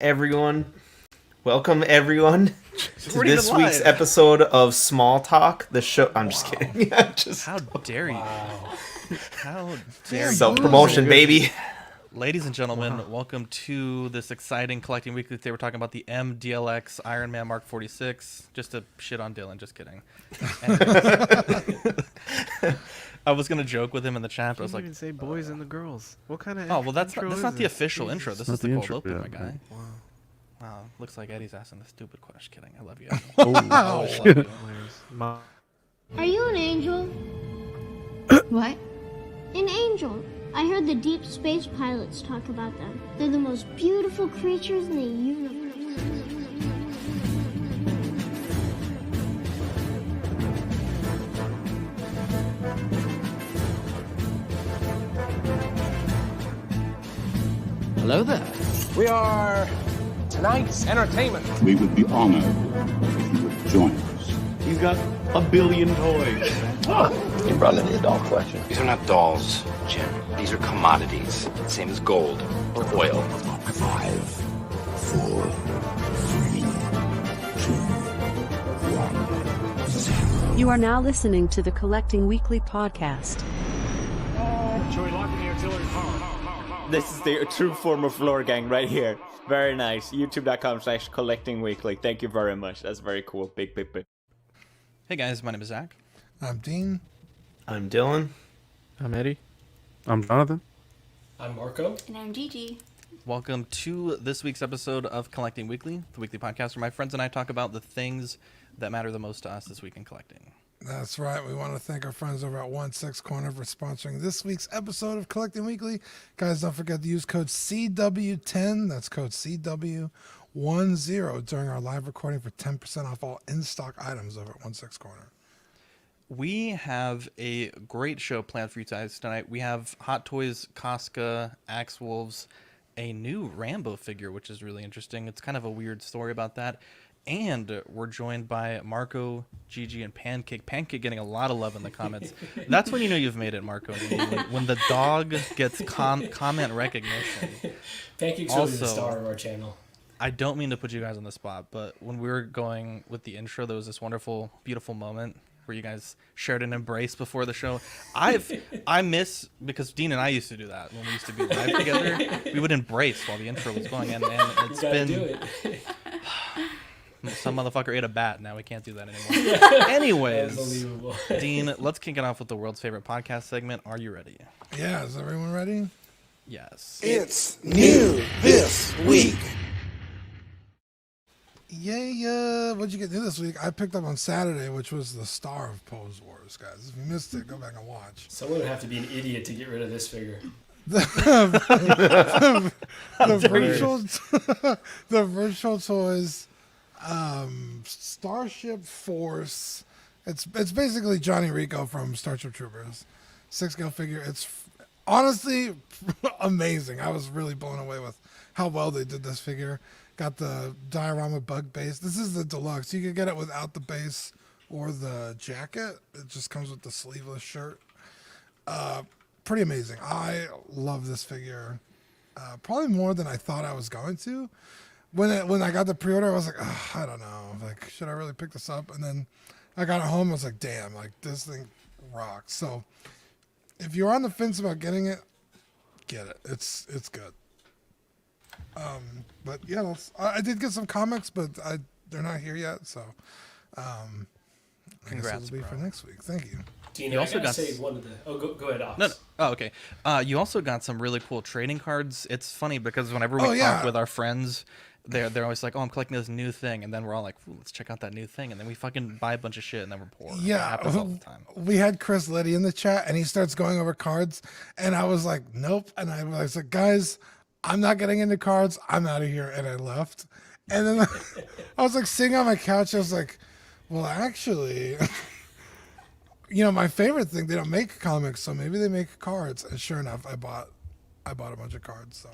Everyone, welcome everyone to this week's episode of Small Talk, the show. I'm just kidding. How dare you? How dare you? Self-promotion, baby. Ladies and gentlemen, welcome to this exciting Collecting Weekly. Today we're talking about the MDLX Iron Man Mark 46. Just to shit on Dylan, just kidding. I was gonna joke with him in the chat, but I was like, even say boys and the girls. What kind of? Oh well, that's not the official intro. This is the cold open, yeah. my guy. Wow, looks like Eddie's asking the stupid question. Kidding, I love you. Are you an angel? What? An angel. I heard the deep space pilots talk about them. They're the most beautiful creatures in the universe. Hello there. We are tonight's entertainment. We would be honored if you would join us. He's got a billion toys. You brought in the doll collection. These are not dolls, Jim. These are commodities. Same as gold or oil. 5, 4, 3, 2, 1, 0. You are now listening to the Collecting Weekly podcast. Shall we lock in the auxiliary power? This is the true form of floor gang right here. Very nice. YouTube.com/collectingweekly. Thank you very much. That's very cool. Big. Hey guys, my name is Zach. I'm Dean. I'm Dylan. I'm Eddie. I'm Jonathan. I'm Marco. And I'm Gigi. Welcome to this week's episode of Collecting Weekly, the weekly podcast where my friends and I talk about the things that matter the most to us this week in collecting. That's right. We want to thank our friends over at 16 Corner for sponsoring this week's episode of Collecting Weekly. Guys, don't forget to use code CW10. That's code CW10 during our live recording for 10% off all in-stock items over at 16 Corner. We have a great show planned for you guys tonight. We have Hot Toys, Koska, Wolves, a new Rambo figure, which is really interesting. It's kind of a weird story about that. And we're joined by Marco, Gigi, and Pancake. Pancake getting a lot of love in the comments. That's when you know you've made it, Marco. When the dog gets comment recognition. Pancake's really the star of our channel. I don't mean to put you guys on the spot, but when we were going with the intro, there was this wonderful, beautiful moment where you guys shared an embrace before the show. I miss, because Dean and I used to do that when we used to be live together. We would embrace while the intro was going, and it's been... Do it. Some motherfucker ate a bat. Now we can't do that anymore. Anyways, Unbelievable. Dean, let's kick it off with the world's favorite podcast segment. Are you ready? Yeah, is everyone ready? Yes. It's new this week. Yeah. What'd you get new this week? I picked up on Saturday, which was the star of Pose Wars, guys. If you missed it, go back and watch. Someone would have to be an idiot to get rid of this figure. The virtual toys Starship Force. It's basically Johnny Rico from Starship Troopers. 6-scale figure. It's honestly amazing. I was really blown away with how well they did this figure. Got the diorama bug base. This is the deluxe. You can get it without the base or the jacket. It just comes with the sleeveless shirt. Pretty amazing. I love this figure. Probably more than I thought I was going to. When I got the pre-order, I was like, I don't know. Like, should I really pick this up? And then I got it home. I was like, damn, like this thing rocks. So if you're on the fence about getting it, get it. It's good. But yeah, I did get some comics, but they're not here yet. So Congrats, it'll be for next week. Thank you. Dean, You I also gotta got say one of the... Oh, go ahead, Ox. No. Oh, okay. You also got some really cool trading cards. It's funny because whenever we talk with our friends, they're always like, "Oh, I'm collecting this new thing," and then we're all like, "Let's check out that new thing," and then we fucking buy a bunch of shit, and then we're poor. Yeah, it happens all the time. We had Chris Liddy in the chat, and he starts going over cards, and I was like, "Nope," and I was like, "Guys, I'm not getting into cards. I'm out of here," and I left. And then I was like sitting on my couch. I was like, "Well, actually." My favorite thing, they don't make comics, so maybe they make cards. And sure enough, I bought a bunch of cards. So,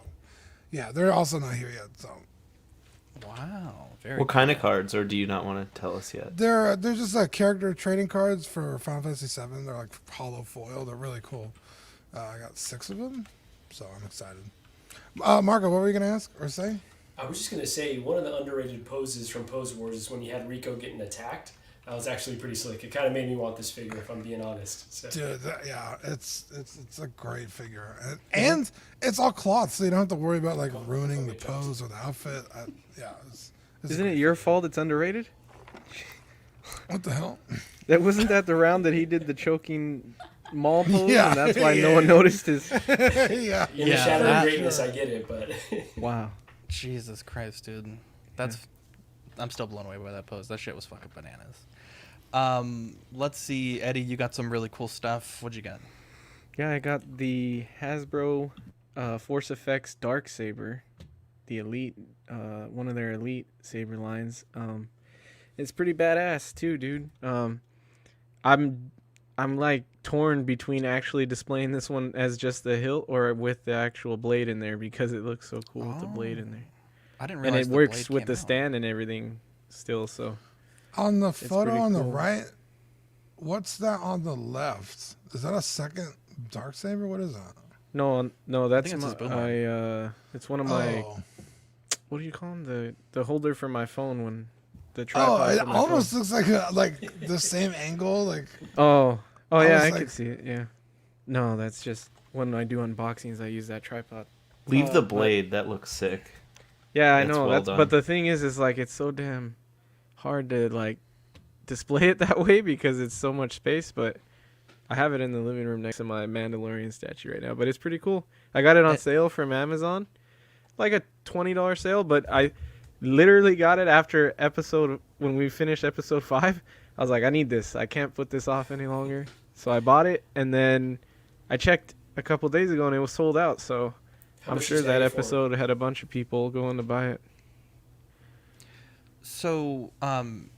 yeah, they're also not here yet. So, wow, What kind of cards, or do you not want to tell us yet? they're just character trading cards for Final Fantasy VII. They're like hollow foil. They're really cool. I got 6 of them, so I'm excited. Marco, what were you gonna ask or say? I was just going to say, one of the underrated poses from Pose Wars is when you had Rico getting attacked. That was actually pretty slick. It kind of made me want this figure, if I'm being honest. So. Dude, it's a great figure, and it's all cloth, so you don't have to worry about like ruining the pose or the outfit. Isn't it your fault it's underrated? What the hell? Wasn't that the round that he did the choking mall pose? Yeah, And that's why no one noticed his. Yeah. In the shadow of greatness, I get it, but. Wow. Jesus Christ, dude. I'm still blown away by that pose. That shit was fucking bananas. Let's see, Eddie, you got some really cool stuff. What'd you got? Yeah, I got the Hasbro Force Effects Dark Saber, the Elite, one of their Elite Saber lines. It's pretty badass too, dude. I'm like torn between actually displaying this one as just the hilt or with the actual blade in there because it looks so cool with the blade in there. I didn't realize and it works with the stand and everything still. So on the photo on the cool. right, what's that on the left? Is that a second Darksaber? What is that? No, that's it's his my. It's one of my. What do you call them? The holder for my phone when the tripod. It almost looks like the same angle. Like. Oh yeah, I could see it. Yeah. No, that's just when I do unboxings. I use that tripod. Leave the blade. That looks sick. Yeah, I know. Well done. But the thing is like it's so damn hard to like display it that way because it's so much space. But I have it in the living room next to my Mandalorian statue right now. But it's pretty cool. I got it on sale from Amazon, like a $20 sale. But I literally got it after when we finished episode 5. I was like, I need this. I can't put this off any longer. So I bought it, and then I checked a couple days ago, and it was sold out. So I'm sure that episode had a bunch of people going to buy it. So,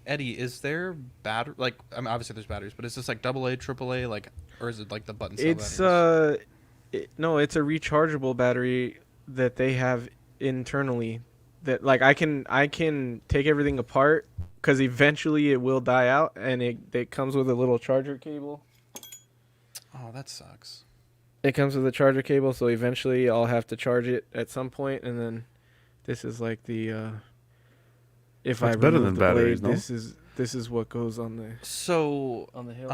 Eddie, is there obviously there's batteries, but is this like AA, AAA, like, or is it like the button cell batteries? No, it's a rechargeable battery that they have internally. That like I can take everything apart because eventually it will die out, and it comes with a little charger cable. Oh, that sucks. It comes with a charger cable, so eventually I'll have to charge it at some point, and then this is like the if I better remove than the batteries, blade, no? this is what goes on the hill.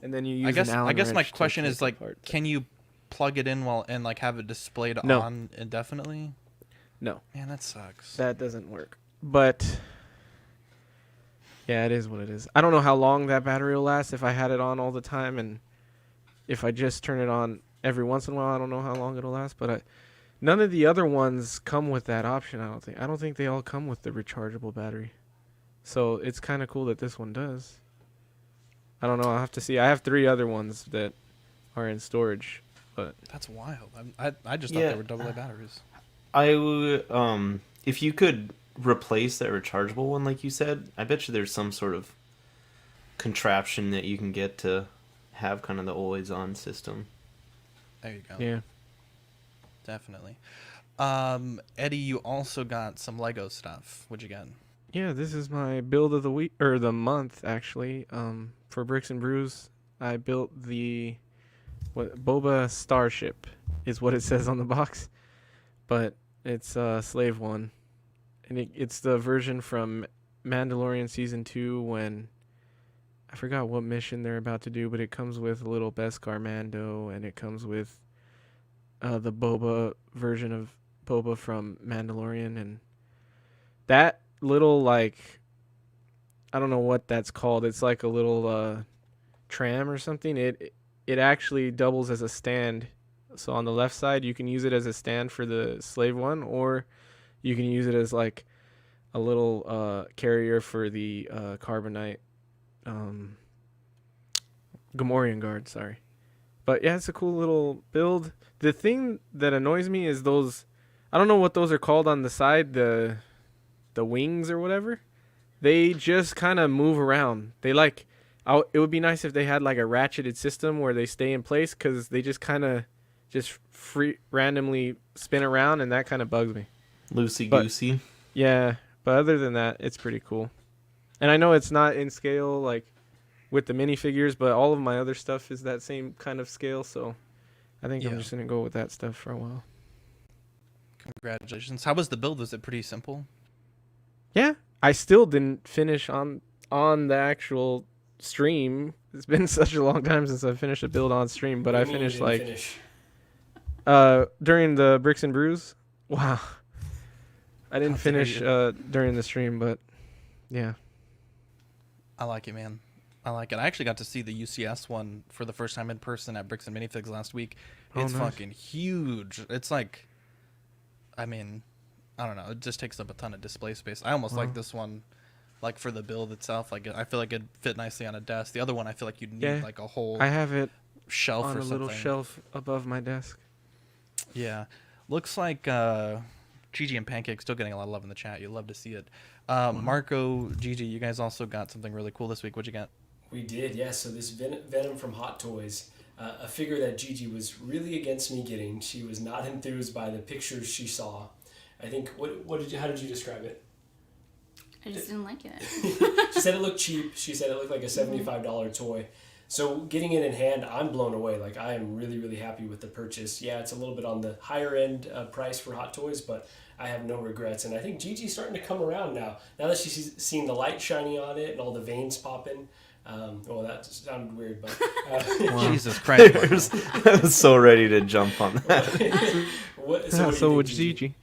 And then you use I guess my wrench to question take is like, apart can you plug it in and like have it displayed No. on indefinitely? No. Man, that sucks. That doesn't work. But yeah, it is what it is. I don't know how long that battery will last if I had it on all the time, and if I just turn it on every once in a while, I don't know how long it'll last. But none of the other ones come with that option, I don't think. I don't think they all come with the rechargeable battery. So it's kind of cool that this one does. I don't know. I'll have to see. I have 3 other ones that are in storage. But that's wild. I just thought they were AA batteries. I would, if you could replace that rechargeable one, like you said, I bet you there's some sort of contraption that you can get to have kind of the always on system. There you go. Yeah. Definitely. Eddie, you also got some Lego stuff. What'd you get? Yeah, this is my build of the week or the month actually. For Bricks and Brews, I built the Boba Starship is what it says on the box, but it's Slave One, and it's the version from Mandalorian Season 2 when I forgot what mission they're about to do, but it comes with a little Beskar Mando, and it comes with the Boba version of Boba from Mandalorian, and that little like I don't know what that's called. It's like a little tram or something. It actually doubles as a stand. So on the left side, you can use it as a stand for the Slave One, or you can use it as like a little carrier for the Carbonite Gamorrean Guard. Sorry, but yeah, it's a cool little build. The thing that annoys me is those. I don't know what those are called on the side. The wings or whatever. They just kind of move around. They like. It would be nice if they had like a ratcheted system where they stay in place, because they just kind of just randomly spin around, and that kind of bugs me. Loosey goosey. Yeah, but other than that, it's pretty cool. And I know it's not in scale like with the minifigures, but all of my other stuff is that same kind of scale, so I think I'm just gonna go with that stuff for a while. Congratulations. How was the build? Was it pretty simple? Yeah, I still didn't finish on the actual stream. It's been such a long time since I finished a build on stream, but What I do you mean you finished didn't like finish? during the Bricks and Brews. Wow. I didn't How dare finish you. during the stream, but yeah. I like it, man. I like it. I actually got to see the UCS one for the first time in person at Bricks and Minifigs last week. Oh, It's nice. fucking huge. It's like, I mean, I don't know. It just takes up a ton of display space. I almost like this one, like for the build itself. Like I feel like it'd fit nicely on a desk. The other one, I feel like you'd need Yeah, like a whole I have it shelf on or a something. little shelf above my desk. Yeah, looks like Gigi and Pancake still getting a lot of love in the chat. You love to see it. Marco, Gigi, you guys also got something really cool this week. What'd you get? We did, yes. So this Venom from Hot Toys, a figure that Gigi was really against me getting. She was not enthused by the pictures she saw. I think how did you describe it? I just didn't like it. She said it looked cheap. She said it looked like a $75 toy. So getting it in hand, I'm blown away. Like, I am really, really happy with the purchase. Yeah, it's a little bit on the higher end price for Hot Toys, but I have no regrets. And I think Gigi's starting to come around now. Now that she's seen the light shining on it and all the veins popping. Well, that sounded weird, but... Jesus Christ. I was so ready to jump on that. what So do you think, would Gigi.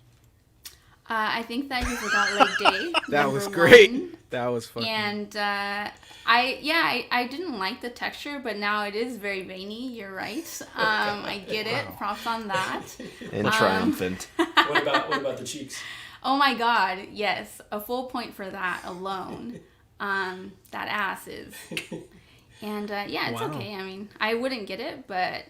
I think that you forgot leg day. That was number great. one. That was fucking. And I didn't like the texture, but now it is very veiny. You're right. I get it. Props on that. And triumphant. What about the cheeks? Oh my God, yes, a full point for that alone. That ass is. And yeah, it's okay. I mean, I wouldn't get it, but.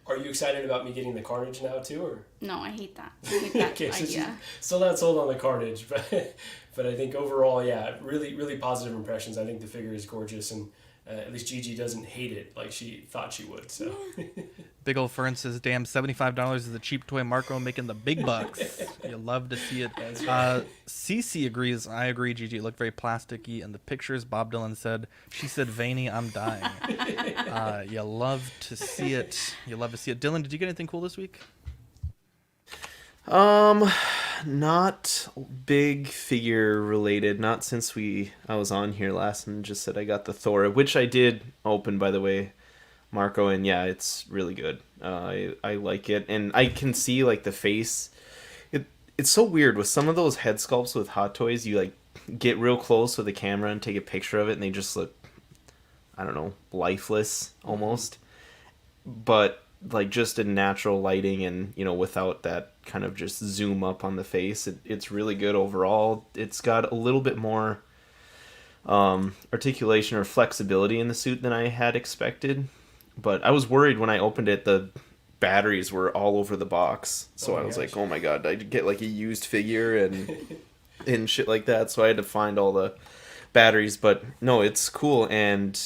Are you excited about me getting the Carnage now too, or? No, I hate that. I hate that Okay, so idea. still not sold on the Carnage, but I think overall, yeah, really, really positive impressions. I think the figure is gorgeous, and at least Gigi doesn't hate it like she thought she would. So. Big old Fern says, damn, $75 is a cheap toy. Marco making the big bucks. You love to see it. Cece agrees. I agree, Gigi. It looked very plasticky. And the pictures, Bob Dylan said, she said, veiny, I'm dying. You love to see it. You love to see it. Dylan, did you get anything cool this week? Not big figure related. Not since I was on here last and just said I got the Thor, which I did open, by the way, Marco, and yeah, it's really good. I like it, and I can see like the face. It's so weird with some of those head sculpts with Hot Toys. You like get real close with a camera and take a picture of it, and they just look, I don't know, lifeless almost. But like just in natural lighting and without that kind of just zoom up on the face, it's really good overall. It's got a little bit more articulation or flexibility in the suit than I had expected, but I was worried when I opened it. The batteries were all over the box, so I was like, oh my god, I'd get like a used figure and shit like that, so I had to find all the batteries. But no, it's cool, and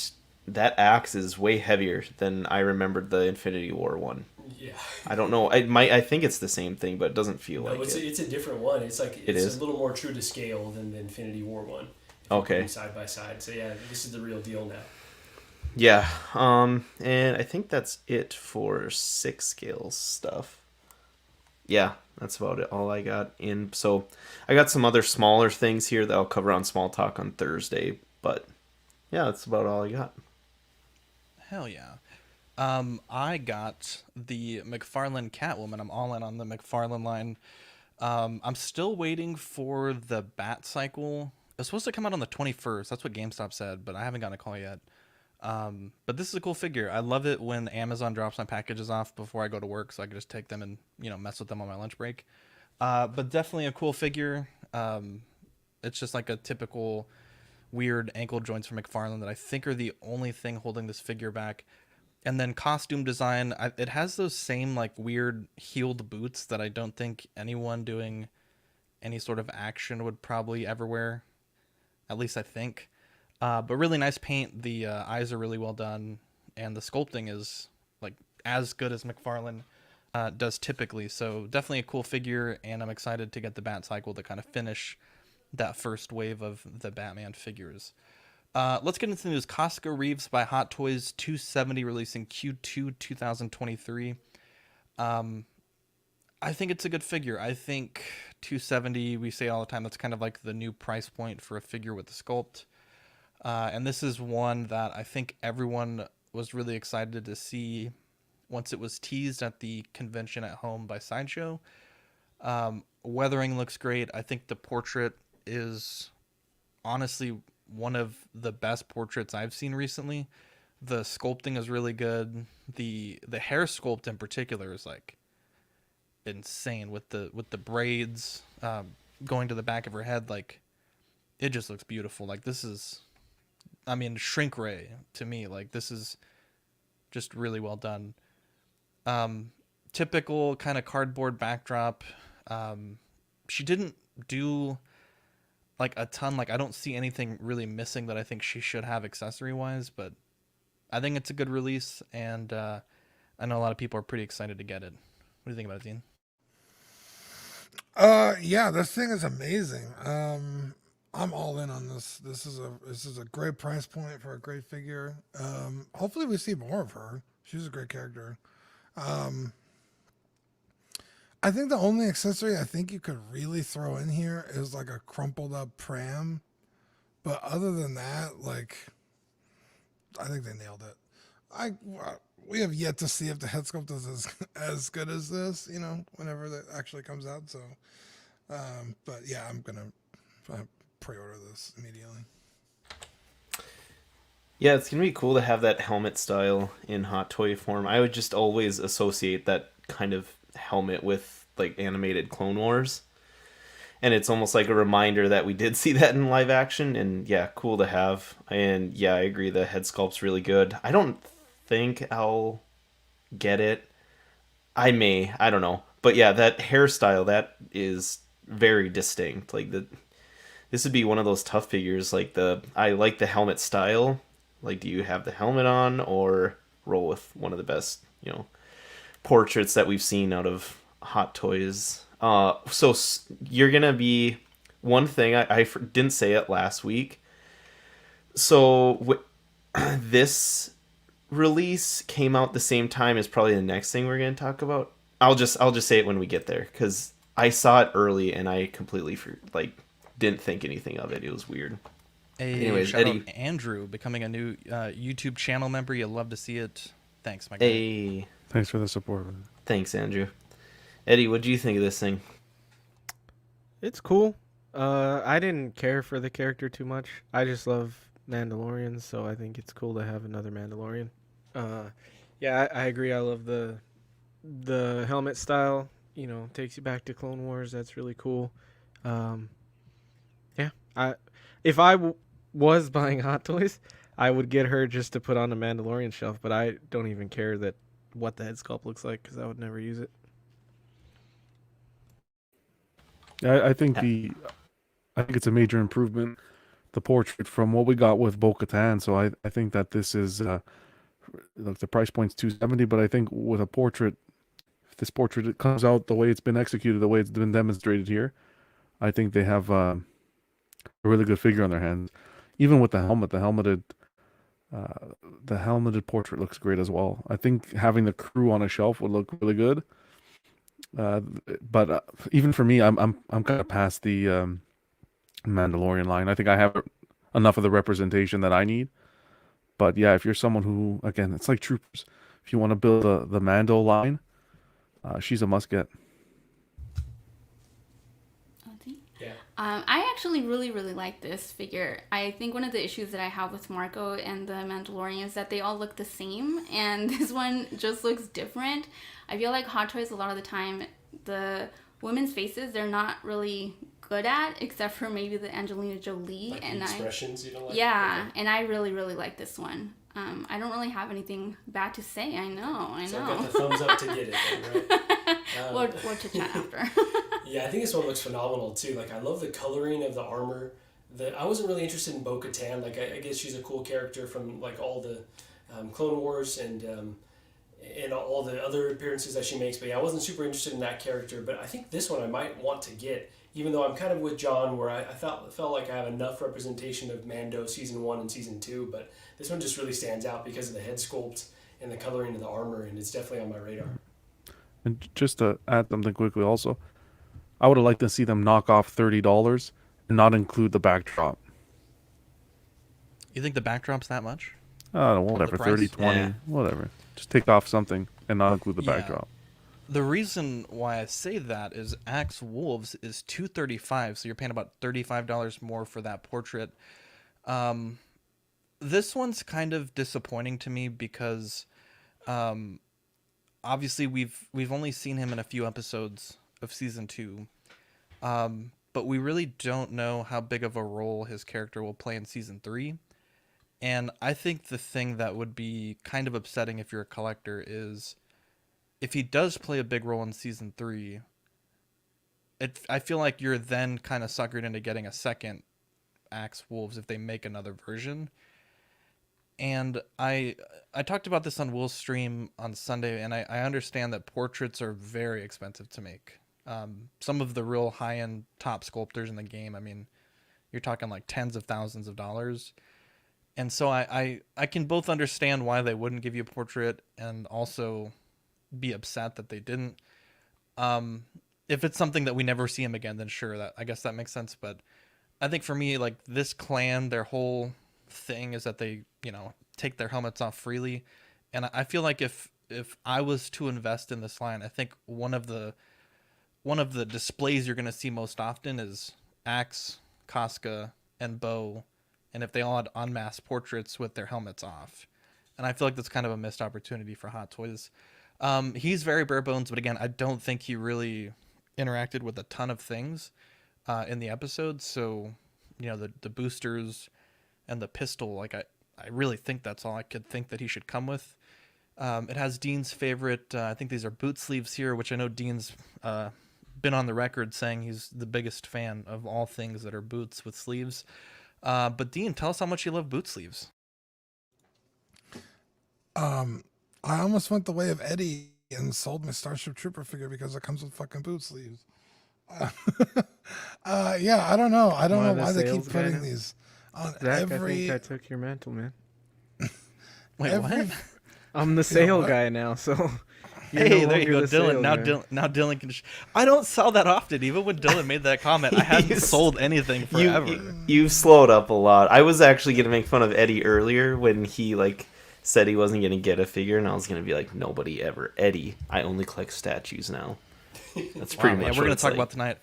that axe is way heavier than I remembered the Infinity War one. Yeah. I don't know. I think it's the same thing, but it doesn't feel like it. It's a different one. It's like It is? a little more true to scale than the Infinity War one. Okay. Side by side. So yeah, this is the real deal now. Yeah. And I think that's it for 6 scale stuff. Yeah, that's about it. All I got in. So I got some other smaller things here that I'll cover on Small Talk on Thursday, but yeah, that's about all I got. Hell yeah. I got the McFarlane Catwoman. I'm all in on the McFarlane line. I'm still waiting for the Bat Cycle. It's supposed to come out on the 21st. That's what GameStop said, but I haven't gotten a call yet. But this is a cool figure. I love it when Amazon drops my packages off before I go to work, so I can just take them and mess with them on my lunch break. But definitely a cool figure. It's just like a typical weird ankle joints from McFarlane that I think are the only thing holding this figure back. And then costume design, it has those same like weird heeled boots that I don't think anyone doing any sort of action would probably ever wear. At least I think. But really nice paint. The eyes are really well done, and the sculpting is like as good as McFarlane does typically. So definitely a cool figure, and I'm excited to get the Bat Cycle to kind of finish that first wave of the Batman figures. Let's get into the news. Koska Reeves by Hot Toys 270 releasing Q2 2023. I think it's a good figure. I think 270, we say all the time, that's kind of like the new price point for a figure with the sculpt. And this is one that I think everyone was really excited to see once it was teased at the convention at home by Sideshow. Weathering looks great. I think the portrait is honestly one of the best portraits I've seen recently. The sculpting is really good. The hair sculpt in particular is like insane with the braids going to the back of her head. Like, it just looks beautiful. Like, this is, I mean, shrink ray to me. Like, this is just really well done. Typical kind of cardboard backdrop. She didn't do like a ton. Like, I don't see anything really missing that I think she should have accessory wise, but I think it's a good release, and I know a lot of people are pretty excited to get it. What do you think about it, Dean? Yeah, this thing is amazing. I'm all in on this. This is a great price point for a great figure. Hopefully we see more of her. She's a great character. I think the only accessory I think you could really throw in here is like a crumpled up pram. But other than that, like, I think they nailed it. We have yet to see if the head sculpt is as good as this, you know, whenever that actually comes out. So, but yeah, I'm going to pre-order this immediately. Yeah, it's going to be cool to have that helmet style in Hot Toy form. I would just always associate that kind of helmet with like animated Clone Wars. And it's almost like a reminder that we did see that in live action. And yeah, cool to have. And yeah, I agree. The head sculpt's really good. I don't think I'll get it. I may. I don't know. But yeah, that hairstyle, that is very distinct. Like, this would be one of those tough figures. Like, I like the helmet style. Like, do you have the helmet on or roll with one of the best, you know, portraits that we've seen out of Hot Toys? So you're gonna be one thing I didn't say it last week. So this release came out the same time as probably the next thing we're gonna talk about. I'll just say it when we get there, because I saw it early and I completely didn't think anything of it. It was weird. Anyways, shout out Andrew becoming a new YouTube channel member. You'll love to see it. Thanks, my guy. Thanks for the support. Thanks, Andrew. Eddie, what do you think of this thing? It's cool. I didn't care for the character too much. I just love Mandalorians, so I think it's cool to have another Mandalorian. Yeah, I agree. I love the helmet style. You know, takes you back to Clone Wars. That's really cool. Yeah, if I was buying Hot Toys, I would get her just to put on the Mandalorian shelf. But I don't even care what the head sculpt looks like, because I would never use it. I think it's a major improvement, the portrait, from what we got with Bo-Katan. So I think that this is like, the price point's $270, but I think with a portrait, if this portrait it comes out the way it's been executed, the way it's been demonstrated here, I think they have a really good figure on their hands. Even with the helmet, the helmeted portrait looks great as well. I think having the crew on a shelf would look really good. But even for me, I'm kind of past the Mandalorian line. I think I have enough of the representation that I need. But yeah, if you're someone who, again, it's like Troopers. If you want to build the Mando line, she's a must get. Yeah. I actually really, really like this figure. I think one of the issues that I have with Marco and the Mandalorian is that they all look the same, and this one just looks different. I feel like Hot Toys, a lot of the time, the women's faces, they're not really good at, except for maybe the Angelina Jolie. Like and the expressions you don't like? Yeah, okay. And I really, really like this one. I don't really have anything bad to say. I know. So I got the thumbs up to get it then, right? We'll chit chat after. Yeah, I think this one looks phenomenal too. Like, I love the coloring of the armor. I wasn't really interested in Bo-Katan. Like, I guess she's a cool character from like all the Clone Wars and all the other appearances that she makes. But yeah, I wasn't super interested in that character. But I think this one I might want to get, even though I'm kind of with John, where I felt like I have enough representation of Mando Season 1 and Season 2. But this one just really stands out because of the head sculpt and the coloring of the armor, and it's definitely on my radar. And just to add something quickly, also, I would have liked to see them knock off $30 and not include the backdrop. You think the backdrop's that much? I don't know, whatever, The 30, price? 20, Yeah. whatever. Just take off something and not include the Yeah. backdrop. The reason why I say that is Axe Wolves is $235, so you're paying about $35 more for that portrait. This one's kind of disappointing to me because obviously we've only seen him in a few episodes of season 2, but we really don't know how big of a role his character will play in season 3. And I think the thing that would be kind of upsetting if you're a collector is if he does play a big role in season 3, I feel like you're then kind of suckered into getting a second Axe Wolves if they make another version. And I talked about this on Will's stream on Sunday, and I understand that portraits are very expensive to make. Some of the real high-end top sculptors in the game, I mean, you're talking like tens of thousands of dollars. And so I can both understand why they wouldn't give you a portrait and also be upset that they didn't. If it's something that we never see him again, then sure, I guess that makes sense. But I think for me, like this clan, their whole thing is that they, take their helmets off freely. And I feel like if I was to invest in this line, I think one of the displays you're going to see most often is Axe, Koska, and Bo. And if they all had unmasked portraits with their helmets off. And I feel like that's kind of a missed opportunity for Hot Toys. He's very bare bones, but again, I don't think he really interacted with a ton of things in the episode. So, the boosters and the pistol, like I really think that's all I could think that he should come with. It has Dean's favorite, I think these are boot sleeves here, which I know Dean's been on the record saying he's the biggest fan of all things that are boots with sleeves. But Dean, tell us how much you love boot sleeves. I almost went the way of Eddie and sold my Starship Trooper figure because it comes with fucking boot sleeves. Yeah, I don't know. I don't know why they keep putting these on Zach, every. I think I took your mantle, man. Wait, what? I'm the sale guy now, so. Hey, there you go, Dylan. Now Dylan can. I don't sell that often. Even when Dylan made that comment, I hadn't sold anything forever. You've slowed up a lot. I was actually gonna make fun of Eddie earlier when he said he wasn't gonna get a figure, and I was gonna be like, nobody ever. Eddie, I only collect statues now. That's pretty much. Yeah, we're gonna talk about tonight.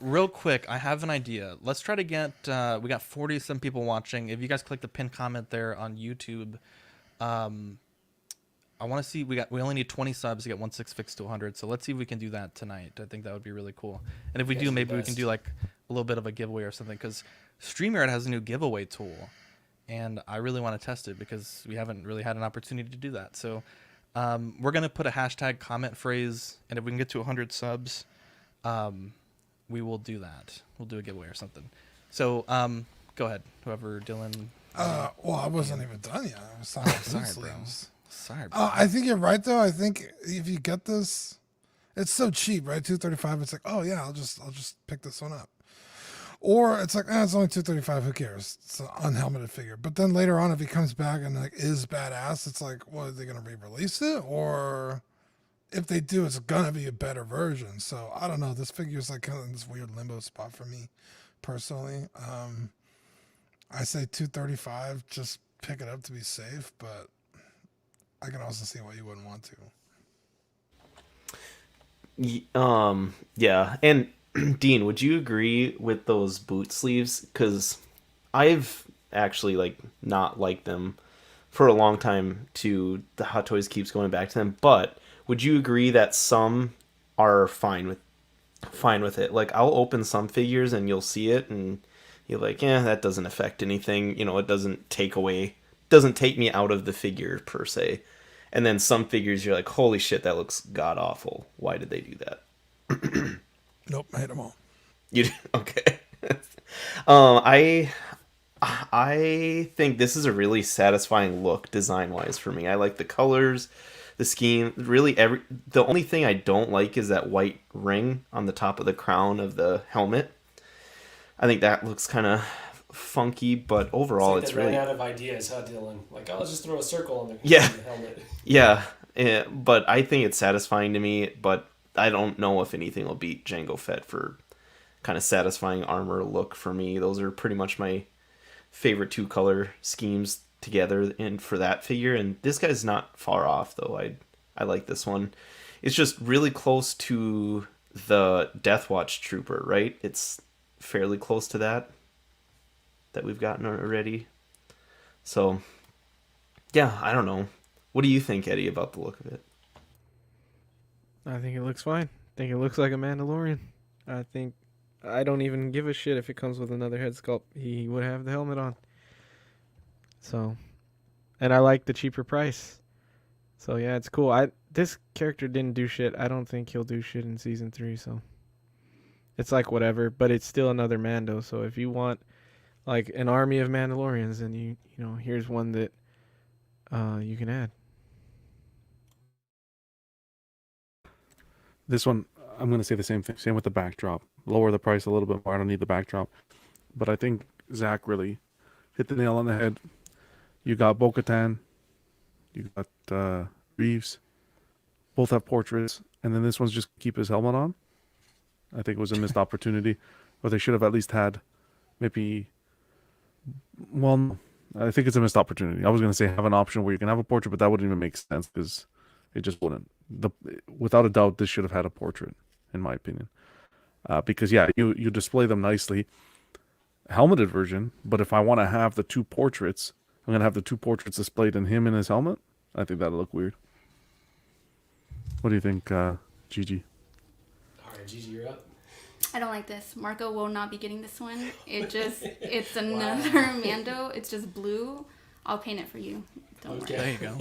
Real quick, I have an idea. Let's try to get. We got 40-some people watching. If you guys click the pinned comment there on YouTube, I want to see. We only need 20 subs to get 1/6 fixed to 100. So let's see if we can do that tonight. I think that would be really cool. And if we do, maybe we can do like a little bit of a giveaway or something, because StreamYard has a new giveaway tool, and I really want to test it because we haven't really had an opportunity to do that. So we're gonna put a hashtag comment phrase, and if we can get to 100 subs, we will do that. We'll do a giveaway or something. So go ahead, whoever, Dylan. Well, I wasn't even done yet. I was talking about Sorry, boot bro. sleeves. Sorry, bro. I think you're right though. I think if you get this, it's so cheap, right? $235. It's like, oh yeah, I'll just pick this one up. Or it's like, it's only $235. Who cares? It's an unhelmeted figure. But then later on, if he comes back and is badass, it's like, what, are they gonna re-release it? Or if they do, it's gonna be a better version. So I don't know. This figure is like kind of in this weird limbo spot for me, personally. I say $235. Just pick it up to be safe, but I can also see why you wouldn't want to. Yeah. And Dean, would you agree with those boot sleeves? Because I've actually not liked them for a long time too. The Hot Toys keeps going back to them. But would you agree that some are fine with it? Like, I'll open some figures and you'll see it and you're like, that doesn't affect anything. It doesn't take me out of the figure per se. And then some figures you're like, holy shit, that looks god awful. Why did they do that? Nope, I hate them all. You did? Okay. I think this is a really satisfying look design wise for me. I like the colors, the scheme. Really, the only thing I don't like is that white ring on the top of the crown of the helmet. I think that looks kind of funky, but overall it's really ran out of ideas, huh, Dylan? Like, I'll just throw a circle on the yeah helmet. Yeah, but I think it's satisfying to me. But I don't know if anything will beat Jango Fett for kind of satisfying armor look for me. Those are pretty much my favorite 2 color schemes together and for that figure. And this guy's not far off though. I like this one. It's just really close to the Deathwatch Trooper, right? It's fairly close to that we've gotten already. So yeah, I don't know. What do you think, Eddie, about the look of it? I think it looks fine. I think it looks like a Mandalorian. I don't even give a shit if it comes with another head sculpt. He would have the helmet on. So, and I like the cheaper price. So yeah, it's cool. This character didn't do shit. I don't think he'll do shit in season 3. So it's like whatever, but it's still another Mando. So if you want like an army of Mandalorians, then you know here's one that you can add. This one, I'm going to say the same thing. Same with the backdrop. Lower the price a little bit more. I don't need the backdrop. But I think Zach really hit the nail on the head. You got Bo-Katan. You got Reeves. Both have portraits. And then this one's just keep his helmet on. I think it was a missed opportunity. Or they should have at least had maybe... Well, I think it's a missed opportunity. I was going to say have an option where you can have a portrait, but that wouldn't even make sense because it just wouldn't. Without a doubt, this should have had a portrait, in my opinion. Because yeah, you display them nicely, helmeted version. But if I want to have the 2 portraits, I'm gonna have the 2 portraits displayed in him in his helmet. I think that'll look weird. What do you think, Gigi? All right, Gigi, you're up. I don't like this. Marco will not be getting this one. It's another Mando. It's just blue. I'll paint it for you. Don't worry. There you go.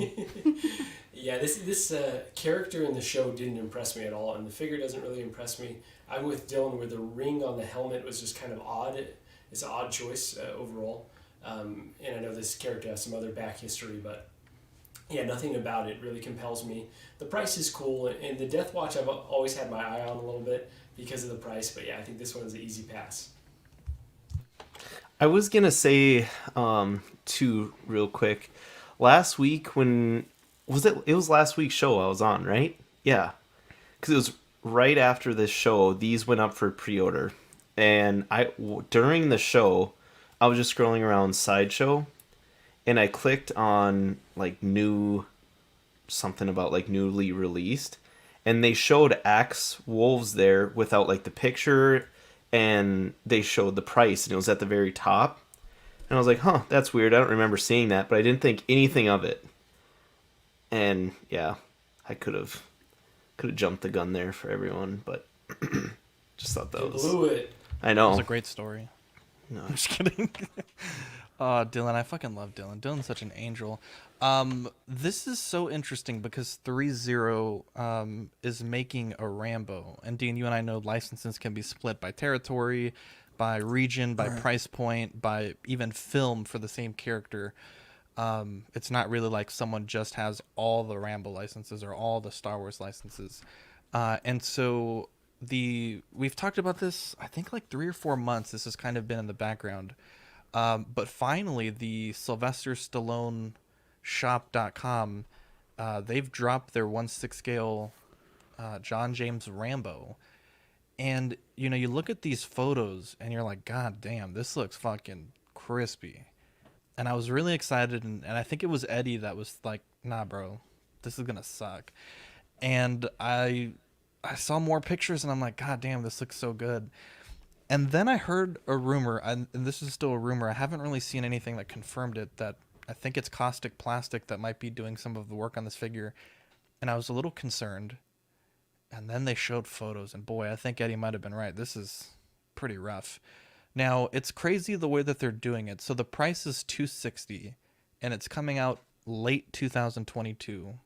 Yeah, this character in the show didn't impress me at all, and the figure doesn't really impress me. I'm with Dylan where the ring on the helmet was just kind of odd. It's an odd choice overall. And I know this character has some other back history, but yeah, nothing about it really compels me. The price is cool, and the Death Watch I've always had my eye on a little bit because of the price, but yeah, I think this one is an easy pass. I was gonna say, too, real quick. Last week when it was last week's show I was on, right? Yeah, because it was right after this show. These went up for pre-order, and during the show, I was just scrolling around Sideshow, and I clicked on like something about like newly released, and they showed Axe Wolves there without like the picture, and they showed the price, and it was at the very top. And I was like, huh, that's weird. I don't remember seeing that, but I didn't think anything of it. And yeah, I could have jumped the gun there for everyone, but just thought that was... blew it. I know. It was a great story. No, I'm just kidding. Dylan, I fucking love Dylan. Dylan's such an angel. This is so interesting because 3-0 is making a Rambo. And Dean, you and I know licenses can be split by territory, by region, by price point, by even film for the same character. It's not really like someone just has all the Rambo licenses or all the Star Wars licenses. And so we've talked about this, I think like 3 or 4 months. This has kind of been in the background. But finally, the Sylvester Stallone shop.com, they've dropped their 1/6 scale John James Rambo. And, you know, you look at these photos and you're like, God damn, this looks fucking crispy. And I was really excited. And I think it was Eddie that was like, nah, bro, this is going to suck. And I saw more pictures and I'm like, God damn, this looks so good. And then I heard a rumor, and this is still a rumor. I haven't really seen anything that confirmed it, that I think it's Caustic Plastic that might be doing some of the work on this figure. And I was a little concerned. And then they showed photos, and boy, I think Eddie might have been right. This is pretty rough. Now, it's crazy the way that they're doing it. So the price is $260, and it's coming out late 2022.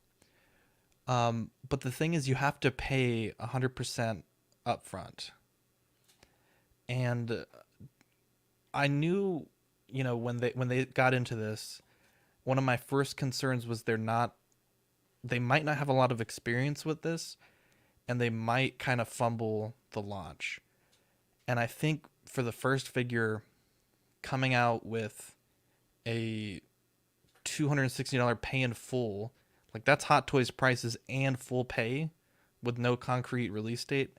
But the thing is, you have to pay 100% upfront. And I knew, you know, when they got into this, one of my first concerns was they might not have a lot of experience with this, and they might kind of fumble the launch. And I think for the first figure, coming out with a $260 pay in full, Like that's Hot Toys prices and full pay with no concrete release date.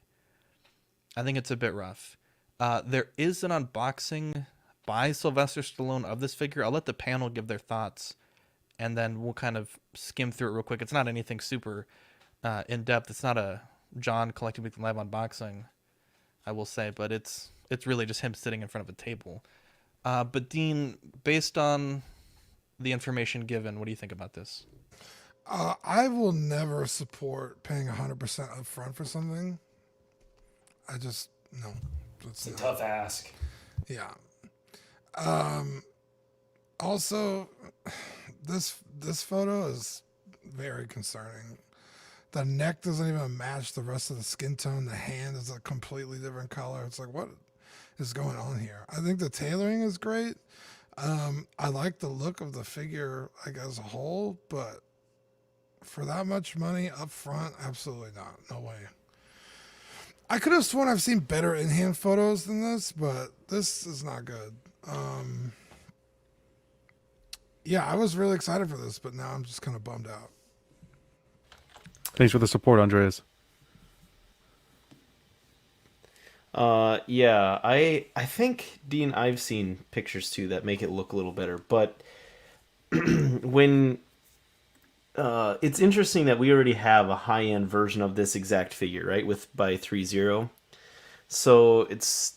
I think it's a bit rough. There is an unboxing by Sylvester Stallone of this figure. I'll let the panel give their thoughts, and then we'll kind of skim through it real quick. It's not anything super in depth. It's not a John Collecting Weekly Live unboxing, I will say, but it's really just him sitting in front of a table. But Dean, based on the information given, what do you think about this? I will never support paying 100% upfront for something. I just no. It's a tough ask. Yeah. Also, this photo is very concerning. The neck doesn't even match the rest of the skin tone. The hand is a completely different color. It's like, what is going on here? I think the tailoring is great. I like the look of the figure like as a whole, but for that much money up front, absolutely not. No way. I could have sworn I've seen better in-hand photos than this, but this is not good. Yeah, I was really excited for this, but now I'm just kind of bummed out. Thanks for the support, Andreas. Yeah, I think, Dean, I've seen pictures too that make it look a little better, but when it's interesting that we already have a high-end version of this exact figure, right? By 3.0. So it's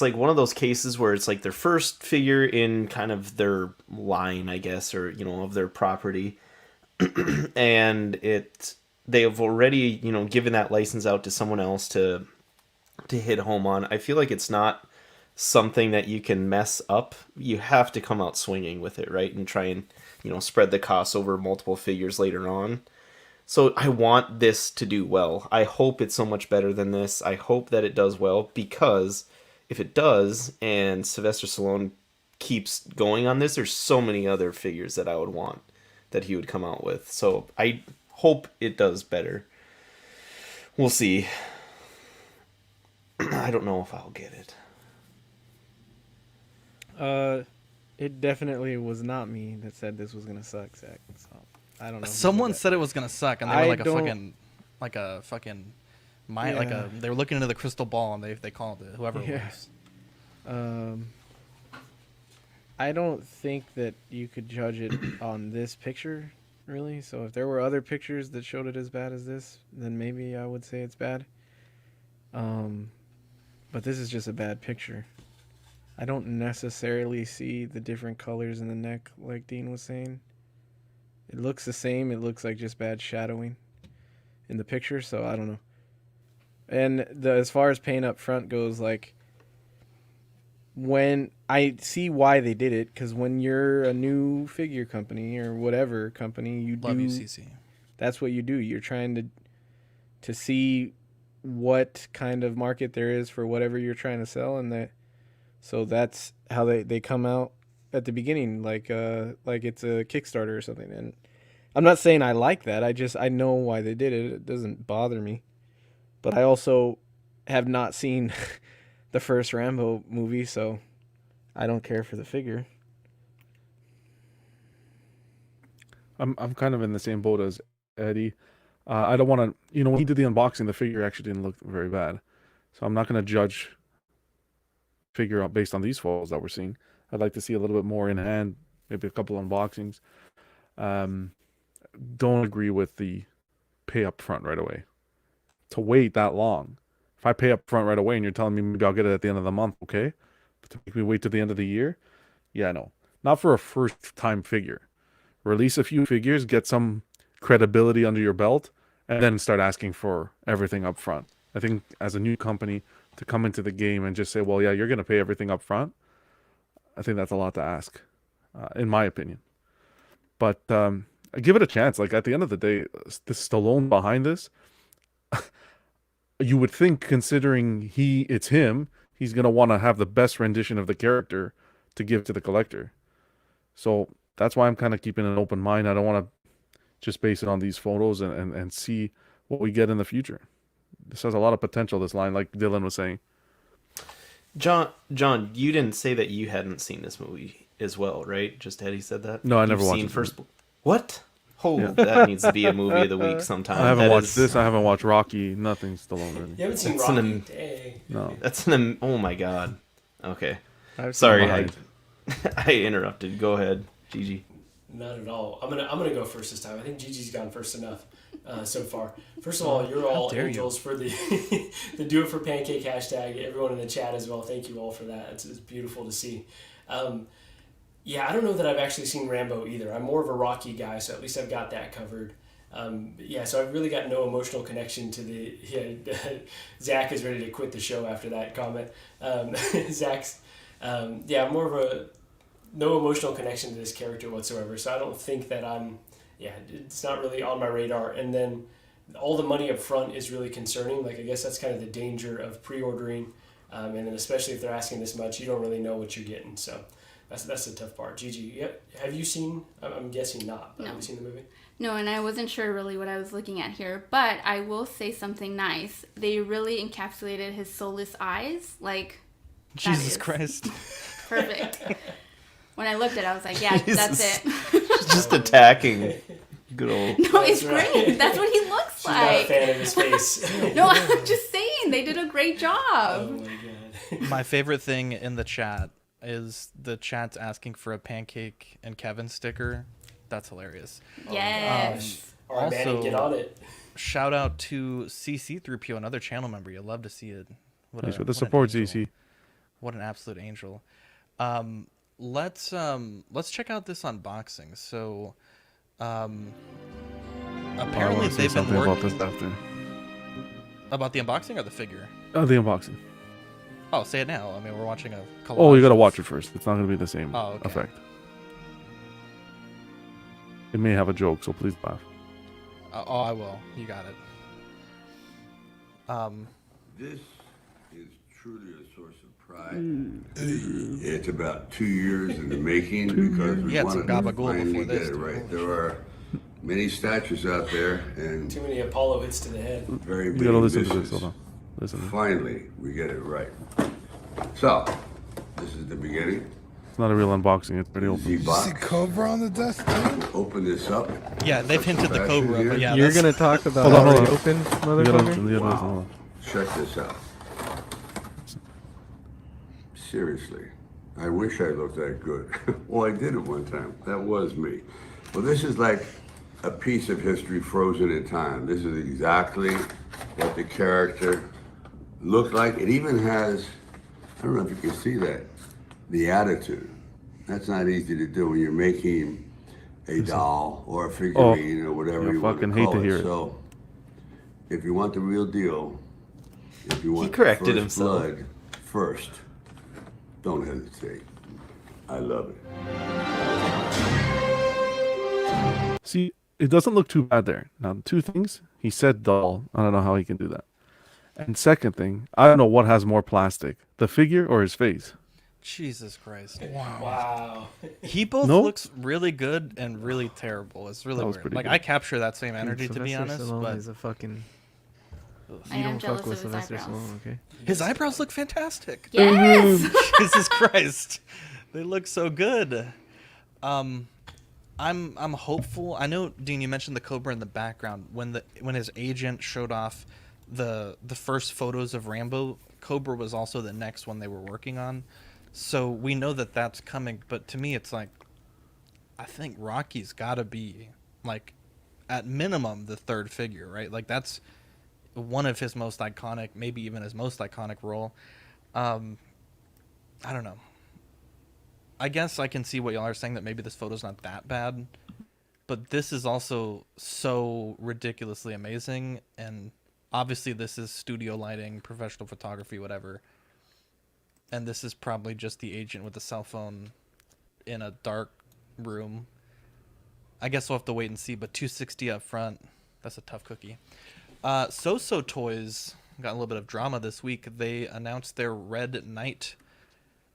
like one of those cases where it's like their first figure in kind of their line, I guess, or of their property. And they have already, given that license out to someone else to hit home on. I feel like it's not something that you can mess up. You have to come out swinging with it, right? And try and spread the costs over multiple figures later on. So I want this to do well. I hope it's so much better than this. I hope that it does well, because if it does and Sylvester Stallone keeps going on this, there's so many other figures that I would want that he would come out with. So I hope it does better. We'll see. I don't know if I'll get it. It definitely was not me that said this was gonna suck, Zach. So I don't know. Someone said it was gonna suck, and they were like Yeah. they were looking into the crystal ball, and they called it whoever it was. I don't think that you could judge it on this picture, really. So if there were other pictures that showed it as bad as this, then maybe I would say it's bad. But this is just a bad picture. I don't necessarily see the different colors in the neck like Dean was saying. It looks the same. It looks like just bad shadowing in the picture, so I don't know. And as far as paint up front goes, like, when I see why they did it, because when you're a new figure company or whatever company, Love UCC. That's what you do. You're trying to see what kind of market there is for whatever you're trying to sell, and so that's how they come out at the beginning, like it's a Kickstarter or something. And I'm not saying I like that. I know why they did it. It doesn't bother me. But I also have not seen the first Rambo movie, so I don't care for the figure. I'm kind of in the same boat as Eddie. I don't want to, when he did the unboxing, the figure actually didn't look very bad. So I'm not going to judge figure out based on these photos that we're seeing. I'd like to see a little bit more in hand, maybe a couple unboxings. Don't agree with the pay up front right away. To wait that long. If I pay up front right away and you're telling me maybe I'll get it at the end of the month, okay? But to make me wait to the end of the year? Yeah, no. Not for a first time figure. Release a few figures, get some credibility under your belt, and then start asking for everything up front. I think as a new company, to come into the game and just say, well, yeah, you're going to pay everything up front, I think that's a lot to ask, in my opinion. But give it a chance. Like, at the end of the day, the Stallone behind this, you would think, considering it's him, he's going to want to have the best rendition of the character to give to the collector. So that's why I'm kind of keeping an open mind. I don't want to just base it on these photos and see what we get in the future. This has a lot of potential, this line, like Dylan was saying. John, you didn't say that you hadn't seen this movie as well, right? Just Eddie said that? No, I never watched it. What? Oh, Yeah. that needs to be a movie of the week sometime. I haven't That watched is- this. I haven't watched Rocky. Nothing Stallone really. You haven't seen That's Rocky? an- Dang. No. That's an. Oh my god. Okay. I've seen Sorry, behind. I interrupted. Go ahead, Gigi. Not at all. I'm gonna go first this time. I think Gigi's gone first enough so far. First of all, you're all dare you. angels for the the Do It for Pancake hashtag. Everyone in the chat as well. Thank you all for that. It's beautiful to see. Yeah, I don't know that I've actually seen Rambo either. I'm more of a Rocky guy, so at least I've got that covered. Yeah, so I've really got no emotional connection to the. Yeah, Zach is ready to quit the show after that comment. Zach's. Yeah, more of a no emotional connection to this character whatsoever. So I don't think that I'm. Yeah, it's not really on my radar. And then all the money up front is really concerning. Like I guess that's kind of the danger of pre-ordering, and then especially if they're asking this much, you don't really know what you're getting. So that's the tough part. Gigi, have you seen? I'm guessing not. But No. Have you seen the movie? No, and I wasn't sure really what I was looking at here, but I will say something nice. They really encapsulated his soulless eyes. Like, that Jesus is Christ. perfect. When I looked at it, I was like, yeah, that's Jesus. it. She's just attacking. Good old. No, it's That's right. great. That's what he looks She's not a like. fan of his face. No, I'm just saying, they did a great Oh job. my god. My favorite thing in the chat is the chat's asking for a Pancake and Kevin sticker. That's hilarious. Yes. All right, Manny, Also- get on it. Shout out to CC3PO, another channel member. You'll love to see it. Thanks for the what an support, angel. ZC. What an absolute angel. Let's check out this unboxing. So apparently I wanna say they've been something about working this after. about the unboxing or the figure. The unboxing. Oh, say it now. I mean, we're watching a collage. Oh, you gotta watch it first. It's not gonna be the same Oh, okay. effect. It may have a joke, so please laugh. Oh, I will. You got it. This is truly a source of pride. It's about 2 years in the making because we You had some wanted to gabagool finally before get this, it too. right. There are many statues out there and Too many Apollo hits to the head. very We big gotta listen to misses. this. Hold on. Listen. Finally, we get it right. So, this is the beginning. It's not a real unboxing. It's pretty open. You see Z-box. Cobra on the desk too? Open this up. Yeah, they've hinted the Fashion Cobra, here. but yeah, You're that's- gonna talk about Hold on, hold already on. open, You gotta motherfucker? listen, you gotta listen, hold on. Check this out. Seriously, I wish I looked that good. Well, I did it one time. That was me. Well, this is like a piece of history frozen in time. This is exactly what the character looked like. It even has, I don't know if you can see that, the attitude. That's not easy to do when you're making a doll or a figurine or whatever I you want to fucking hate call to it. hear it. So, if you want the real deal, if you want corrected first himself. blood first, don't hesitate. I love it. See, it doesn't look too bad there. Now, two things. He said doll. I don't know how he can do that. And second thing, I don't know what has more plastic, the figure or his face. Jesus Christ. Wow. He both Nope. looks really good and really terrible. It's really That was weird. pretty Like good. I capture that same Dude, energy to be Sylvester honest, Stallone but is a fucking. I You am don't jealous fuck with of his Sylvester eyebrows. Stallone, okay? his eyebrows look fantastic. Yes. Jesus Christ. They look so good. I'm hopeful. I know, Dean, you mentioned the Cobra in the background. When his agent showed off the first photos of Rambo, Cobra was also the next one they were working on. So we know that that's coming, but to me it's like I think Rocky's got to be like at minimum the third figure, right? Like that's one of his most iconic, maybe even his most iconic role. I don't know. I guess I can see what y'all are saying that maybe this photo's not that bad, but this is also so ridiculously amazing, and obviously this is studio lighting, professional photography, whatever. And this is probably just the agent with a cell phone in a dark room. I guess we'll have to wait and see, but 260 up front, that's a tough cookie. SooSooToys got a little bit of drama this week. They announced their Red Knight.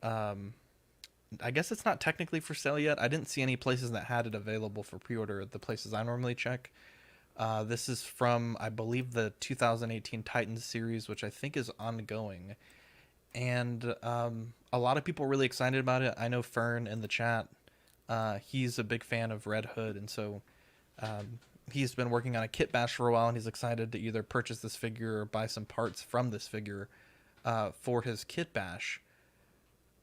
I guess it's not technically for sale yet. I didn't see any places that had it available for pre-order at the places I normally check. This is from, I believe, the 2018 Titans series, which I think is ongoing. And a lot of people are really excited about it. I know Fern in the chat, he's a big fan of Red Hood, and so He's been working on a kit bash for a while, and he's excited to either purchase this figure or buy some parts from this figure for his kit bash.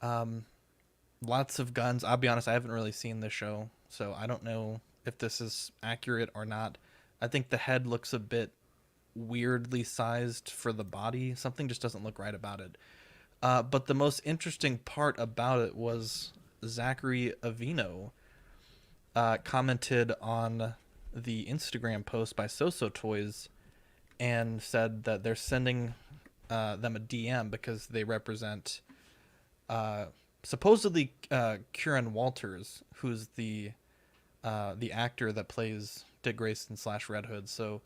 Lots of guns. I'll be honest, I haven't really seen this show, so I don't know if this is accurate or not. I think the head looks a bit weirdly sized for the body. Something just doesn't look right about it. But the most interesting part about it was Zachary Avino commented on the Instagram post by SooSooToys and said that they're sending them a DM because they represent supposedly Kieran Walters, who's the actor that plays Dick Grayson / Red Hood. So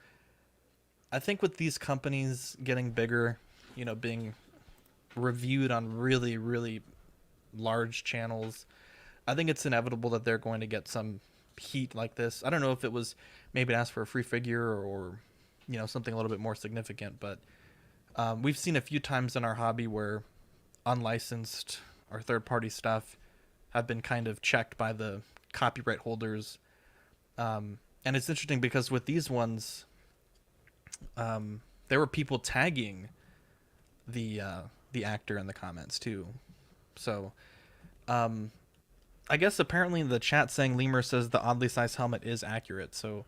I think with these companies getting bigger, being reviewed on really, really large channels, I think it's inevitable that they're going to get some heat like this. I don't know if it was maybe to ask for a free figure or something a little bit more significant, but we've seen a few times in our hobby where unlicensed or third-party stuff have been kind of checked by the copyright holders. And it's interesting because with these ones, there were people tagging the actor in the comments too. So I guess apparently in the chat saying Lemur says the oddly sized helmet is accurate. So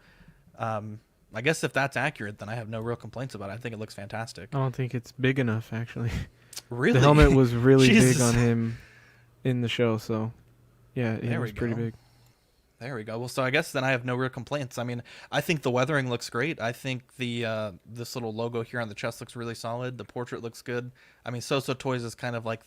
I guess if that's accurate, then I have no real complaints about it. I think it looks fantastic. I don't think it's big enough, actually. Really? The helmet was really Jesus. big on him in the show, so yeah, it There was we pretty go. big. There we go. Well, so I guess then I have no real complaints. I mean, I think the weathering looks great. I think the this little logo here on the chest looks really solid. The portrait looks good. I mean, SooSooToys is kind of like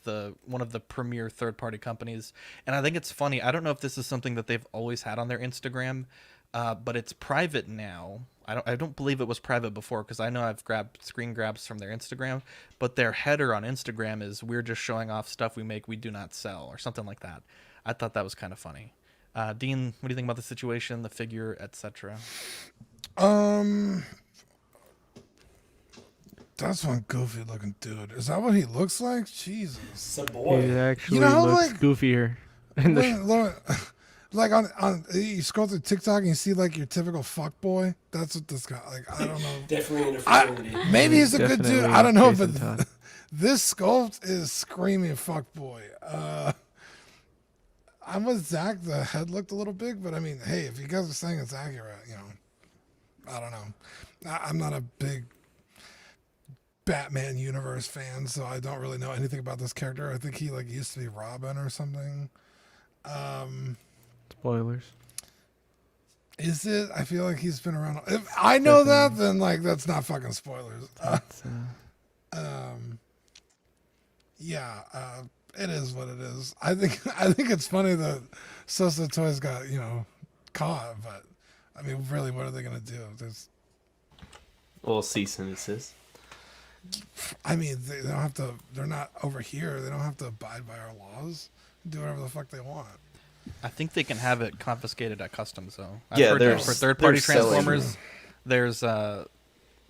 one of the premier third-party companies, and I think it's funny. I don't know if this is something that they've always had on their Instagram, but it's private now. I don't believe it was private before because I know I've grabbed screen grabs from their Instagram, but their header on Instagram is "We're just showing off stuff we make, we do not sell" or something like that. I thought that was kind of funny. Dean, what do you think about the situation, the figure, etc.? That's one goofy looking dude. Is that what he looks like? Jesus. It's a boy. He actually You know, looks like- goofier. In the Like on you scroll through TikTok and you see like your typical fuck boy. That's what this guy like. I don't know. Definitely in a fraternity. Maybe he's a good dude. Definitely I don't know, Jason but Todd. this sculpt is screaming fuck boy. I'm with Zach. The head looked a little big, but I mean, hey, if you guys are saying it's accurate, I don't know. I'm not a big Batman universe fan, so I don't really know anything about this character. I think he like used to be Robin or something. Spoilers. Is it? I feel like he's been around. If I know that, then like that's not fucking spoilers. It is what it is. I think it's funny that SooSooToys got caught, but I mean, really, what are they gonna do? Well, cease and desist. I mean, they don't have to. They're not over here. They don't have to abide by our laws. Do whatever the fuck they want. I think they can have it confiscated at customs, though. I've Yeah, heard that for third-party they're selling Transformers, there's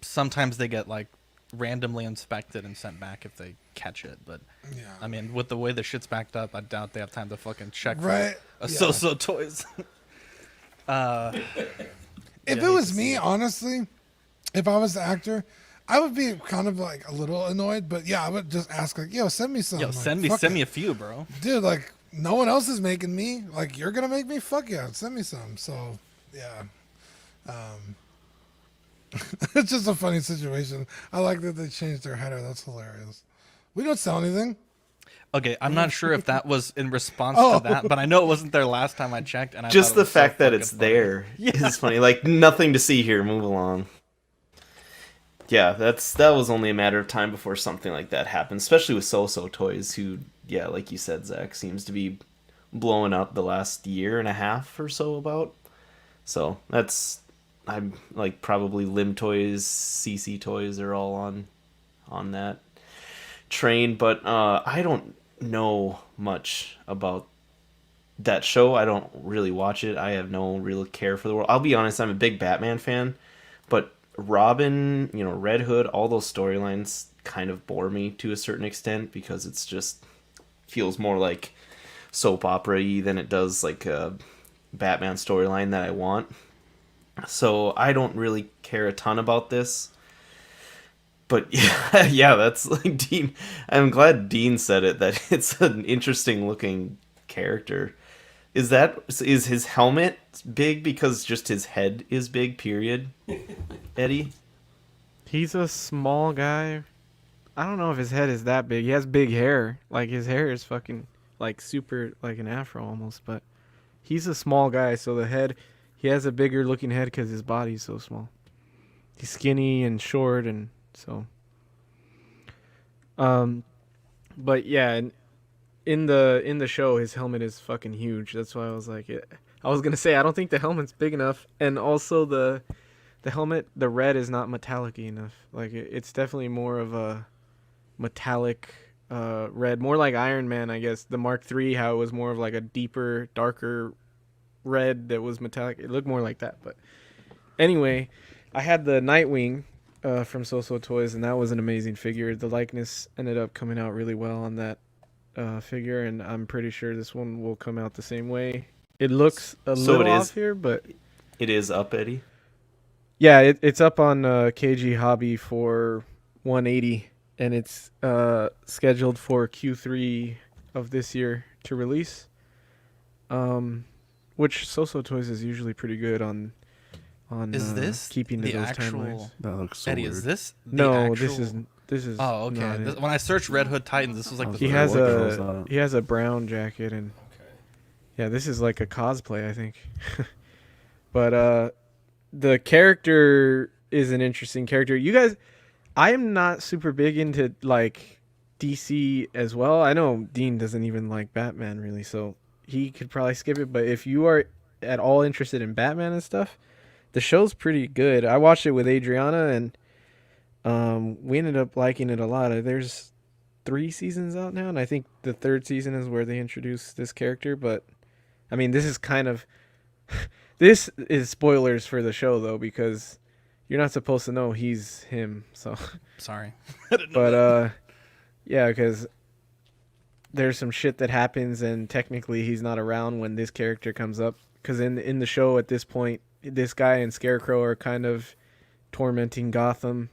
sometimes they get like randomly inspected and sent back if they catch it. But yeah, I mean, with the way the shit's backed up, I doubt they have time to fucking check Right, for a yeah. SooSooToys. If it was me, honestly, if I was the actor, I would be kind of like a little annoyed. But yeah, I would just ask like, "Yo, send me some." Yo, Like, send fuck me it. a few, bro. Dude, like no one else is making me. Like you're gonna make me? Fuck yeah, send me some. So yeah, it's just a funny situation. I like that they changed their header. That's hilarious. We don't sell anything. Okay, I'm not sure if that was in response Oh. to that, but I know it wasn't there last time I checked. And I Just thought it the was so fact that fucking it's funny. there is funny. Like, nothing to see here. Move along. Yeah, that was only a matter of time before something like that happened, especially with SooSooToys, who, yeah, like you said, Zach, seems to be blowing up the last year and a half or so about. So I'm like probably Lim Toys, CC Toys are all on that train, but I don't know much about that show. I don't really watch it. I have no real care for the world. I'll be honest, I'm a big Batman fan, but Robin, Red Hood, all those storylines kind of bore me to a certain extent because it's just feels more like soap opera-y than it does like a Batman storyline that I want. So I don't really care a ton about this. But yeah, that's like Dean. I'm glad Dean said it, that it's an interesting looking character. Is his helmet big because just his head is big, period? Eddie? He's a small guy. I don't know if his head is that big. He has big hair. Like, his hair is fucking, like, super, like an afro almost. But he's a small guy, so he has a bigger looking head because his body's so small. He's skinny and short, and so. But yeah, in the show, his helmet is fucking huge. That's why I was like, I was gonna say I don't think the helmet's big enough, and also the helmet, the red is not metallic-y enough. Like it's definitely more of a metallic red, more like Iron Man, I guess. The Mark III, how it was more of like a deeper, darker red that was metallic. It looked more like that. But anyway, I had the Nightwing from SooSooToys, and that was an amazing figure. The likeness ended up coming out really well on that figure, and I'm pretty sure this one will come out the same way. It looks a little off here, but it is up, Eddie. Yeah, it's up on KG Hobby for $180, and it's scheduled for Q3 of this year to release. Which SooSooToys is usually pretty good on is this keeping to the those actual timelines. That looks so Eddie, weird. is this the No, actual... this is. Oh, okay. not it. When I searched Red Hood Titans, this was like the He has a brown jacket, and yeah, this is like a cosplay, I think. But the character is an interesting character. You guys, I am not super big into like DC as well. I know Dean doesn't even like Batman really, so he could probably skip it. But if you are at all interested in Batman and stuff, the show's pretty good. I watched it with Adriana, and we ended up liking it a lot. There's 3 seasons out now, and I think the 3rd season is where they introduce this character. But I mean, this is kind of this is spoilers for the show though, because you're not supposed to know he's him. So sorry, but yeah, because there's some shit that happens, and technically he's not around when this character comes up. Because in the show at this point, this guy and Scarecrow are kind of tormenting Gotham,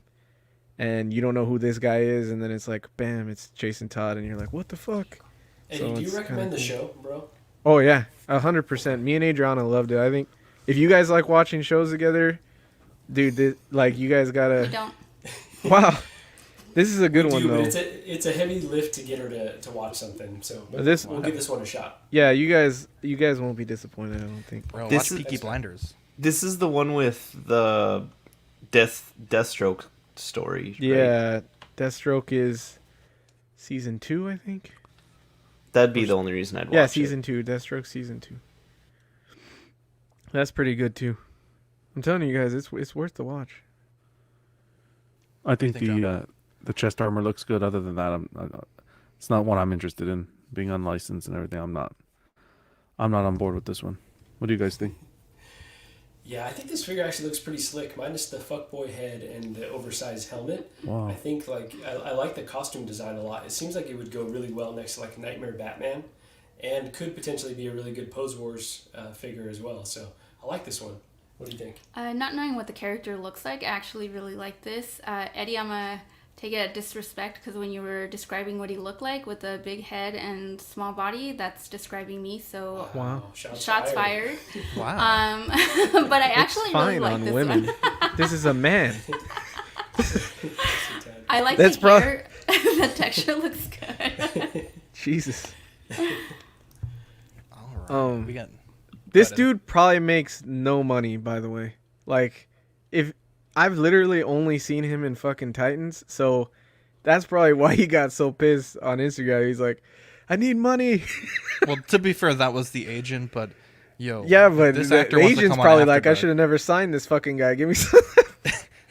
and you don't know who this guy is, and then it's like, bam, it's Jason Todd, and you're like, what the fuck? Eddie, do you recommend the show, bro? Oh yeah, 100%. Me and Adriana loved it. I think if you guys like watching shows together, dude, like you guys gotta. We don't. Wow, this is a good one though. But it's a heavy lift to get her to watch something. So we'll give this one a shot. Yeah, you guys won't be disappointed, I don't think. Bro, watch Peaky Blinders. This is the one with the Deathstroke story. Right? Yeah, Deathstroke is season 2, I think. That'd be the only reason I'd watch Yeah, season 2, Deathstroke season 2. That's pretty good too. I'm telling you guys, it's worth the watch. I think the chest armor looks good. Other than that, it's not one I'm interested in. Being unlicensed and everything, I'm not on board with this one. What do you guys think? Yeah, I think this figure actually looks pretty slick, minus the fuckboy head and the oversized helmet. Wow. I think I like the costume design a lot. It seems like it would go really well next to like Nightmare Batman, and could potentially be a really good Pose Wars figure as well. So I like this one. What do you think? Not knowing what the character looks like, I actually really like this. Eddie, I'm gonna take it at disrespect, because when you were describing what he looked like with a big head and small body, that's describing me. So wow, shots fired. Wow. But I actually really like this one. This is a man. I like the hair. The texture looks good. Jesus. All right. We got this dude probably makes no money, by the way. Like, if I've literally only seen him in fucking Titans, so that's probably why he got so pissed on Instagram. He's like, I need money. Well, to be fair, that was the agent, but yo. Yeah, but this the actor wants to agent's come on probably after like, I dark. should have never signed this fucking guy. Give me some.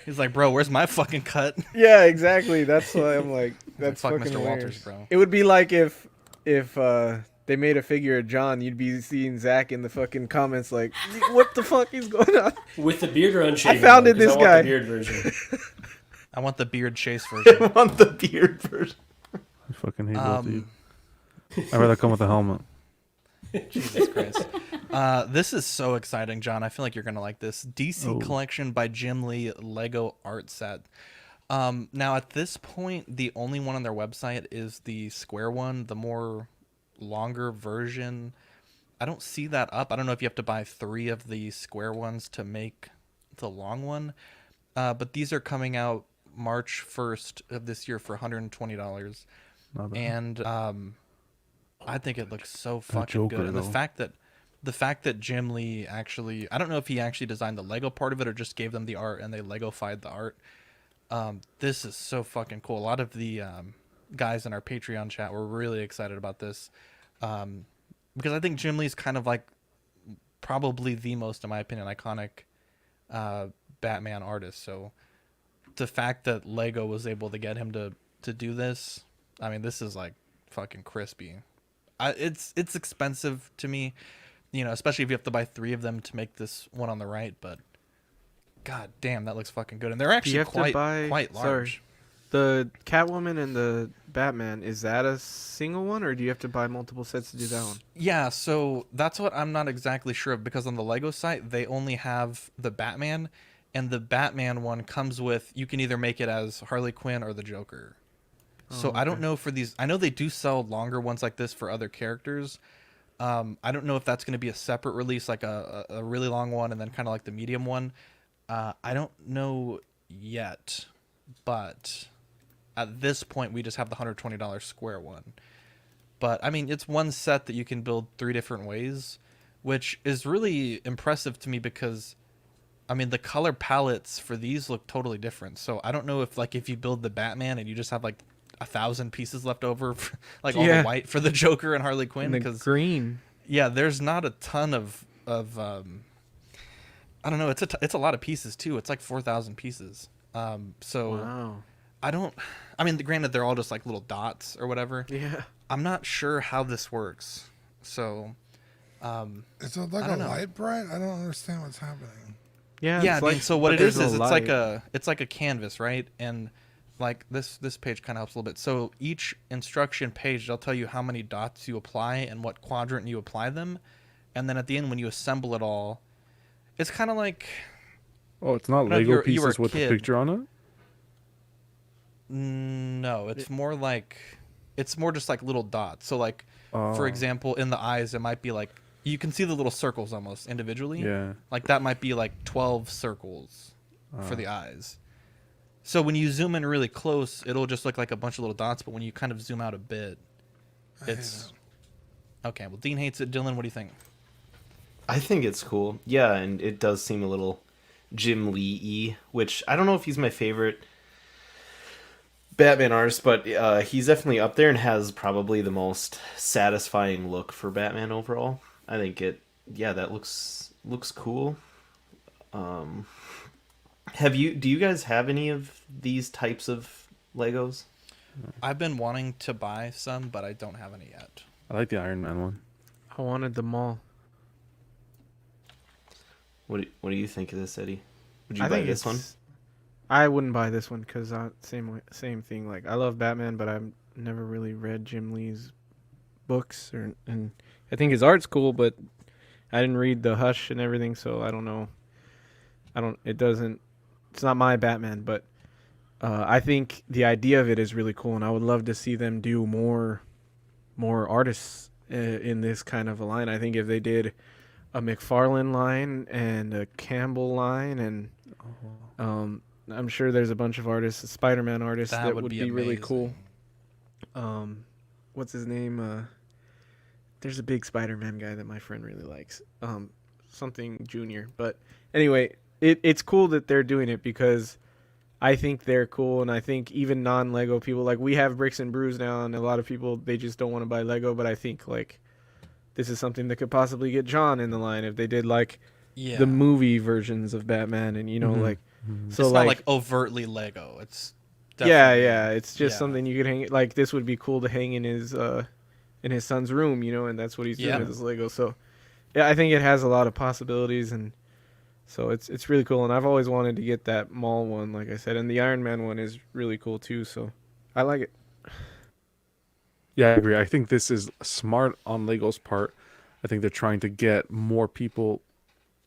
He's like, bro, where's my fucking cut? Yeah, exactly. That's why I'm like, that's Fuck fucking Mr. weird. Walters, bro. It would be like if they made a figure of John, you'd be seeing Zach in the fucking comments like, what the fuck is going on? With the beard or unshaven? I found it, though, 'cause this I guy. want the beard version. I want the beard chase version. I want the beard version. I fucking hate both of you. I'd rather come with a helmet. Jesus Christ. This is so exciting, John. I feel like you're gonna like this. DC Collection by Jim Lee Lego art set. Now at this point, the only one on their website is the square one, the more longer version. I don't see that up. I don't know if you have to buy 3 of the square ones to make the long one. But these are coming out March 1st of this year for $120. And I think it looks so fucking good. And the fact that Jim Lee actually, I don't know if he actually designed the Lego part of it or just gave them the art and they Lego-fied the art. This is so fucking cool. A lot of the guys in our Patreon chat were really excited about this. Because I think Jim Lee's kind of like probably the most, in my opinion, iconic Batman artist. So the fact that Lego was able to get him to do this, I mean, this is like fucking crispy. It's expensive to me, you know, especially if you have to buy 3 of them to make this one on the right. But god damn, that looks fucking good, and they're actually quite large. Sorry. The Catwoman and the Batman, is that a single one, or do you have to buy multiple sets to do that one? Yeah, so that's what I'm not exactly sure of, because on the Lego site, they only have the Batman, and the Batman one comes with, you can either make it as Harley Quinn or the Joker. So I don't know for these, I know they do sell longer ones like this for other characters. I don't know if that's going to be a separate release, like a really long one, and then kind of like the medium one. I don't know yet, but at this point, we just have the $120 square one. But, I mean, it's one set that you can build 3 different ways, which is really impressive to me because, I mean, the color palettes for these look totally different. So I don't know if, like, if you build the Batman and you just have, like, 1,000 pieces left over, for, like, all the white for the Joker and Harley Quinn. And the green. Yeah, there's not a ton of I don't know, it's a lot of pieces, too. It's like 4,000 pieces. So... Wow. I mean, granted, they're all just like little dots or whatever. Yeah. I'm not sure how this works. So, it's like a light bright? I don't understand what's happening. Yeah. I mean, so what it is it's like a canvas, right? And like this page kind of helps a little bit. So each instruction page, they'll tell you how many dots you apply and what quadrant you apply them. And then at the end, when you assemble it all, it's kind of like... Oh, it's not Lego pieces with a picture on it? No, it's more like, it's more just like little dots. So like, for example, in the eyes, it might be like, you can see the little circles almost individually. Yeah. Like that might be like 12 circles for the eyes. So when you zoom in really close, it'll just look like a bunch of little dots. But when you kind of zoom out a bit, it's... Okay, well, Dean hates it. Dylan, what do you think? I think it's cool. Yeah, and it does seem a little Jim Lee-y, which I don't know if he's my favorite Batman artist, but he's definitely up there and has probably the most satisfying look for Batman overall. I think that looks cool. Do you guys have any of these types of Legos? I've been wanting to buy some, but I don't have any yet. I like the Iron Man one. I wanted them all. What do you think of this, Eddie? Would you buy this one? I wouldn't buy this one because same thing. Like, I love Batman, but I've never really read Jim Lee's books, and I think his art's cool, but I didn't read the Hush and everything, so I don't know. It's not my Batman, but I think the idea of it is really cool, and I would love to see them do more artists in this kind of a line. I think if they did a McFarlane line and a Campbell line, and I'm sure there's a bunch of artists, Spider-Man artists that would be really cool. What's his name? There's a big Spider-Man guy that my friend really likes. Something Junior. But anyway, it's cool that they're doing it because I think they're cool, and I think even non-Lego people, like we have Bricks and Brews now, and a lot of people, they just don't want to buy Lego, but I think like this is something that could possibly get John in the line if they did like the movie versions of Batman, and like so it's not like overtly Lego. It's it's just something you could hang. Like this would be cool to hang in his son's room, and that's what he's doing with his Lego. So yeah, I think it has a lot of possibilities, and so it's really cool. And I've always wanted to get that mall one, like I said, and the Iron Man one is really cool too. So I like it. Yeah, I agree. I think this is smart on Lego's part. I think they're trying to get more people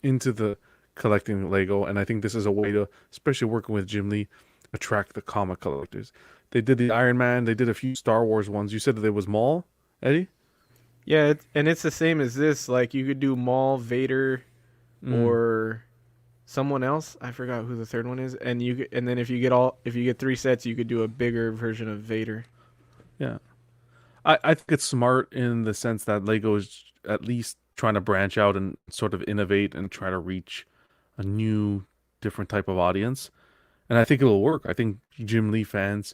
into the collecting Lego, and I think this is a way to, especially working with Jim Lee, attract the comic collectors. They did the Iron Man, they did a few Star Wars ones. You said that there was Maul, Eddie? Yeah, and it's the same as this. Like you could do Maul, Vader, or someone else. I forgot who the third one is. And then if you get 3 sets, you could do a bigger version of Vader. Yeah. I think it's smart in the sense that Lego is at least trying to branch out and sort of innovate and try to reach a new, different type of audience. And I think it'll work. I think Jim Lee fans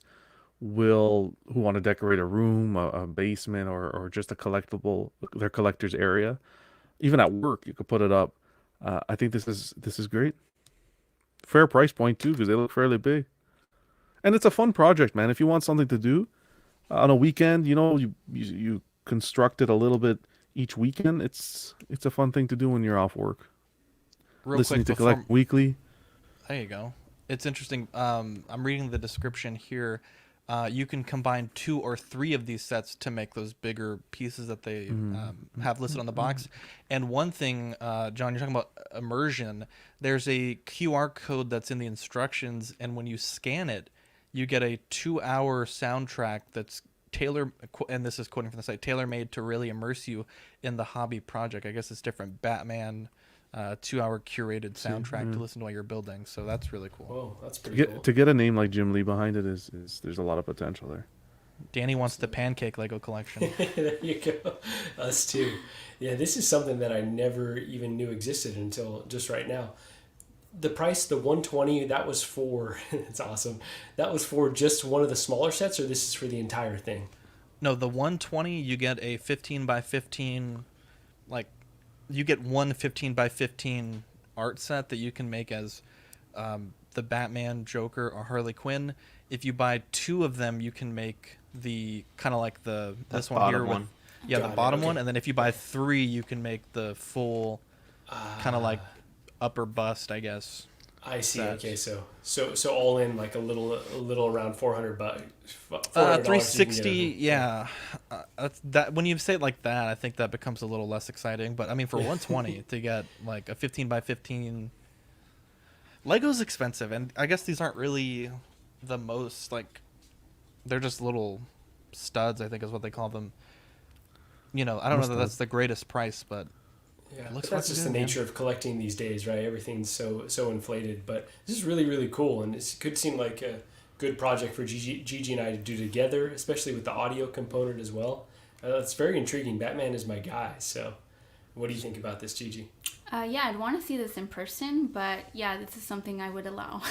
who want to decorate a room, a basement, or just their collector's area, even at work, you could put it up. I think this is great. Fair price point too, because they look fairly big, and it's a fun project, man. If you want something to do on a weekend, you construct it a little bit each weekend. It's a fun thing to do when you're off work. Listening to Collect Weekly. There you go. It's interesting. I'm reading the description here. You can combine 2 or 3 of these sets to make those bigger pieces that they have listed on the box. And one thing, John, you're talking about immersion. There's a QR code that's in the instructions, and when you scan it, you get a 2-hour soundtrack that's and this is quoting from the site, tailor-made to really immerse you in the hobby project. I guess it's different Batman 2-hour curated soundtrack to listen to while you're building. So that's really cool. Whoa, that's pretty cool. To get a name like Jim Lee behind it is there's a lot of potential there. Danny wants the pancake Lego collection. There you go. Us too. Yeah, this is something that I never even knew existed until just right now. The price, the 120, that was for, it's awesome. That was for just one of the smaller sets, or this is for the entire thing? No, the 120, you get a 15 by 15, you get one 15 by 15 art set that you can make as the Batman, Joker, or Harley Quinn. If you buy 2 of them, you can make the kind of like this one here with the bottom one, and then if you buy 3, you can make the full kind of like upper bust, I guess. I see. Set. Okay, so all in like a little around $400. $360. Yeah, that when you say it like that, I think that becomes a little less exciting. But I mean, for 120 to get like a 15 by 15, Lego's expensive, and I guess these aren't really the most they're just little studs, I think is what they call them. I don't know that that's the greatest price, but. Yeah, but that's just the nature of collecting these days, right? Everything's so inflated, but this is really, really cool, and it could seem like a good project for Gigi and I to do together, especially with the audio component as well. It's very intriguing. Batman is my guy, so what do you think about this, Gigi? Yeah, I'd want to see this in person, but yeah, this is something I would allow.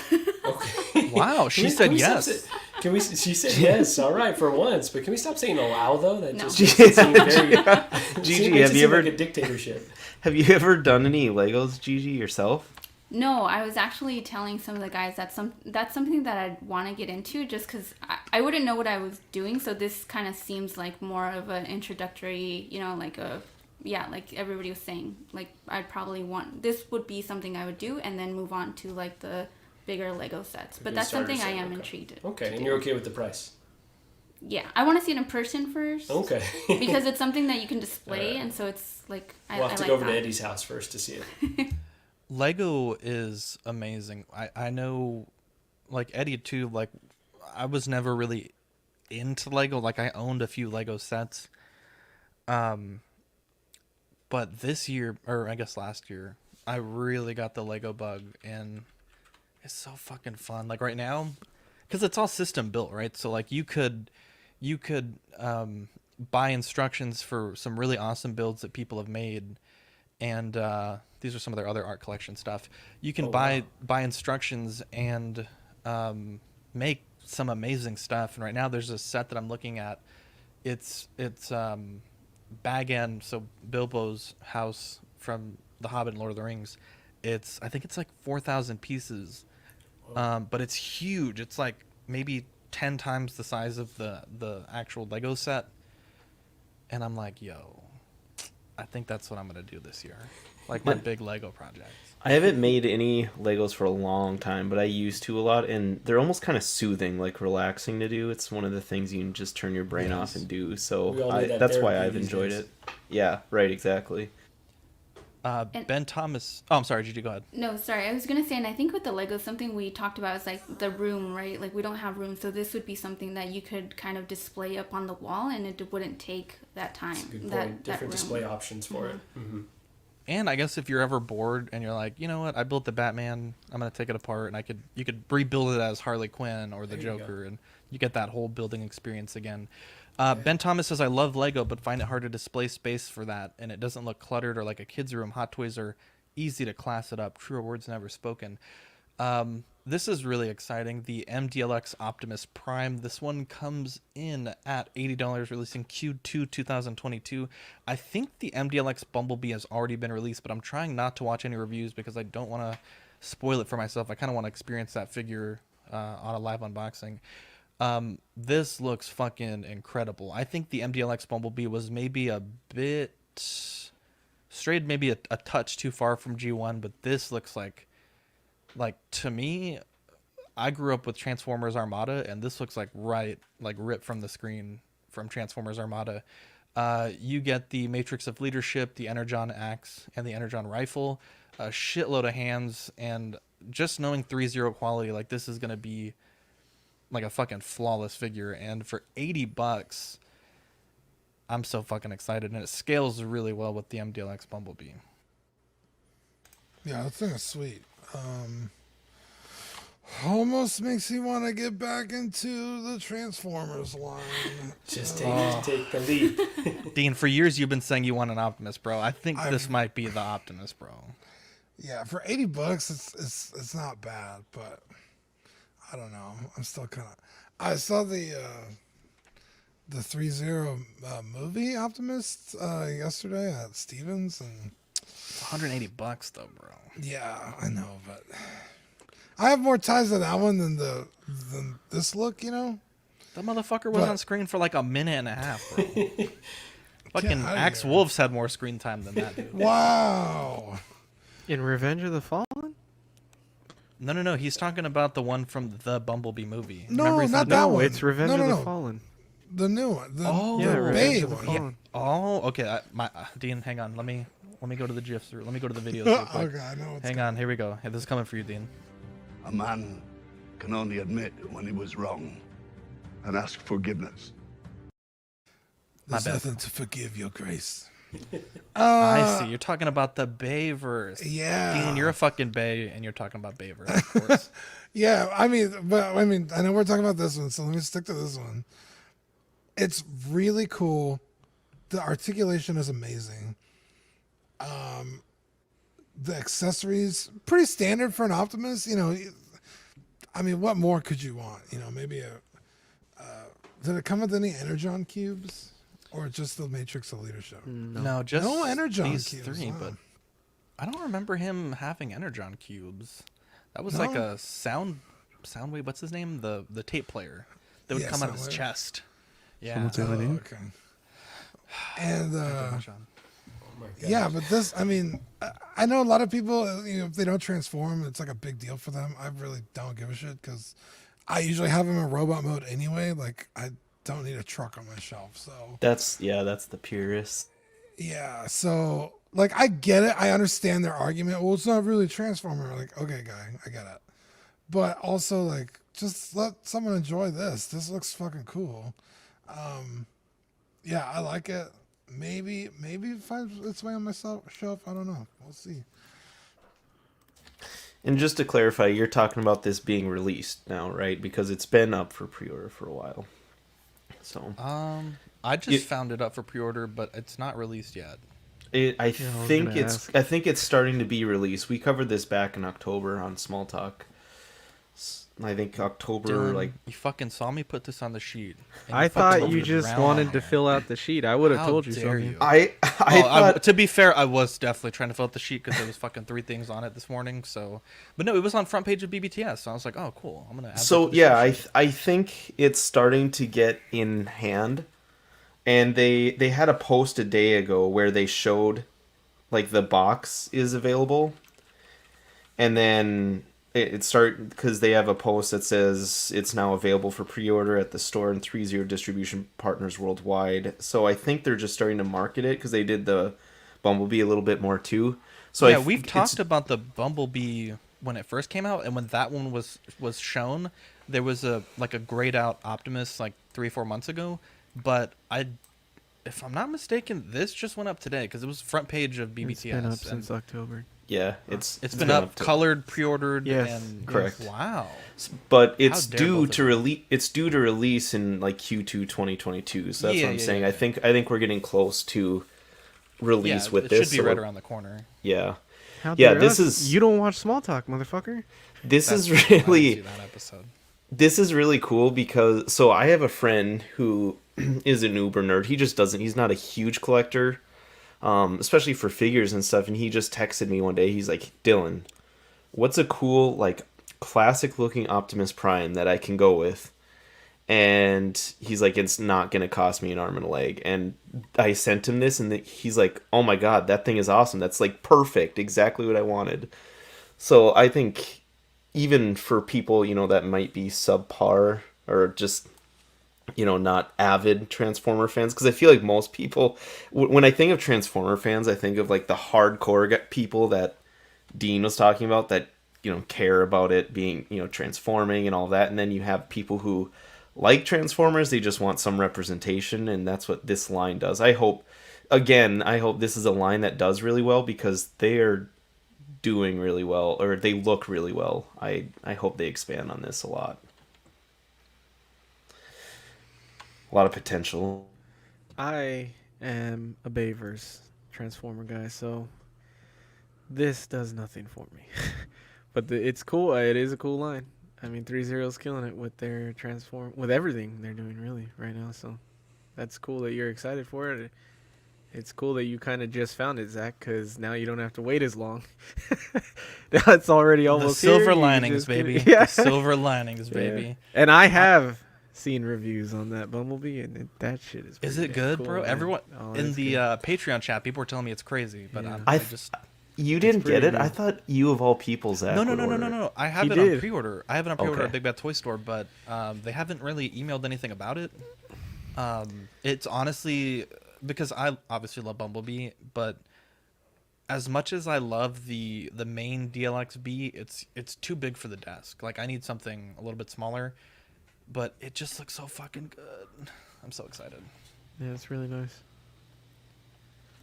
Okay. Wow, she said yes. She said yes. All right, for once. But can we stop saying allow though? That just seems very. Gigi, have you ever like a dictatorship? Have you ever done any Legos, Gigi, yourself? No, I was actually telling some of the guys that's something that I'd want to get into, just because I wouldn't know what I was doing. So this kind of seems like more of an introductory, like everybody was saying, like I'd probably this would be something I would do and then move on to like the bigger Lego sets. But that's something I am intrigued in. Okay, and you're okay with the price? Yeah, I want to see it in person first. Okay. Because it's something that you can display, and so it's like we'll have to go over to Eddie's house first to see it. Lego is amazing. I know, like Eddie too. Like I was never really into Lego. Like I owned a few Lego sets. But this year, or I guess last year, I really got the Lego bug, and it's so fucking fun. Like right now, because it's all system built, right? So like you could buy instructions for some really awesome builds that people have made, and these are some of their other art collection stuff. You can buy instructions and make some amazing stuff. And right now, there's a set that I'm looking at. It's Bag End, so Bilbo's house from The Hobbit and Lord of the Rings. I think it's like 4,000 pieces, but it's huge. It's like maybe 10 times the size of the actual Lego set. And I'm like, yo, I think that's what I'm gonna do this year, like my big Lego projects. I haven't made any Legos for a long time, but I used to a lot, and they're almost kind of soothing, like relaxing to do. It's one of the things you can just turn your brain off and do. So We all need that that's why therapy I've these enjoyed days. it. Yeah, right, exactly. Ben Thomas. Oh, I'm sorry. Gigi, go ahead. No, sorry. I was gonna say, and I think with the Lego, something we talked about is like the room, right? Like we don't have room, so this would be something that you could kind of display up on the wall, and it wouldn't take that time. That's a good that, point. that Different room. display options for it. Mm-hmm. And I guess if you're ever bored and you're like, you know what, I built the Batman, I'm gonna take it apart, and you could rebuild it as Harley Quinn or the There you Joker, and you get that whole building experience again. Ben Thomas says, I love Lego, but find it hard to display space for that, and it doesn't look cluttered or like a kid's room. Hot Toys are easy to class it up. Truer words never spoken. This is really exciting. The MDLX Optimus Prime. This one comes in at $80, releasing Q2 2022. I think the MDLX Bumblebee has already been released, but I'm trying not to watch any reviews because I don't want to spoil it for myself. I kind of want to experience that figure on a live unboxing. This looks fucking incredible. I think the MDLX Bumblebee was maybe a bit strayed, maybe a touch too far from G1, but this looks like to me, I grew up with Transformers Armada, and this looks like ripped from the screen from Transformers Armada. You get the Matrix of Leadership, the Energon Axe, and the Energon Rifle, a shitload of hands, and just knowing 3.0 quality, like this is gonna be like a fucking flawless figure. And for $80, I'm so fucking excited, and it scales really well with the MDLX Bumblebee. Yeah, that thing is sweet. Almost makes me want to get back into the Transformers line. Just take the lead. Dean, for years you've been saying you want an Optimus, bro. I think this might be the Optimus, bro. Yeah, for $80, it's not bad, but I don't know. I'm still kind of. I saw the 3.0 movie Optimus yesterday at Stevens, and it's $180 though, bro. Yeah, I know, but I have more ties to that one than this look, you know. That motherfucker was on screen for like a minute and a half, bro. Fucking Axe Wolves had more screen time than that, dude. Wow. In Revenge of the Fallen? No. He's talking about the one from the Bumblebee movie. No, not that one. It's Revenge of the Fallen. The new one. The Revenge of the one. Fallen. Oh, okay. Dean, hang on. Let me go to the GIFs. Let me go to the videos real quick. Okay, I know. Hang on. Here we go. Hey, this is coming for you, Dean. A man can only admit when he was wrong and ask forgiveness. There's nothing to forgive, Your Grace. I see. You're talking about the Bayverse. Yeah. Dean, you're a fucking Bay, and you're talking about Bayverse, of course. Yeah, I mean, I know we're talking about this one, so let me stick to this one. It's really cool. The articulation is amazing. The accessories, pretty standard for an Optimus. You know, I mean, what more could you want? You know, maybe did it come with any Energon cubes? Or just the Matrix of Leadership? No, just no Energon these cubes, three, huh? but I don't remember him having Energon cubes. That was like a Soundwave. What's his name? The tape player that would come out of his chest. Yeah. Okay. And yeah, but this, I mean, I know a lot of people, you know, if they don't transform, it's like a big deal for them. I really don't give a shit because I usually have them in robot mode anyway. Like I don't need a truck on my shelf, so that's the purist. Yeah, so like I get it, I understand their argument. Well, it's not really a Transformer. Like, okay, guy, I get it, but also like just let someone enjoy this. This looks fucking cool. Yeah, I like it. Maybe it finds its way on my shelf. I don't know. We'll see. And just to clarify, you're talking about this being released now, right? Because it's been up for pre-order for a while. So I just found it up for pre-order, but it's not released yet. I think it's starting to be released. We covered this back in October on Small Talk. I think October, Dylan, like you fucking saw me put this on the sheet. I thought you just wanted to fill out the sheet. I would have told you something. You. I thought... to be fair, I was definitely trying to fill out the sheet because there was fucking 3 things on it this morning. So, but no, it was on front page of BBTS. So I was like, oh, cool. I'm gonna add. So yeah, I think it's starting to get in hand. and they had a post a day ago where they showed like the box is available, and then it started because they have a post that says it's now available for pre-order at the store and 30 distribution partners worldwide. So I think they're just starting to market it because they did the Bumblebee a little bit more too. So yeah, we've talked about the Bumblebee when it first came out, and when that one was shown, there was a grayed out Optimus like 3-4 months ago. But if I'm not mistaken, this just went up today because it was front page of BBTS. It's been up since October. Yeah, it's been up, colored, pre-ordered. Yes, and correct. Wow. But it's due to release. It's due to release in like Q2 2022. So that's what I'm saying. I think we're getting close to release with this. It should be right around the corner. Yeah. How Yeah. dare This us? is. You don't watch Small Talk, motherfucker. This That's is true. I didn't really. see that episode. This is really cool because so I have a friend who is an uber nerd. He just doesn't. He's not a huge collector. Especially for figures and stuff, and he just texted me one day. He's like, Dylan, what's a cool, like, classic looking Optimus Prime that I can go with? And he's like, it's not gonna cost me an arm and a leg. And I sent him this, and he's like, oh my god, that thing is awesome. That's like perfect, exactly what I wanted. So I think even for people, you know, that might be subpar or just, you know, not avid Transformer fans, because I feel like most people, when I think of Transformer fans, I think of like the hardcore people that Dean was talking about that, you know, care about it being, you know, transforming and all that. And then you have people who like Transformers, they just want some representation, and that's what this line does. I hope this is a line that does really well because they are doing really well, or they look really well. I hope they expand on this a lot. A lot of potential. I am a Bayverse Transformer guy, so this does nothing for me. But it's cool. It is a cool line. I mean, 3-0's killing it with their with everything they're doing really right now. So that's cool that you're excited for it. It's cool that you kind of just found it, Zach, because now you don't have to wait as long. Now it's already almost the silver here. linings, baby. Yeah. The silver linings, baby. Yeah. And I have seen reviews on that Bumblebee, and that shit is. Is it good, cool, bro? man. Everyone in the good. Patreon chat, people were telling me it's crazy, but Yeah. I just. You didn't get it? I thought you of all people, Zach. No. I have it on pre-order. I have it on pre-order at Big Bad Toy Store, but they haven't really emailed anything about it. It's honestly because I obviously love Bumblebee, but as much as I love the main DLXB, it's too big for the desk. Like I need something a little bit smaller, but it just looks so fucking good. I'm so excited. Yeah, it's really nice.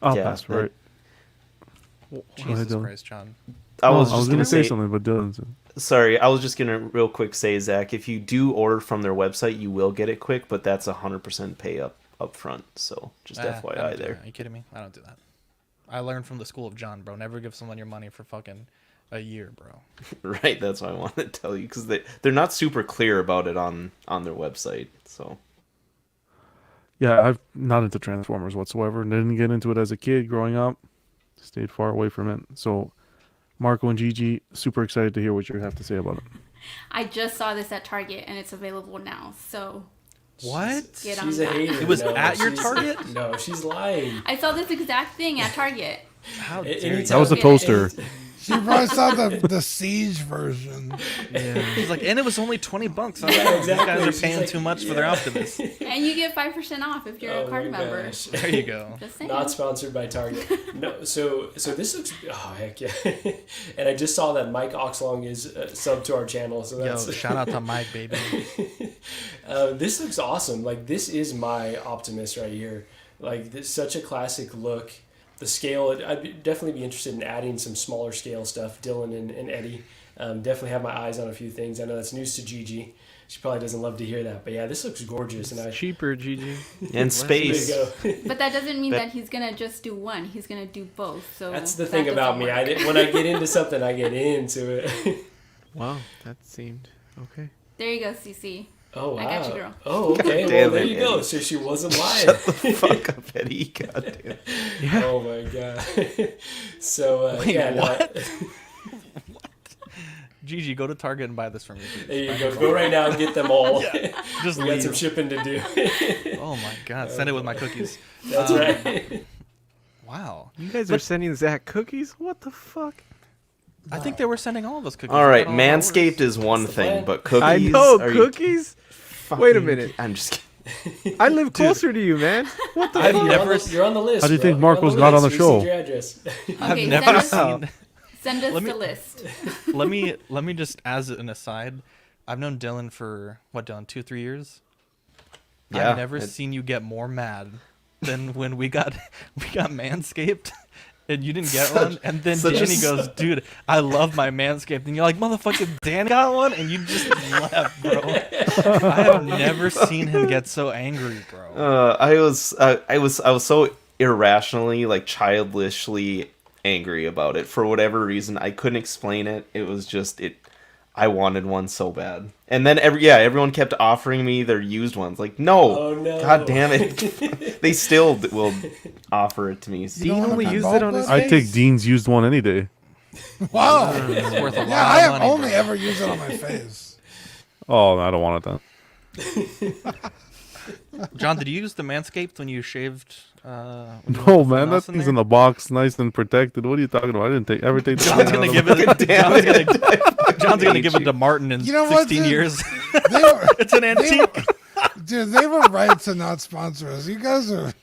I'll pass for it. Jesus Christ, John. I was going to say something, but Dylan said. Sorry, I was just going to real quick say, Zach, if you do order from their website, you will get it quick, but that's 100% pay up front. So just FYI there. Are you kidding me? I don't do that. I learned from the school of John, bro. Never give someone your money for fucking a year, bro. Right, that's what I wanted to tell you, because they're not super clear about it on their website. So yeah, I'm not into Transformers whatsoever. Didn't get into it as a kid growing up. Stayed far away from it. So Marco and Gigi, super excited to hear what you have to say about it. I just saw this at Target and it's available now. So what? Get on She's a that. hater. It was at your Target? No, she's lying. I saw this exact thing at Target. How dare you? That was a toaster. She probably saw the Siege version. Yeah. He's like, and it was only $20. Yeah, exactly. These guys are She's paying like, too much for their Optimus. And you get 5% off if you're a card member. Gosh. There you go. Just saying. Not sponsored by Target. No, so this looks. Oh heck yeah! And I just saw that Mike Oxlong is sub to our channel. So that's Yo, shout out to Mike, baby. This looks awesome. Like this is my Optimus right here. Like this, such a classic look. The scale, I'd definitely be interested in adding some smaller scale stuff. Dylan and Eddie definitely have my eyes on a few things. I know that's news to Gigi. She probably doesn't love to hear that, but yeah, this looks gorgeous. It's cheaper, Gigi. And space. There you go. But that doesn't mean that he's gonna just do one. He's gonna do both. So that's the thing about me. When I get into something, I get into it. Wow, that seemed okay. There you go, CC. Oh wow. I got you, girl. Oh okay. Well, there you go. So she wasn't lying. Shut the fuck up, Eddie. Goddamn. Yeah. Oh my god. So Wait, yeah. what? No, Gigi, go to Target and buy this from me. There you go. Go right now and get them all. Just we got leave. some shipping to do. Oh my God! Send it with my cookies. That's right. Wow. You guys are sending Zach cookies? What the fuck? I think they were sending all of us cookies. All right, I don't know how it Manscaped works. is one the thing, plan. but cookies. I know, are you cookies? Wait a fucking- minute. I'm just kidding. I live closer to you, man. What the I've fuck? never. You're on the list. How do you bro. think You're on Marco's the got on list. the We show? see your address. I've Okay, never send seen. Send us Let me- the list. let me just, as an aside, I've known Dylan for what, Dylan, 2-3 years. Yeah, I've never seen you get more mad than when we got Manscaped. And you didn't get one, and then such a Danny s- goes, "Dude, I love my Manscaped," and you're like, "Motherfucking Danny got one," and you just left, bro. I have never seen him get so angry, bro. I was so irrationally, like childishly angry about it for whatever reason. I couldn't explain it. It was just it. I wanted one so bad, and then everyone kept offering me their used ones. Like, no, Oh, no. God damn it, they still will offer it to me. Dean only used it on his I face. take Dean's used one any day. Wow. It's worth a lot Yeah, I of have money, only bro. ever used it on my face. Oh, I don't want it then. John, did you use the Manscaped when you shaved? When you No, left man, that Nelson thing's there? in the box, nice and protected. What are you talking about? I didn't ever take the John's thing gonna out give of it. John's gonna give it to Martin in You know what, 16 dude? years. They were, It's an they antique. were- dude, they were right to not sponsor us. You guys are.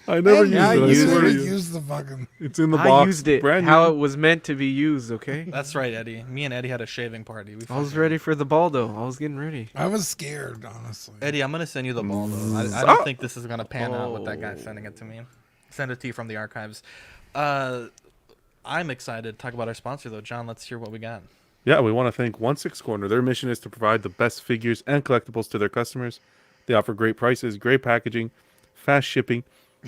I never used Yeah, I it. I used swear to it. you. Use the fucking. It's in the I box. used it brand how new. it was meant to be used, okay? That's right, Eddie. Me and Eddie had a shaving party. I was ready for the Baldo. I was getting ready. I was scared, honestly. Eddie, I'm gonna send you the ball though. I don't think this is gonna pan out with that guy sending it to me. Send it to you from the archives. I'm excited to talk about our sponsor though. John, let's hear what we got. Yeah, we want to thank 16 Corner. Their mission is to provide the best figures and collectibles to their customers. They offer great prices, great packaging, fast shipping,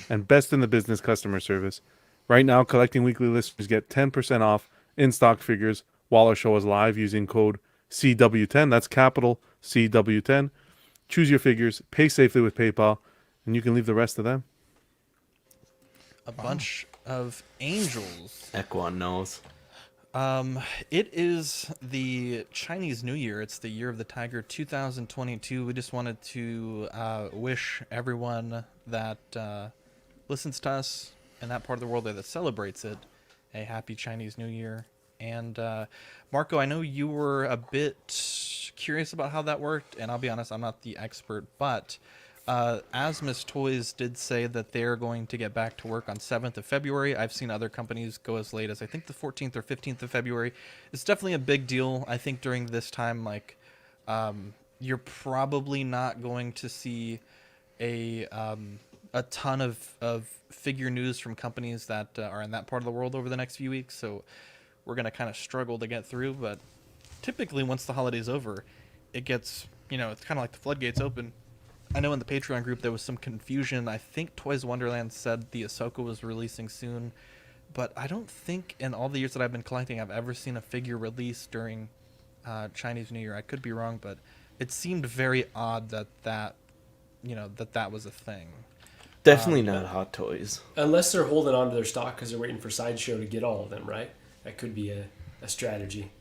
and best in the business customer service. Right now, Collecting Weekly listeners get 10% off in-stock figures while our show is live using code CW10. That's capital CW10. Choose your figures, pay safely with PayPal, and you can leave the rest to them. A bunch of angels. Equan knows. It is the Chinese New Year. It's the Year of the Tiger 2022. We just wanted to wish everyone that listens to us in that part of the world that celebrates it a happy Chinese New Year. And Marco, I know you were a bit curious about how that worked, and I'll be honest, I'm not the expert, but Asmus Toys did say that they're going to get back to work on 7th of February. I've seen other companies go as late as I think the 14th or 15th of February. It's definitely a big deal. I think during this time, like, you're probably not going to see a ton of figure news from companies that are in that part of the world over the next few weeks. So we're going to kind of struggle to get through. But typically once the holiday's over, it gets, it's kind of like the floodgates open. I know in the Patreon group there was some confusion. I think Toys Wonderland said the Ahsoka was releasing soon, but I don't think in all the years that I've been collecting I've ever seen a figure released during Chinese New Year. I could be wrong, but it seemed very odd that was a thing. Definitely not Hot Toys. Unless they're holding on to their stock because they're waiting for Sideshow to get all of them, right? That could be a strategy.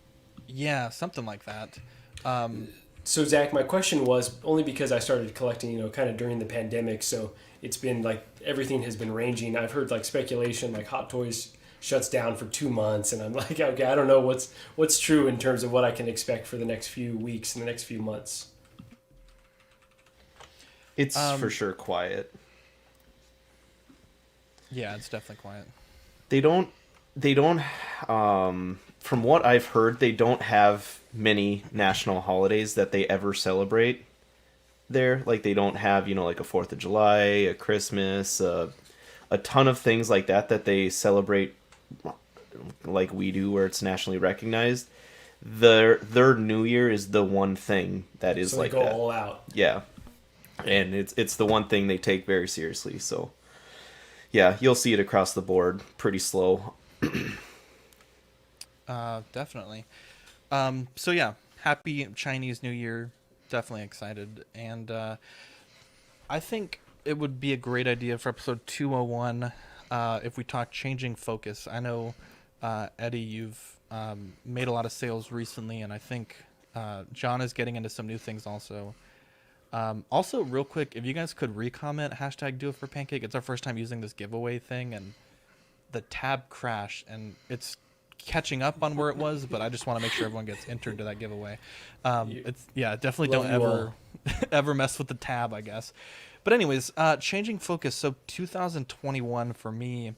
Yeah, something like that. So Zach, my question was only because I started collecting, kind of during the pandemic. So it's been like everything has been ranging. I've heard like speculation, like Hot Toys shuts down for 2 months, and I'm like, okay, I don't know what's true in terms of what I can expect for the next few weeks and the next few months. It's for sure quiet. Yeah, it's definitely quiet. They don't from what I've heard, they don't have many national holidays that they ever celebrate there. Like they don't have, like a 4th of July, a Christmas, a ton of things like that they celebrate like we do where it's nationally recognized. Their New Year is the one thing that is so they like go that. all out. Yeah. And it's the one thing they take very seriously. So yeah, you'll see it across the board pretty slow. Definitely. So yeah, happy Chinese New Year. Definitely excited. And I think it would be a great idea for episode 201 if we talk changing focus. I know Eddie, you've made a lot of sales recently, and I think John is getting into some new things also. Also, real quick, if you guys could re-comment hashtag Do It For Pancake. It's our first time using this giveaway thing, and the tab crashed, and it's catching up on where it was, but I just want to make sure everyone gets entered to that giveaway. It's definitely don't ever mess with the tab, I guess. But anyways, changing focus. So 2021 for me,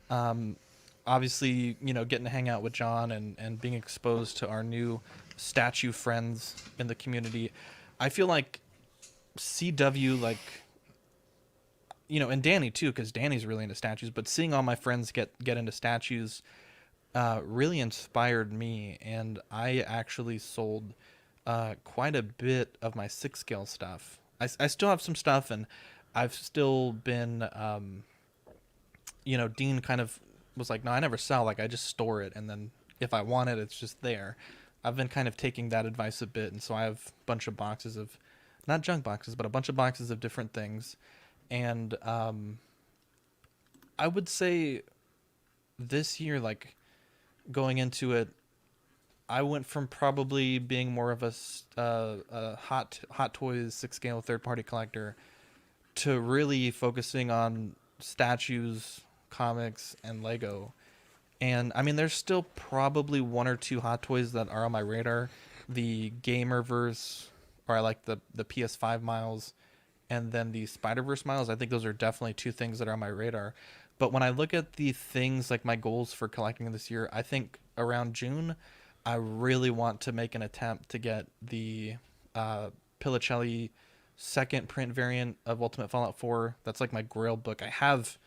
obviously, getting to hang out with John and being exposed to our new statue friends in the community. I feel like CW, and Danny too, because Danny's really into statues, but seeing all my friends get into statues really inspired me, and I actually sold quite a bit of my 6 scale stuff. I still have some stuff, and I've still been, Dean kind of was like, no, I never sell. Like, I just store it, and then if I want it, it's just there. I've been kind of taking that advice a bit, and so I have a bunch of boxes of, not junk boxes, but a bunch of boxes of different things. And I would say this year, going into it, I went from probably being more of a Hot Toys 6 scale third party collector to really focusing on statues, comics, and Lego. And I mean, there's still probably 1 or 2 Hot Toys that are on my radar. The Gamerverse, or I like the PS5 Miles, and then the Spider-Verse Miles. I think those are definitely 2 things that are on my radar. But when I look at the things, like my goals for collecting this year, I think around June, I really want to make an attempt to get the Pilicelli second print variant of Ultimate Fallout 4. That's like my Grail book. I have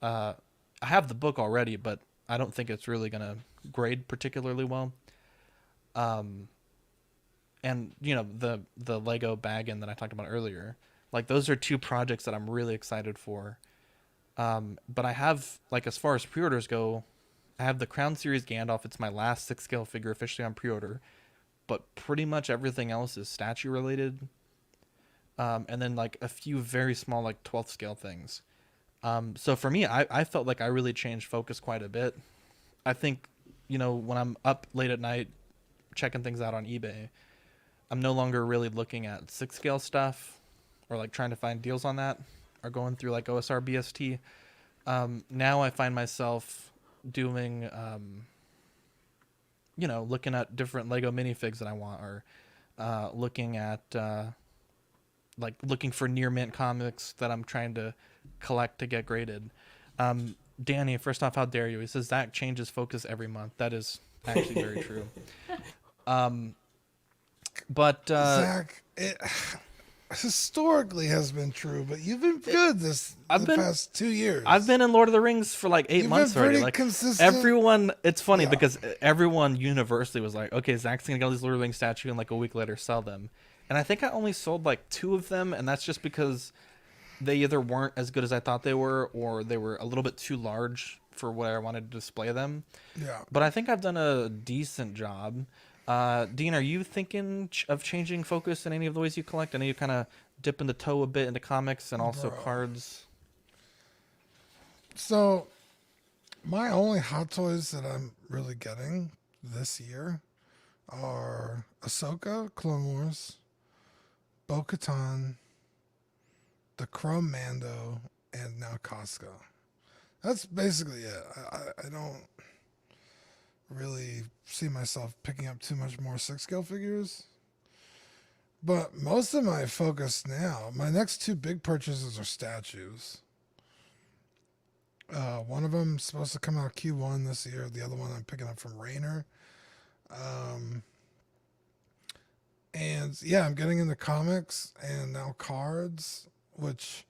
the book already, but I don't think it's really gonna grade particularly well. And the Lego bag-in that I talked about earlier, those are 2 projects that I'm really excited for. But I have, as far as pre-orders go, I have the Crown Series Gandalf. It's my last 6 scale figure officially on pre-order, but pretty much everything else is statue related. And then a few very small 12th scale things. So for me, I felt like I really changed focus quite a bit. I think, when I'm up late at night checking things out on eBay, I'm no longer really looking at 6 scale stuff or trying to find deals on that or going through OSR BST. Now I find myself doing, looking at different Lego minifigs that I want, or looking at looking for near mint comics that I'm trying to collect to get graded. Danny, first off, how dare you? He says Zach changes focus every month. That is actually very true. But Zach, it historically has been true, but you've been good the past 2 years. I've been in Lord of the Rings for 8 months been already. pretty consistent. Everyone, it's funny because everyone universally was like, okay, Zach's gonna get all these Lord of the Rings statues and a week later sell them. And I think I only sold 2 of them, and that's just because they either weren't as good as I thought they were, or they were a little bit too large for where I wanted to display them. Yeah. But I think I've done a decent job. Dean, are you thinking of changing focus in any of the ways you collect? I know you kind of dipping the toe a bit into comics and also cards. So, my only Hot Toys that I'm really getting this year are Ahsoka, Clone Wars, Bo-Katan, the Chrome Mando, and now Koska. That's basically it. I don't really see myself picking up too much more 6 scale figures. But most of my focus now, my next 2 big purchases are statues. One of them is supposed to come out Q1 this year. The other one I'm picking up from Rainer. And yeah, I'm getting into comics and now cards, which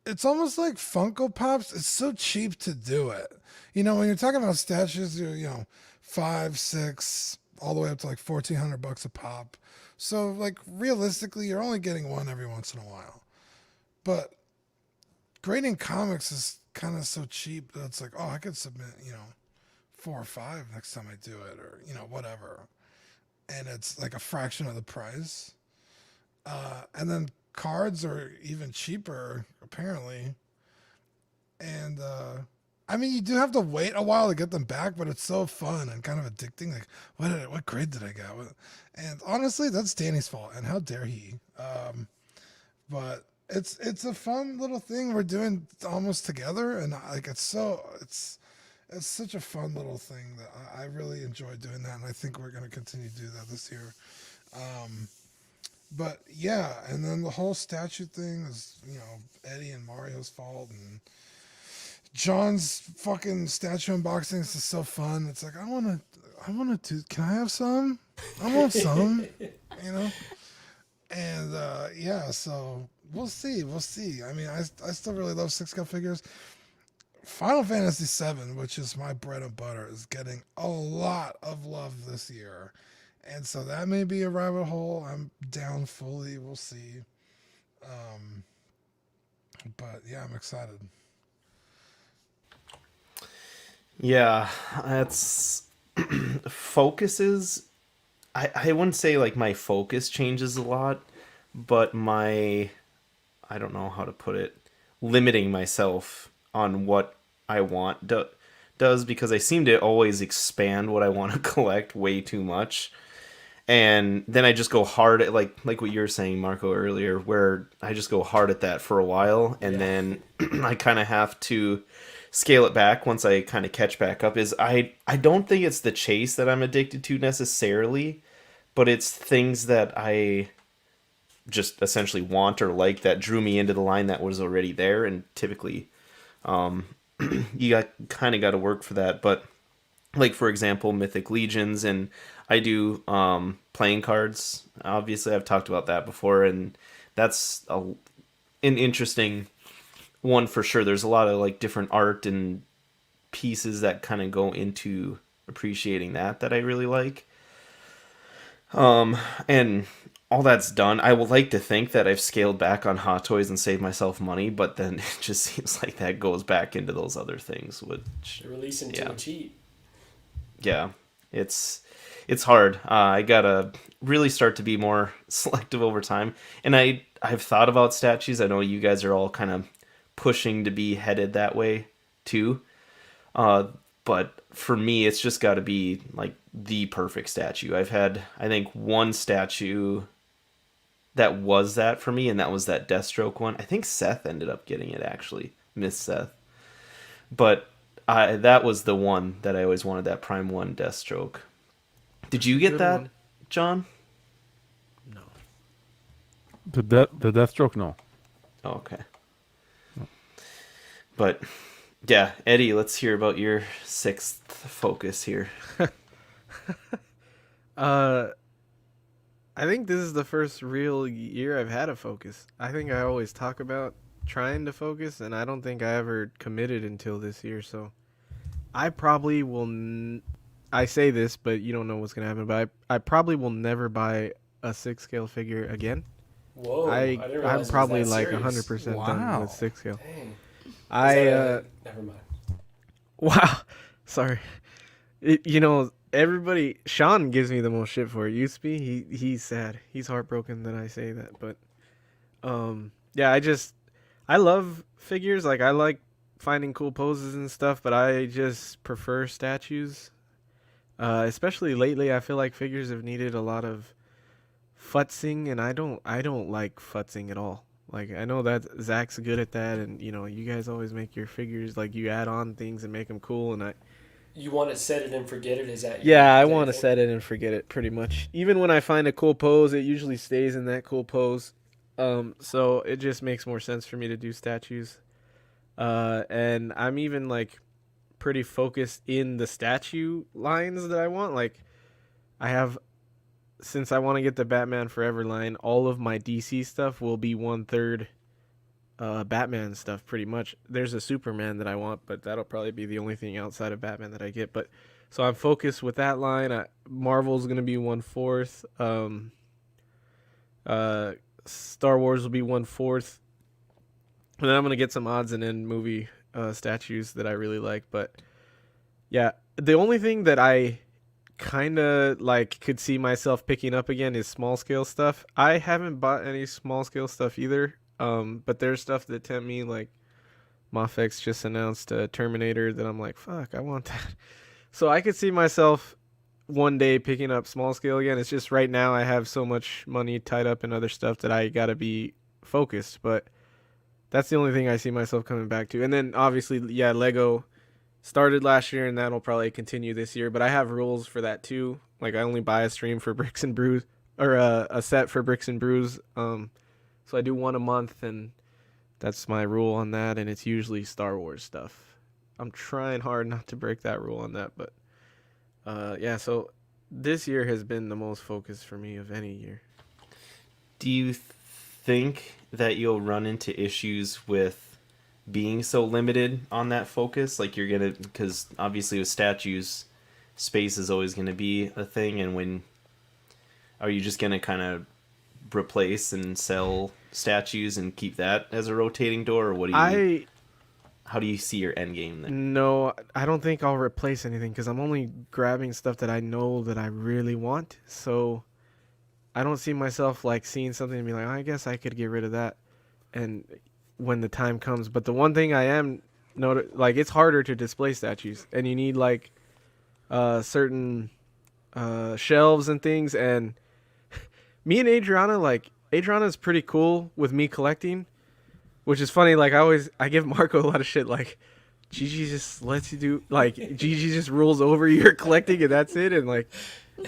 it's almost like Funko Pops. It's so cheap to do it. When you're talking about statues, you're, 5, 6, all the way up to $1,400 a pop. So realistically, you're only getting one every once in a while. But grading comics is kind of so cheap that it's I could submit, 4 or 5 next time I do it, or, whatever. And it's a fraction of the price. And then cards are even cheaper, apparently. And I mean, you do have to wait a while to get them back, but it's so fun and kind of addicting. Like, what grade did I get? And honestly, that's Danny's fault, and how dare he? But it's a fun little thing we're doing almost together, and like it's such a fun little thing that I really enjoy doing that, and I think we're going to continue to do that this year. But yeah, and then the whole statue thing is, Eddie and Mario's fault, and John's fucking statue unboxing is just so fun. It's like, I want to, can I have some? I want some, And yeah, so we'll see. I mean, I still really love 6-scale figures. Final Fantasy VII, which is my bread and butter, is getting a lot of love this year. And so that may be a rabbit hole. I'm down fully. We'll see. But yeah, I'm excited. Yeah, that's focuses. I wouldn't say like my focus changes a lot, but I don't know how to put it, limiting myself on what I want does, because I seem to always expand what I want to collect way too much. And then I just go hard at like what you were saying, Marco, earlier, where I just go hard at that for a while, and then I kind of have to scale it back once I kind of catch back up. I don't think it's the chase that I'm addicted to necessarily, but it's things that I just essentially want or like that drew me into the line that was already there, and typically you got to work for that. But like, for example, Mythic Legions, and I do playing cards. Obviously, I've talked about that before, and that's an interesting one for sure. There's a lot of like different art and pieces that kind of go into appreciating that I really like. And all that's done, I would like to think that I've scaled back on Hot Toys and saved myself money, but then it just seems like that goes back into those other things, which They're releasing to a cheat. Yeah, it's hard. I gotta really start to be more selective over time, and I've thought about statues. I know you guys are all kind of pushing to be headed that way too, but for me, it's just got to be like the perfect statue. I've had, I think, one statue that was that for me, and that was that Deathstroke one. I think Seth ended up getting it, actually, Miss Seth, but that was the one that I always wanted, that Prime 1 Deathstroke. Did you get that, John? No. The Deathstroke, no. Oh, okay. No. But yeah, Eddie, let's hear about your 6th focus here. I think this is the first real year I've had a focus. I think I always talk about trying to focus, and I don't think I ever committed until this year. So I probably will. I say this, but you don't know what's gonna happen. But I probably will never buy a 6-scale figure again. Whoa! I'm probably like 100% done with 6-scale. Never mind. Wow, sorry. Everybody. Sean gives me the most shit for it. Used to be. He's sad. He's heartbroken that I say that. But yeah, I love figures. Like, I like finding cool poses and stuff, but I just prefer statues. Especially lately, I feel like figures have needed a lot of futzing, and I don't like futzing at all. Like, I know that Zach's good at that, and you guys always make your figures like you add on things and make them cool, and You want to set it and forget it? Is that? Yeah, I want to set it and forget it pretty much. Even when I find a cool pose, it usually stays in that cool pose. So it just makes more sense for me to do statues. And I'm even like pretty focused in the statue lines that I want. Like, since I want to get the Batman Forever line, all of my DC stuff will be 1/3 Batman stuff, pretty much. There's a Superman that I want, but that'll probably be the only thing outside of Batman that I get. But so I'm focused with that line. Marvel's gonna be 1/4. Star Wars will be 1/4. And then I'm gonna get some odds and end movie statues that I really like. But yeah, the only thing that I kind of like could see myself picking up again is small scale stuff. I haven't bought any small scale stuff either. But there's stuff that tempt me, like Mafex just announced a Terminator that I'm like, fuck, I want that. So I could see myself one day picking up small scale again. It's just right now I have so much money tied up in other stuff that I gotta be focused. But that's the only thing I see myself coming back to. And then obviously, yeah, Lego started last year and that'll probably continue this year. But I have rules for that too. Like I only buy a stream for Bricks and Brews, or a set for Bricks and Brews. So I do one a month, and that's my rule on that. And it's usually Star Wars stuff. I'm trying hard not to break that rule on that, but yeah. So this year has been the most focused for me of any year. Do you think that you'll run into issues with being so limited on that focus? Like you're gonna, because obviously with statues, space is always gonna be a thing. And when are you just gonna kind of replace and sell statues and keep that as a rotating door, or what do you? How do you see your end game there? No, I don't think I'll replace anything because I'm only grabbing stuff that I know that I really want. So I don't see myself like seeing something and be like, I guess I could get rid of that, and when the time comes. But the one thing I am like, it's harder to display statues, and you need like certain shelves and things. And me and Adriana, like Adriana's pretty cool with me collecting. Which is funny, like I give Marco a lot of shit, like Gigi just lets you do, like Gigi just rules over your collecting and that's it. And like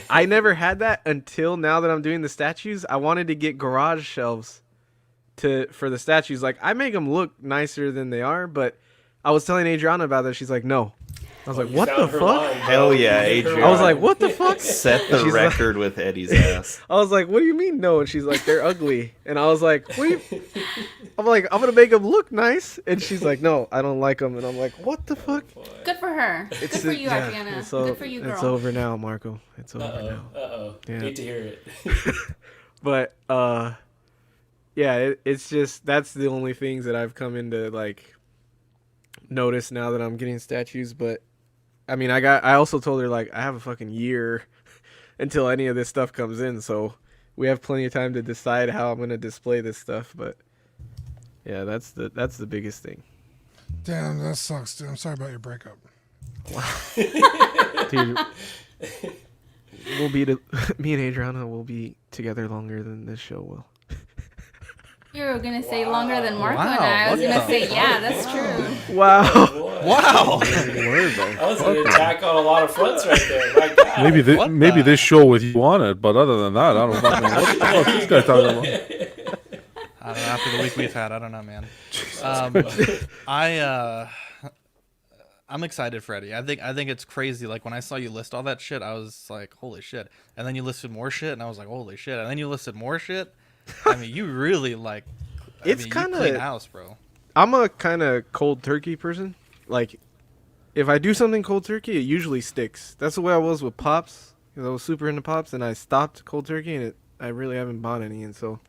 I never had that until now that I'm doing the statues. I wanted to get garage shelves for the statues. Like I make them look nicer than they are, but I was telling Adriana about that. She's like, no. I was like, what the fuck? Hell yeah, Adriana. I was like, what the fuck? Set the record with Eddie's ass. I was like, what do you mean no? And she's like, they're ugly. And I was like, what do you... I'm like, I'm going to make them look nice. And she's like, no, I don't like them. And I'm like, what the fuck? Good for her. Good for you, Adriana. Good for you, girl. It's over now, Marco. It's over now. Yeah. Hate to hear it. But, yeah, it's just, that's the only things that I've come into, like, notice now that I'm getting statues. But I mean, I also told her, like, I have a fucking year until any of this stuff comes in, so we have plenty of time to decide how I'm gonna display this stuff. But yeah, that's the biggest thing. Damn, that sucks, dude. I'm sorry about your breakup. Dude, me and Adriana will be together longer than this show will. You were gonna say longer than Marco and I. I was gonna say, yeah, that's true. Wow. Wow. That was an attack on a lot of fronts right there. My God. Maybe this show with you on it, but other than that, I don't know what the fuck this guy talking about. I don't know, after the week we've had, I don't know, man. I'm excited for Eddie. I think it's crazy. Like when I saw you list all that shit, I was like, holy shit. And then you listed more shit, and I was like, holy shit. And then you listed more shit. I mean, you really like. It's kind of clean house, bro. I'm a kind of cold turkey person. Like, if I do something cold turkey, it usually sticks. That's the way I was with Pops, because I was super into Pops, and I stopped cold turkey, and I really haven't bought any. And so,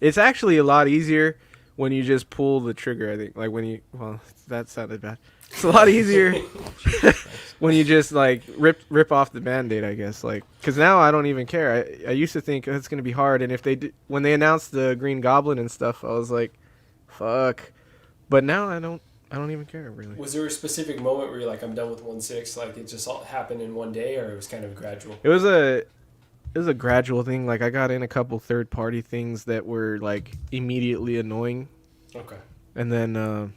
it's actually a lot easier when you just pull the trigger. I think, like well, that sounded bad. It's a lot easier when you just like rip off the Band-Aid, I guess. Like, because now I don't even care. I used to think it's gonna be hard, and if when they announced the Green Goblin and stuff, I was like, fuck. But now I don't even care really. Was there a specific moment where you're like, I'm done with 1/6? Like it just all happened in one day, or it was kind of gradual? It was a gradual thing. Like I got in a couple third-party things that were like immediately annoying. Okay. And then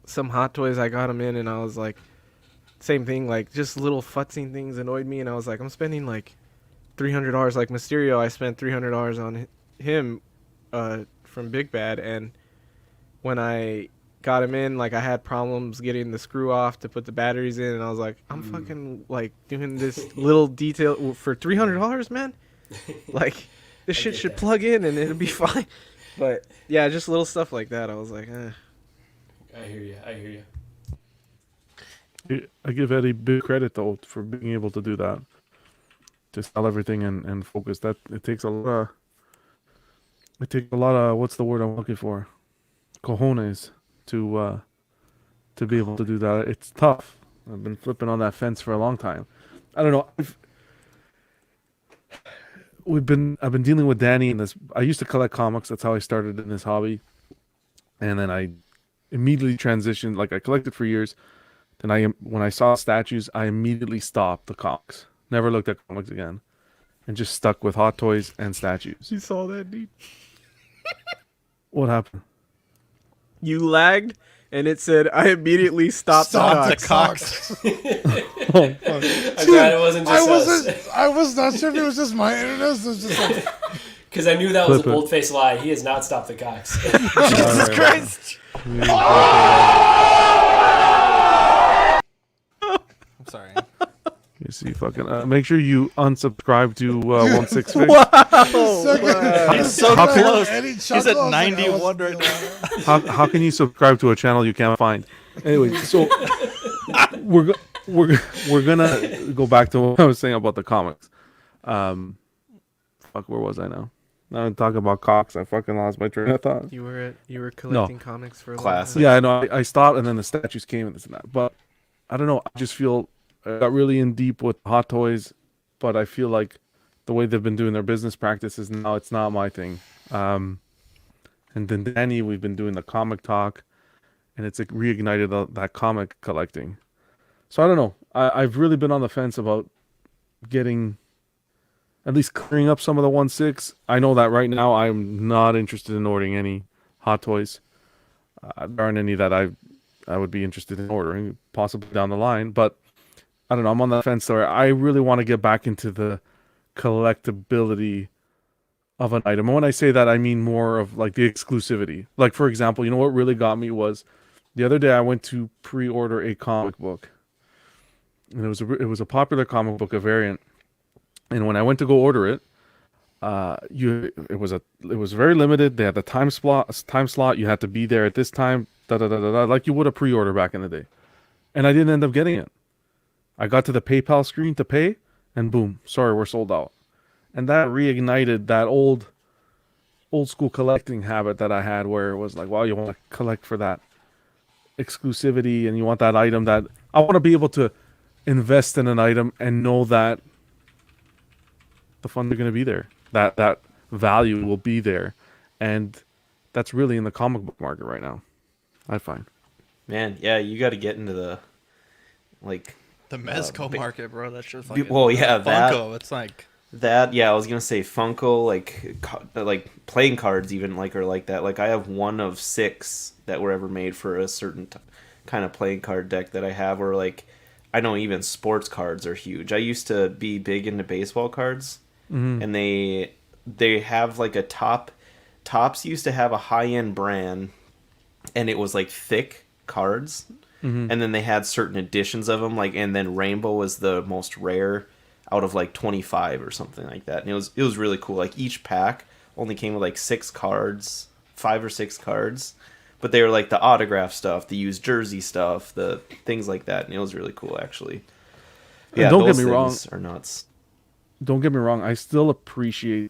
some Hot Toys, I got them in, and I was like, same thing, like just little futzing things annoyed me, and I was like, I'm spending like $300. Like Mysterio, I spent $300 on him from Big Bad, and when I got him in, like I had problems getting the screw off to put the batteries in, and I was like, I'm fucking like doing this little detail for $300, man. Like this shit should plug in and it'll be fine. But yeah, just little stuff like that. I was like, eh. I hear you. I give Eddie big credit though for being able to do that. To sell everything and focus. That it takes a lot of what's the word I'm looking for? Cojones to be able to do that. It's tough. I've been flipping on that fence for a long time. I don't know. I've been dealing with Danny in this. I used to collect comics. That's how I started in this hobby, and then I immediately transitioned. Like I collected for years. Then when I saw statues, I immediately stopped the comics. Never looked at comics again, and just stuck with Hot Toys and statues. You saw that, dude? What happened? You lagged, and it said, "I immediately stopped the cocks." Oh, fuck. I'm glad it wasn't just us. I was not sure if it was just my internet. So it was just like, Because I knew that was a Flip it. bold-faced lie. He has not stopped the cocks. Jesus Christ! I'm sorry. You see, fucking. Make sure you unsubscribe to 165. He's so How can- close. Eddie He's chuckles, at like, I 91 was- right now. How can you subscribe to a channel you can't find? Anyway, so we're gonna go back to what I was saying about the comics. Fuck, where was I now? Now I'm talking about cocks. I fucking lost my train of thought. You were collecting comics for a Classic. long time. Yeah, I know. I stopped, and then the statues came and this and that. But I don't know. I just feel I got really in deep with Hot Toys, but I feel like the way they've been doing their business practices now, it's not my thing. And then Danny, we've been doing the comic talk, and it's like reignited that comic collecting. So I don't know. I've really been on the fence about getting, at least clearing up some of the 1/6. I know that right now I'm not interested in ordering any Hot Toys. There aren't any that I would be interested in ordering, possibly down the line. But I don't know. I'm on the fence there. I really want to get back into the collectability of an item. And when I say that, I mean more of like the exclusivity. Like, for example, you know what really got me was the other day I went to pre-order a comic book. And it was a popular comic book, a variant. And when I went to go order it, it was very limited. They had the time slot. You had to be there at this time, like you would a pre-order back in the day. And I didn't end up getting it. I got to the PayPal screen to pay, and boom, sorry, we're sold out. And that reignited that old school collecting habit that I had, where it was like, wow, you want to collect for that exclusivity, and you want that item that I want to be able to invest in an item and know that the funds are going to be there, that value will be there, and that's really in the comic book market right now, I find. Man, yeah, you got to get into the like The Mezco market, bro. That's just like well, yeah, Funko. It's like that. Yeah, I was gonna say Funko, like playing cards, even are like that. Like I have one of 6 that were ever made for a certain kind of playing card deck that I have. Or like, I know even sports cards are huge. I used to be big into baseball cards, and they have like a Topps used to have a high end brand, and it was like thick cards. And then they had certain editions of them, and then Rainbow was the most rare out of like 25 or something like that. And it was really cool. Like each pack only came with like 6 cards, 5 or 6 cards, but they were like the autograph stuff, the used jersey stuff, the things like that. And it was really cool, actually. Yeah, don't get those me wrong. things are nuts. Don't get me wrong. I still appreciate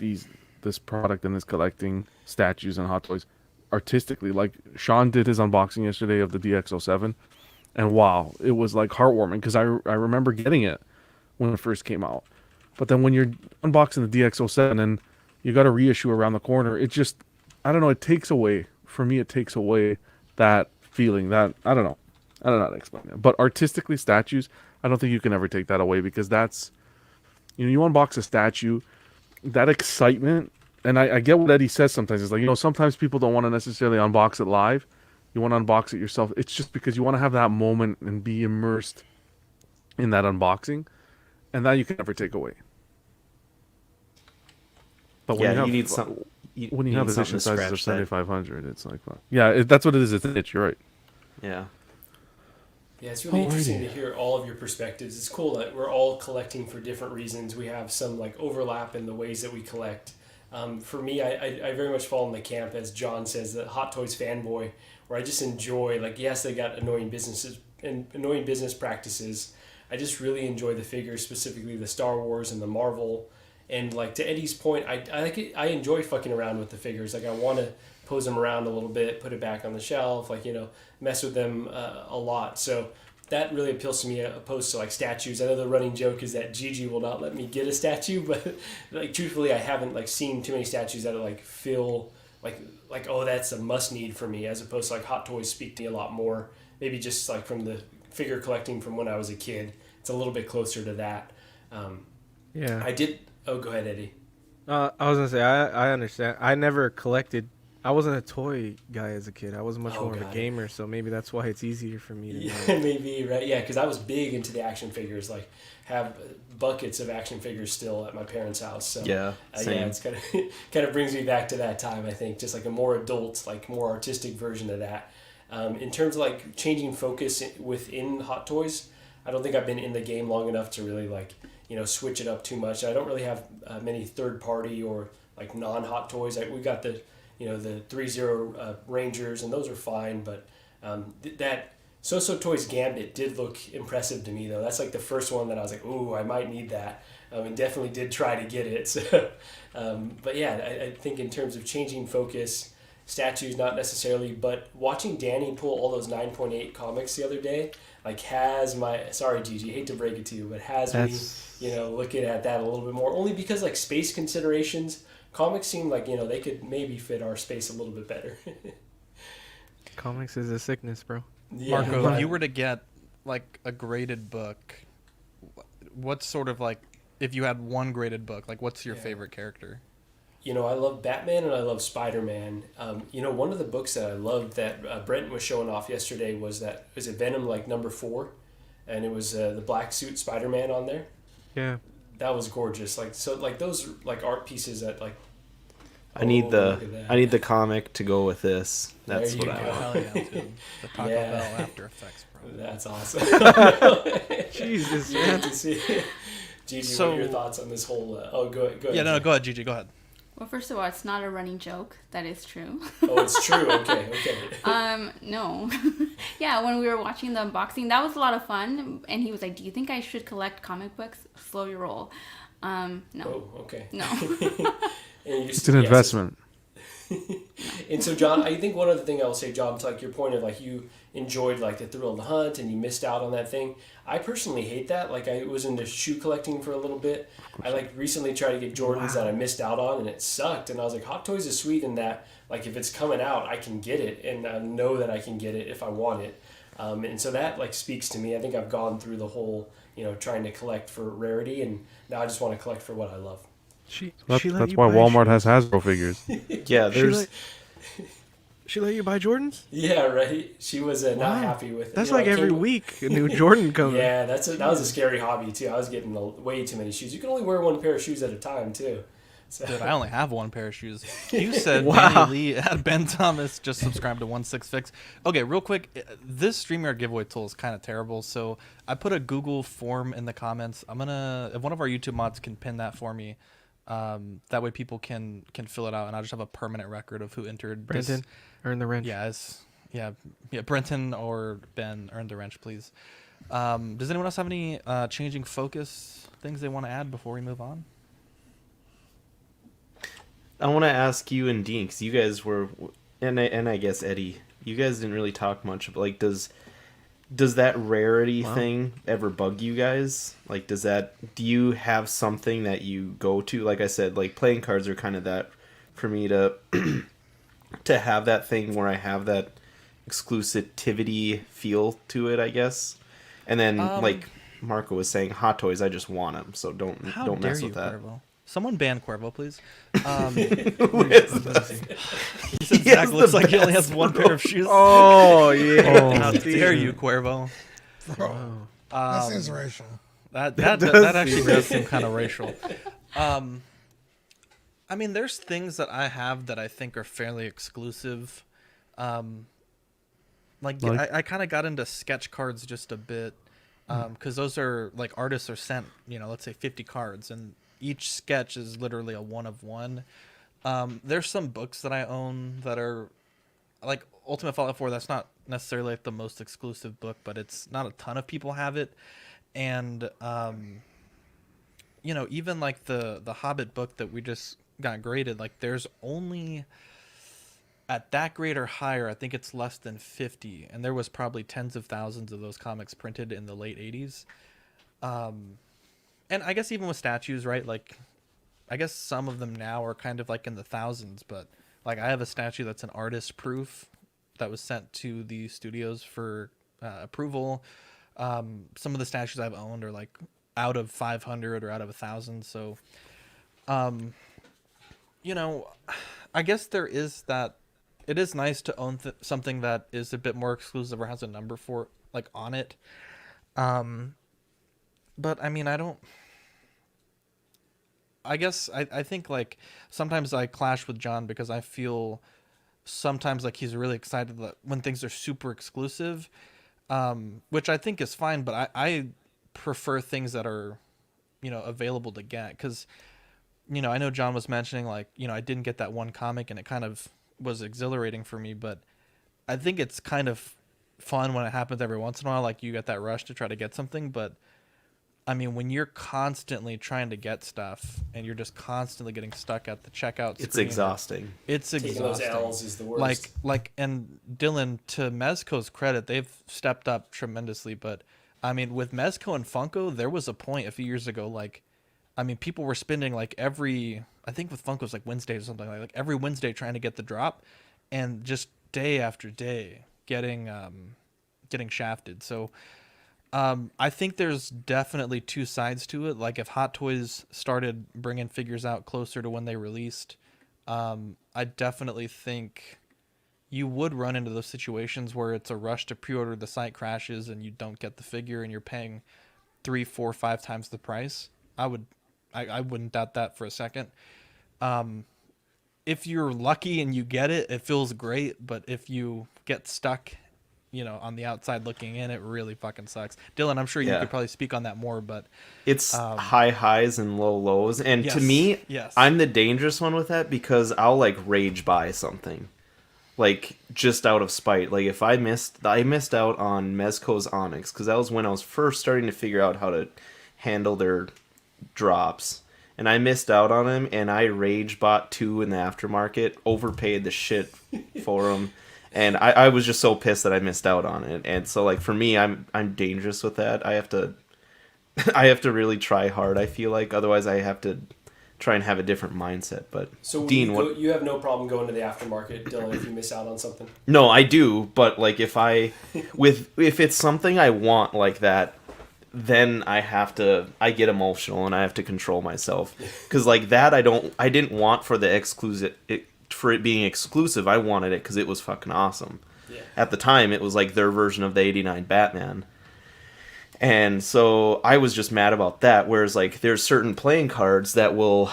this product and this collecting statues and Hot Toys artistically. Like Sean did his unboxing yesterday of the DX07. And wow, it was like heartwarming because I remember getting it when it first came out. But then when you're unboxing the DX07 and you got a reissue around the corner, it just, I don't know, it takes away that feeling, that, I don't know how to explain it. But artistically, statues, I don't think you can ever take that away, because that's, you unbox a statue, that excitement, and I get what Eddie says sometimes. It's like, sometimes people don't want to necessarily unbox it live. You want to unbox it yourself. It's just because you want to have that moment and be immersed in that unboxing, and that you can never take away. But when you need some. When you have edition sizes of scratch that. 7,500, it's like, yeah, that's what it is. It's an itch. You're right. Yeah. Yeah, it's really interesting to hear all of your perspectives. It's cool that we're all collecting for different reasons. We have some overlap in the ways that we collect. For me, I very much fall in the camp, as John says, the Hot Toys fanboy, where I just enjoy, yes, they got annoying business practices. I just really enjoy the figures, specifically the Star Wars and the Marvel. And to Eddie's point, I enjoy fucking around with the figures. I want to pose them around a little bit, put it back on the shelf, mess with them a lot. So that really appeals to me, opposed to statues. I know the running joke is that Gigi will not let me get a statue, but truthfully, I haven't seen too many statues that fill like oh, that's a must need for me, as opposed to like Hot Toys speak to me a lot more. Maybe just like from the figure collecting from when I was a kid, it's a little bit closer to that. Yeah. I did. Oh, go ahead, Eddie. I was gonna say I understand. I never collected. I wasn't a toy guy as a kid. I was much more of a gamer, so maybe that's why it's easier for me to. Yeah, maybe right. Yeah, because I was big into the action figures. Like have buckets of action figures still at my parents' house. So yeah, it's kind of brings me back to that time. I think just like a more adult, like more artistic version of that. In terms of like changing focus within Hot Toys, I don't think I've been in the game long enough to really like switch it up too much. I don't really have many third party or like non Hot Toys. We got the the 3-0 Rangers, and those are fine, but that SooSooToys Gambit did look impressive to me, though. That's like the first one that I was like, ooh, I might need that, and definitely did try to get it. So, but yeah, I think in terms of changing focus, statues not necessarily, but watching Danny pull all those 9.8 comics the other day, like has my, sorry Gigi, hate to break it to you, but has me, looking at that a little bit more, only because like space considerations, comics seem like, they could maybe fit our space a little bit better. Comics is a sickness, bro. Yeah, Marco, if you were to get like a graded book, what's sort of like, if you had one graded book, like what's your favorite character? I love Batman and I love Spider-Man. One of the books that I loved that Brenton was showing off yesterday was it Venom like number 4, and it was the black suit Spider-Man on there. Yeah. That was gorgeous. Like those like art pieces that like. I need the comic to go with this. That's what I want. Hell yeah, dude. The Taco Bell After Effects, bro. That's awesome. Jesus, man. Gigi, what are your thoughts on this whole? Go ahead. Yeah, no, go ahead, Gigi. Go ahead. Well, first of all, it's not a running joke. That is true. Oh, it's true. Okay. No. Yeah, when we were watching the unboxing, that was a lot of fun. And he was like, "Do you think I should collect comic books?" Slow your roll. No. Oh, okay. No. It's an investment. And so, John, I think one other thing I'll say, John, to like your point of like you enjoyed like the thrill of the hunt and you missed out on that thing. I personally hate that. Like I was into shoe collecting for a little bit. I like recently tried to get Jordans that I missed out on, and it sucked. And I was like, Hot Toys is sweet in that like if it's coming out, I can get it, and I know that I can get it if I want it. And so that like speaks to me. I think I've gone through the whole trying to collect for rarity, and now I just want to collect for what I love. That's why Walmart has Hasbro figures. Yeah, there's. She let you buy Jordans? Yeah, right. She was not happy with it. That's like every week a new Jordan comes. Yeah, that was a scary hobby too. I was getting way too many shoes. You can only wear one pair of shoes at a time too. So. Dude, I only have one pair of shoes. You said Wow. Danny Lee at Ben Thomas just subscribed to 166. Okay, real quick, this StreamYard giveaway tool is kind of terrible. So I put a Google form in the comments. If one of our YouTube mods can pin that for me. That way people can fill it out, and I'll just have a permanent record of who entered. Brenton, earn the wrench. Yeah, Brenton or Ben, earn the wrench, please. Does anyone else have any changing focus things they want to add before we move on? I want to ask you and Dean, because you guys were, and I guess Eddie, you guys didn't really talk much, but like, does that rarity thing ever bug you guys? Like, do you have something that you go to? Like I said, like playing cards are kind of that for me to to have that thing where I have that exclusivity feel to it, I guess. And then like Marco was saying, Hot Toys, I just want them, so don't mess with that. Cuervo? Someone ban Cuervo, please. Who is this? He said Zach looks like he only has one pair of shoes. Oh, yeah. How dare you, Cuervo? Bro, that seems racial. That actually does seem kind of racial. I mean, there's things that I have that I think are fairly exclusive. I kind of got into sketch cards just a bit, because those are like artists are sent, let's say 50 cards, and each sketch is literally a one of one. There's some books that I own that are like Ultimate Fallout 4. That's not necessarily like the most exclusive book, but it's not a ton of people have it. And even like the Hobbit book that we just got graded, like there's only at that grade or higher, I think it's less than 50, and there was probably tens of thousands of those comics printed in the late 80s. And I guess even with statues, right? Like, I guess some of them now are kind of like in the thousands, but Like I have a statue that's an artist proof that was sent to the studios for approval. Some of the statues I've owned are like out of 500 or out of 1,000. So, you know, I guess there is that. It is nice to own something that is a bit more exclusive or has a number for like on it. But I mean, I guess I think like sometimes I clash with John because I feel sometimes like he's really excited that when things are super exclusive, which I think is fine, but I prefer things that are, available to get. Because, I know John was mentioning like, I didn't get that one comic and it kind of was exhilarating for me, but I think it's kind of fun when it happens every once in a while. Like you get that rush to try to get something, but I mean, when you're constantly trying to get stuff and you're just constantly getting stuck at the checkout screen, it's exhausting. It's exhausting. Taking those L's is the worst. And Dylan, to Mezco's credit, they've stepped up tremendously. But I mean, with Mezco and Funko, there was a point a few years ago, like, I mean, people were spending like I think with Funko's like Wednesdays or something like every Wednesday trying to get the drop, and just day after day getting shafted. So. I think there's definitely two sides to it. Like if Hot Toys started bringing figures out closer to when they released, I definitely think you would run into those situations where it's a rush to pre-order, the site crashes and you don't get the figure and you're paying 3, 4, 5 times the price. I wouldn't doubt that for a second. If you're lucky and you get it, it feels great. But if you get stuck on the outside looking in, it really fucking sucks. Dylan, I'm sure you could probably speak on that more, but it's high highs and low lows. And yes, to me, yes. I'm the dangerous one with that because I'll like rage buy something, like just out of spite. Like if I missed out on Mezco's Onyx because that was when I was first starting to figure out how to handle their drops, and I missed out on him, and I rage bought 2 in the aftermarket, overpaid the shit for them. And I was just so pissed that I missed out on it. And so like for me, I'm dangerous with that. I have to really try hard, I feel like. Otherwise I have to try and have a different mindset. But so Dean, you have no problem going to the aftermarket, Dylan, if you miss out on something? No, I do, but like if it's something I want like that, then I get emotional and I have to control myself. Cuz like that I didn't want for the exclusive for it being exclusive. I wanted it because it was fucking awesome. Yeah. At the time, it was like their version of the '89 Batman, and so I was just mad about that. Whereas like there's certain playing cards that will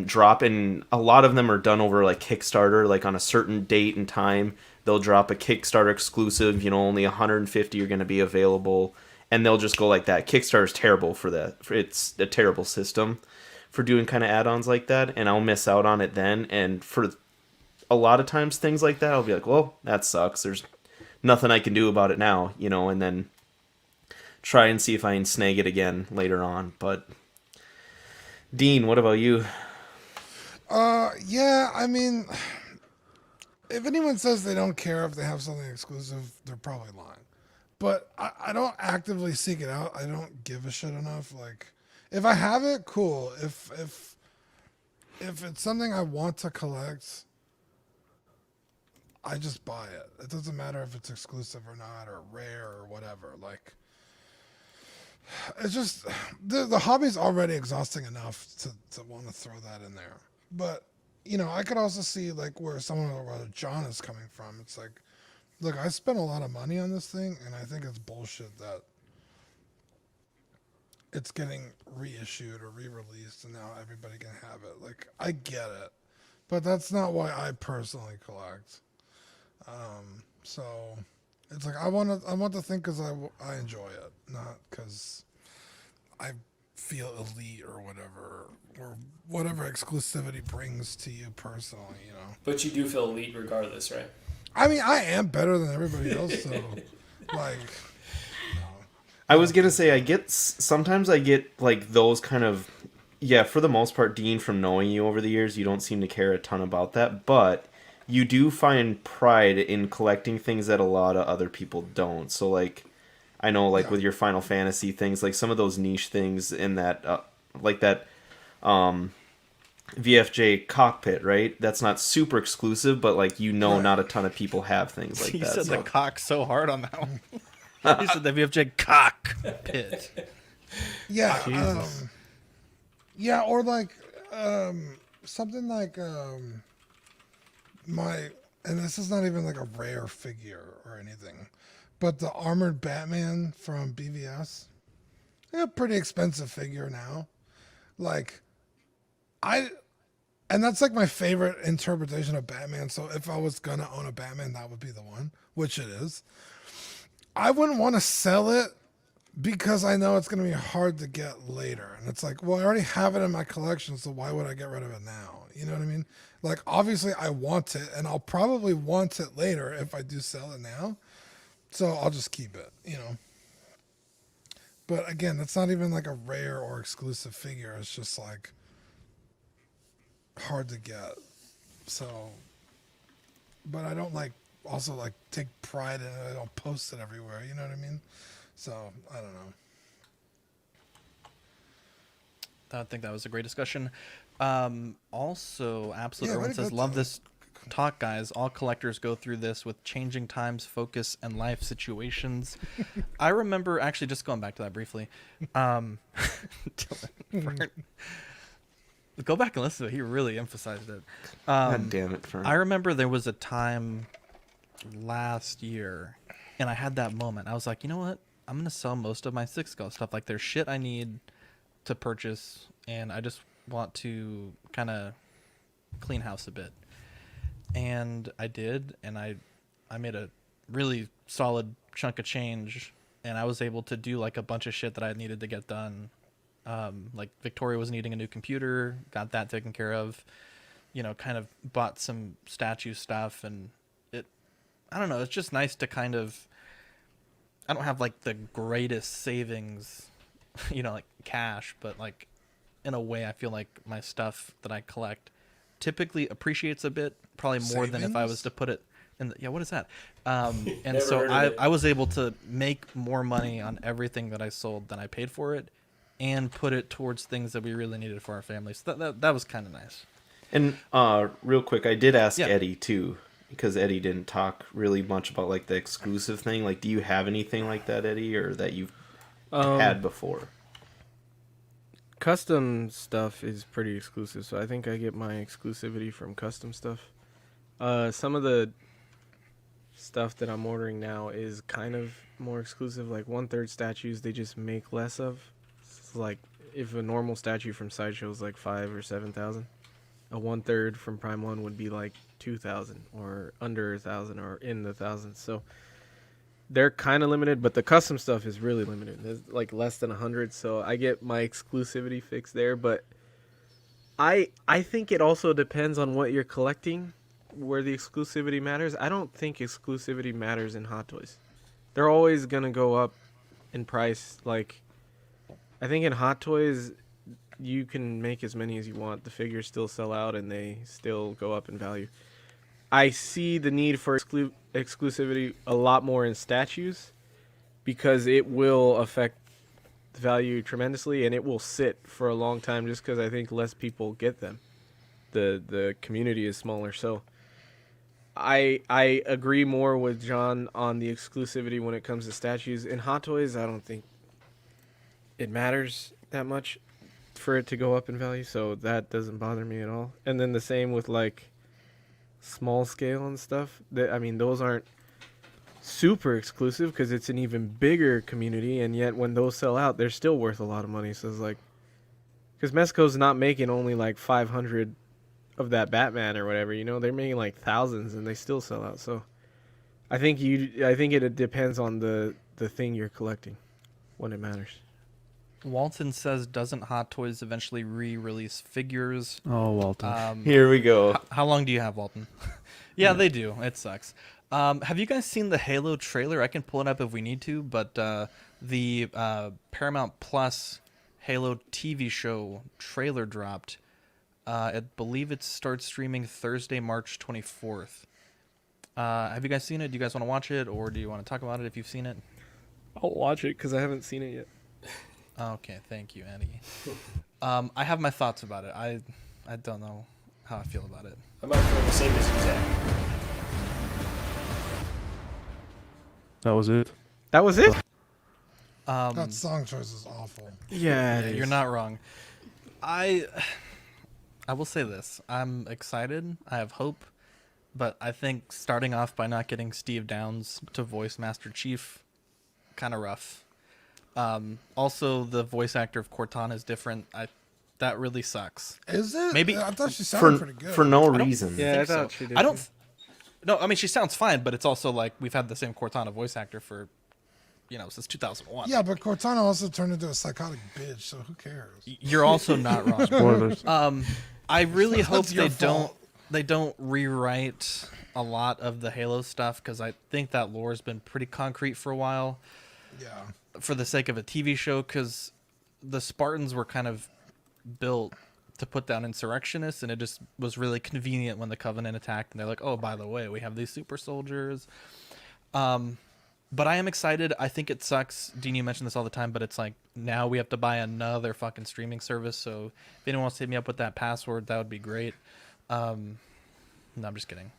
drop, and a lot of them are done over like Kickstarter, like on a certain date and time. They'll drop a Kickstarter exclusive. Only 150 are going to be available, and they'll just go like that. Kickstarter's terrible for that. It's a terrible system for doing kind of add-ons like that, and I'll miss out on it then. And for a lot of times things like that, I'll be like, well, that sucks. There's nothing I can do about it now, and then try and see if I can snag it again later on. But Dean, what about you? Yeah, I mean, if anyone says they don't care if they have something exclusive, they're probably lying. But I don't actively seek it out. I don't give a shit enough. Like, if I have it, cool. If it's something I want to collect, I just buy it. It doesn't matter if it's exclusive or not, or rare or whatever. Like, it's just the hobby's already exhausting enough to want to throw that in there. But I could also see like where John is coming from. It's like, look, I spent a lot of money on this thing, and I think it's bullshit that it's getting reissued or re-released and now everybody can have it. Like, I get it, but that's not why I personally collect. So it's like I want to think because I enjoy it, not because I feel elite or whatever exclusivity brings to you personally. But you do feel elite regardless, right? I mean, I am better than everybody else, so like. I was gonna say sometimes I get like those kind of, for the most part, Dean, from knowing you over the years, you don't seem to care a ton about that, but you do find pride in collecting things that a lot of other people don't. So like, I know like with your Final Fantasy things, like some of those niche things in that, like that, VFJ cockpit, right? That's not super exclusive, but like not a ton of people have things like You that. said so. the cock so hard on that one. You said the VFJ cockpit. Yeah. Jesus. Yeah, or like something like my, and this is not even like a rare figure or anything, but the armored Batman from BVS, a pretty expensive figure now. Like, and that's like my favorite interpretation of Batman. So if I was gonna own a Batman, that would be the one, which it is. I wouldn't want to sell it because I know it's going to be hard to get later. And it's like, well, I already have it in my collection, so why would I get rid of it now? You know what I mean? Like, obviously, I want it, and I'll probably want it later if I do sell it now. So I'll just keep it, you know. But again, it's not even like a rare or exclusive figure. It's just like hard to get. So, but I don't like also like take pride in it. I don't post it everywhere. You know what I mean? So I don't know. I think that was a great discussion. Also, Absolute Yeah, Irwin way to says, go, love Tyler. this talk, guys. All collectors go through this with changing times, focus, and life situations. I remember, actually, just going back to that briefly. Dylan, go back and listen to it. He really emphasized it. God damn it, Fern. I remember there was a time last year, and I had that moment. I was like, you know what? I'm going to sell most of my 6-scale stuff. Like, there's shit I need to purchase, and I just want to kind of clean house a bit. And I did, and I made a really solid chunk of change, and I was able to do like a bunch of shit that I needed to get done. Like Victoria was needing a new computer, got that taken care of, you know, kind of bought some statue stuff, and I don't know, it's just nice to kind of, I don't have like the greatest savings, you know, like cash, but like in a way I feel like my stuff that I collect typically appreciates a bit, probably more than if I was to put it in the, yeah, what is that? And Never so heard of it. I was able to make more money on everything that I sold than I paid for it, and put it towards things that we really needed for our family. So that was kind of nice. And real quick, I did ask Yeah. Eddie too, because Eddie didn't talk really much about like the exclusive thing. Like, do you have anything like that, Eddie, or that you've had before? Custom stuff is pretty exclusive, so I think I get my exclusivity from custom stuff. Some of the stuff that I'm ordering now is kind of more exclusive. Like 1/3 statues, they just make less of. It's like if a normal statue from Sideshow is like 5,000 or 7,000, a 1/3 from Prime One would be like 2,000 or under 1,000 or in the thousands. So they're kind of limited, but the custom stuff is really limited. There's like less than 100, so I get my exclusivity fix there. But I think it also depends on what you're collecting, where the exclusivity matters. I don't think exclusivity matters in Hot Toys. They're always gonna go up in price. Like, I think in Hot Toys, you can make as many as you want. The figures still sell out, and they still go up in value. I see the need for exclusivity a lot more in statues, because it will affect the value tremendously, and it will sit for a long time just because I think less people get them. The community is smaller, so I agree more with John on the exclusivity when it comes to statues. In Hot Toys, I don't think it matters that much for it to go up in value, so that doesn't bother me at all. And then the same with like small scale and stuff. I mean, those aren't super exclusive because it's an even bigger community, and yet when those sell out, they're still worth a lot of money. So it's like, because Mesco's not making only like 500 of that Batman or whatever, you know, they're making like thousands, and they still sell out. So I think it depends on the thing you're collecting when it matters. Walton says, doesn't Hot Toys eventually re-release figures? Oh, Walton. Here we go. How long do you have, Walton? Yeah, they do. It sucks. Have you guys seen the Halo trailer? I can pull it up if we need to, but the Paramount Plus Halo TV show trailer dropped. I believe it starts streaming Thursday, March 24th. Have you guys seen it? Do you guys want to watch it, or do you want to talk about it if you've seen it? I'll watch it because I haven't seen it yet. Okay, thank you, Andy. I have my thoughts about it. I don't know how I feel about it. I might feel the same as you, Zach. That was it. That was it. That song choice is awful. Yeah, it you're is. not wrong. I will say this. I'm excited. I have hope. But I think starting off by not getting Steve Downes to voice Master Chief, kind of rough. Also, the voice actor of Cortana is different. That really sucks. Is it? Maybe I thought she sounded pretty good. For no I don't reason. Yeah, I think thought so. she did. I don't. No, I mean she sounds fine, but it's also like we've had the same Cortana voice actor for, since 2001. Yeah, but Cortana also turned into a psychotic bitch, so who cares? You're also not wrong. Spoilers. I really hope That's your fault. they don't rewrite a lot of the Halo stuff because I think that lore has been pretty concrete for a while. Yeah. For the sake of a TV show, because the Spartans were kind of built to put down insurrectionists, and it just was really convenient when the Covenant attacked, and they're like, oh, by the way, we have these super soldiers. But I am excited. I think it sucks. Dean, you mention this all the time, but it's like now we have to buy another fucking streaming service. So if anyone wants to hit me up with that password, that would be great. No, I'm just kidding.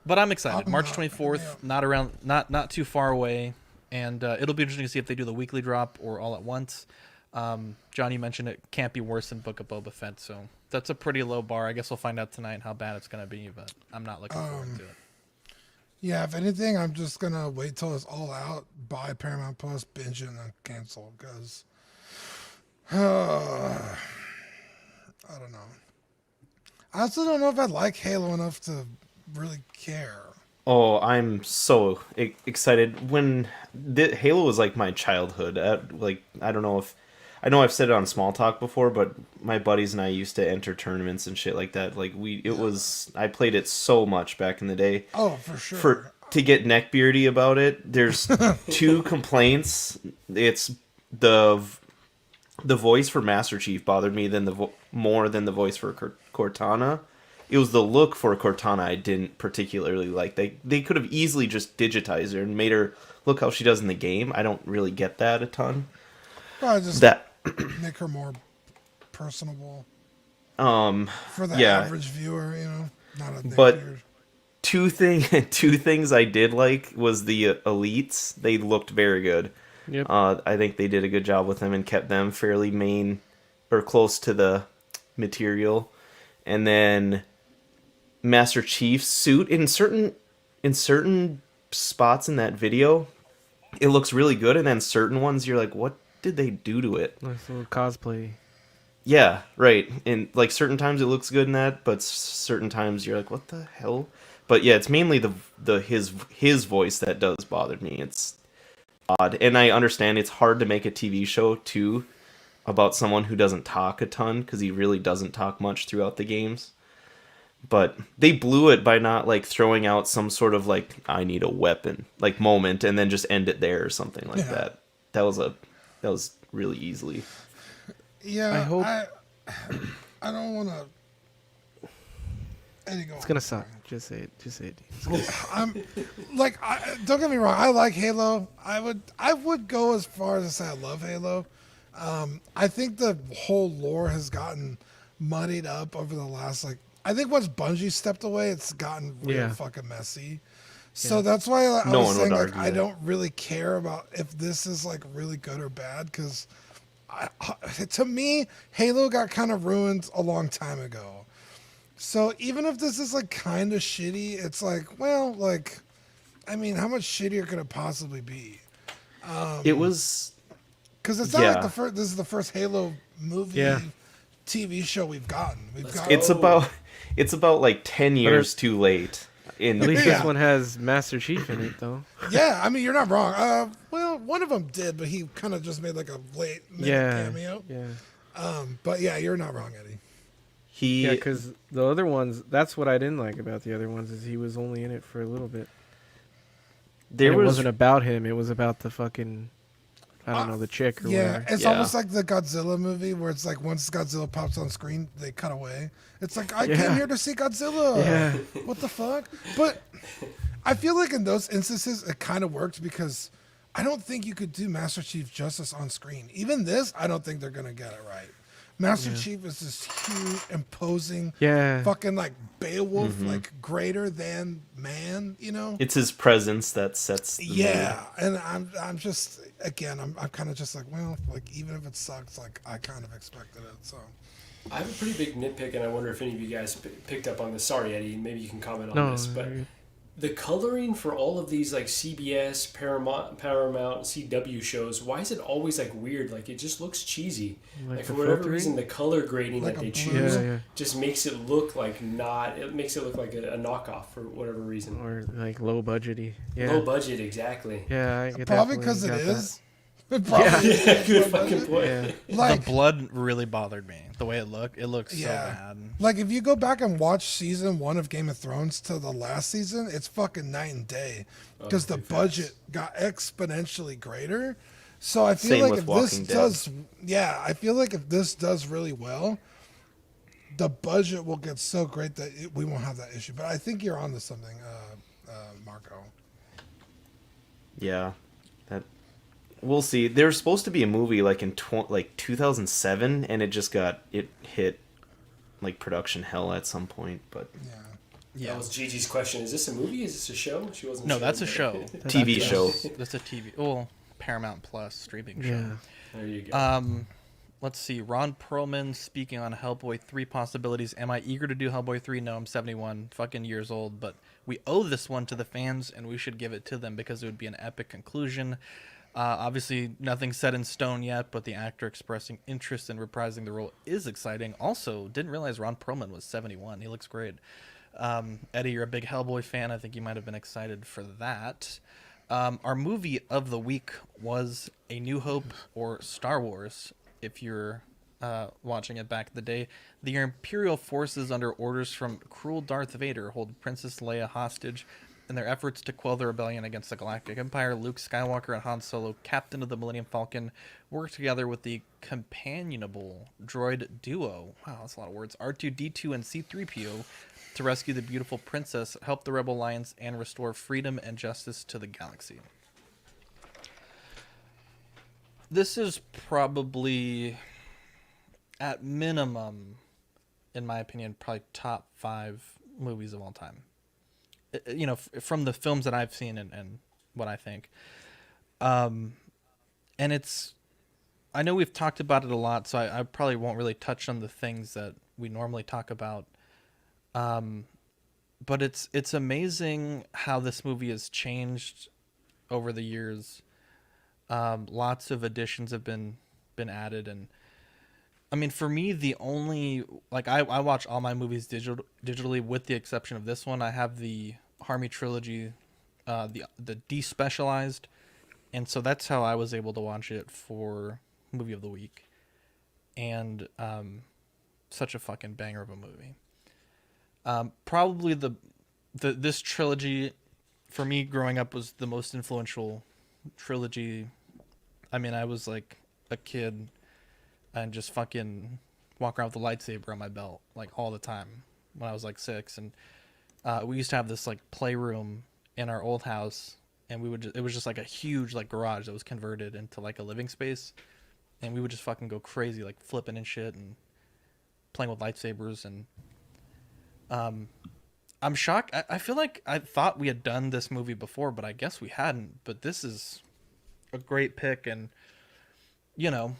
But I'm excited. March 24th, not too far away, and it'll be interesting to see if they do the weekly drop or all at once. Johnny mentioned it can't be worse than Book of Boba Fett, so that's a pretty low bar. I guess we'll find out tonight how bad it's going to be, but I'm not looking forward to it. Yeah, if anything, I'm just gonna wait till it's all out, buy Paramount Plus, binge it, and then cancel because I don't know. I also don't know if I like Halo enough to really care. Oh, I'm so excited. When Halo was like my childhood. I don't know if I know I've said it on Small Talk before, but my buddies and I used to enter tournaments and shit like that. I played it so much back in the day. Oh, for sure. To get neckbeardy about it, there's two complaints. It's the voice for Master Chief bothered me more than the voice for Cortana. It was the look for Cortana I didn't particularly like. They could have easily just digitized her and made her look how she does in the game. I don't really get that a ton. Probably just make her more personable. For the average viewer, not a neckbeard. Two things I did like was the elites. They looked very good. Yep. I think they did a good job with them and kept them fairly main or close to the material. And then Master Chief's suit in certain spots in that video, it looks really good, and then certain ones you're like, what did they do to it? Nice little cosplay. Yeah, right. And like certain times it looks good in that, but certain times you're like, what the hell? But yeah, it's mainly his voice that does bother me. It's odd, and I understand it's hard to make a TV show too about someone who doesn't talk a ton because he really doesn't talk much throughout the games. But they blew it by not like throwing out some sort of like I need a weapon like moment and then just end it there or something like that. That was really easily. Yeah, I hope I don't want to. It's gonna suck. Just say it. Just say it. I'm like, don't get me wrong. I like Halo. I would go as far as to say I love Halo. I think the whole lore has gotten muddied up over the last I think once Bungie stepped away, it's gotten real fucking messy. So that's why I was saying I don't really care about if this is like really good or bad because to me, Halo got kind of ruined a long time ago. So even if this is like kind of shitty, it's like, well, like, I mean, how much shittier could it possibly be? It was because it's not like this is the first Halo movie, TV show we've gotten. It's about like 10 years too late. At least this one has Master Chief in it, though. Yeah, I mean, you're not wrong. Well, one of them did, but he kind of just made like a late cameo. Yeah. But yeah, you're not wrong, Eddie. Yeah, because the other ones, that's what I didn't like about the other ones, is he was only in it for a little bit. It wasn't about him, it was about the fucking, I don't know, the chick or whatever. It's almost like the Godzilla movie where it's like once Godzilla pops on screen, they cut away. It's like, I came here to see Godzilla. Yeah. What the fuck? But I feel like in those instances, it kind of worked because I don't think you could do Master Chief justice on screen. Even this, I don't think they're going to get it right. Master Chief is this huge, imposing, Yeah. fucking like Beowulf, like greater than man. You know, It's his presence that sets the yeah. And I'm just again, I'm kind of just like, well, like even if it sucks, like I kind of expected it. So I have a pretty big nitpick, and I wonder if any of you guys picked up on this. Sorry, Eddie, maybe you can comment on this, but the coloring for all of these like CBS, Paramount, CW shows, why is it always like weird? Like it just looks cheesy. Like for whatever reason, the color grading that they choose just makes it look like it makes it look like a knockoff for whatever reason. Or like low budgety. Yeah. Low budget, exactly. Yeah, probably because it is. Yeah, good fucking point. Yeah. The blood really bothered me. The way it looked so bad. Like if you go back and watch season 1 of Game of Thrones to the last season, it's fucking night and day because the budget got exponentially greater. So I feel like if this does, I feel like if this does really well, the budget will get so great that we won't have that issue. But I think you're onto something, Marco. Yeah, that we'll see. There's supposed to be a movie like in 2007, and it hit like production hell at some point. But that was Gigi's question. Is this a movie? Is this a show? She wasn't. No, sure, that's a show. TV show. That's a TV. Well, Paramount Plus streaming show. There you go. Let's see. Ron Perlman speaking on Hellboy 3 possibilities. Am I eager to do Hellboy 3? No, I'm 71 fucking years old, but we owe this one to the fans, and we should give it to them because it would be an epic conclusion. Obviously, nothing's set in stone yet, but the actor expressing interest in reprising the role is exciting. Also, didn't realize Ron Perlman was 71. He looks great. Eddie, you're a big Hellboy fan. I think you might have been excited for that. Our movie of the week was A New Hope or Star Wars. If you're watching it back in the day, the Imperial forces under orders from cruel Darth Vader hold Princess Leia hostage in their efforts to quell the rebellion against the Galactic Empire. Luke Skywalker and Han Solo, captain of the Millennium Falcon, work together with the companionable droid duo, wow, that's a lot of words, R2-D2 and C-3PO, to rescue the beautiful princess, help the Rebel Alliance, and restore freedom and justice to the galaxy. This is probably, at minimum, in my opinion, probably top 5 movies of all time. You know, from the films that I've seen and what I think. And it's, I know we've talked about it a lot, so I probably won't really touch on the things that we normally talk about. But it's amazing how this movie has changed over the years. Lots of additions have been added, and I mean, for me, the only, like, I watch all my movies digitally with the exception of this one. I have the Harmy trilogy, the despecialized, and so that's how I was able to watch it for movie of the week. And such a fucking banger of a movie. Probably this trilogy for me growing up was the most influential trilogy. I mean, I was like a kid and just fucking walk around with a lightsaber on my belt like all the time when I was like 6. And we used to have this like playroom in our old house, and it was just like a huge like garage that was converted into like a living space, and we would just fucking go crazy, like flipping and shit and playing with lightsabers. And I'm shocked. I feel like I thought we had done this movie before, but I guess we hadn't. But this is a great pick, and you know,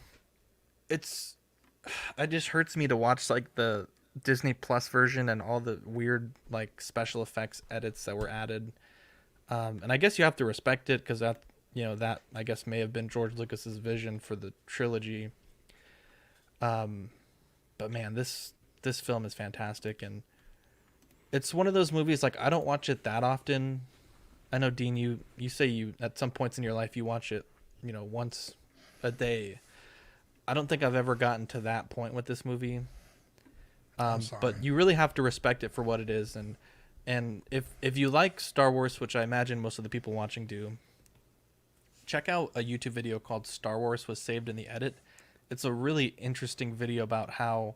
it just hurts me to watch like the Disney Plus version and all the weird like special effects edits that were added. And I guess you have to respect it because that I guess may have been George Lucas's vision for the trilogy. But man, this film is fantastic, and it's one of those movies like I don't watch it that often. I know, Dean, you say you at some points in your life you watch it, once a day. I don't think I've ever gotten to that point with this movie. But you really have to respect it for what it is, and if you like Star Wars, which I imagine most of the people watching do, check out a YouTube video called Star Wars Was Saved in the Edit. It's a really interesting video about how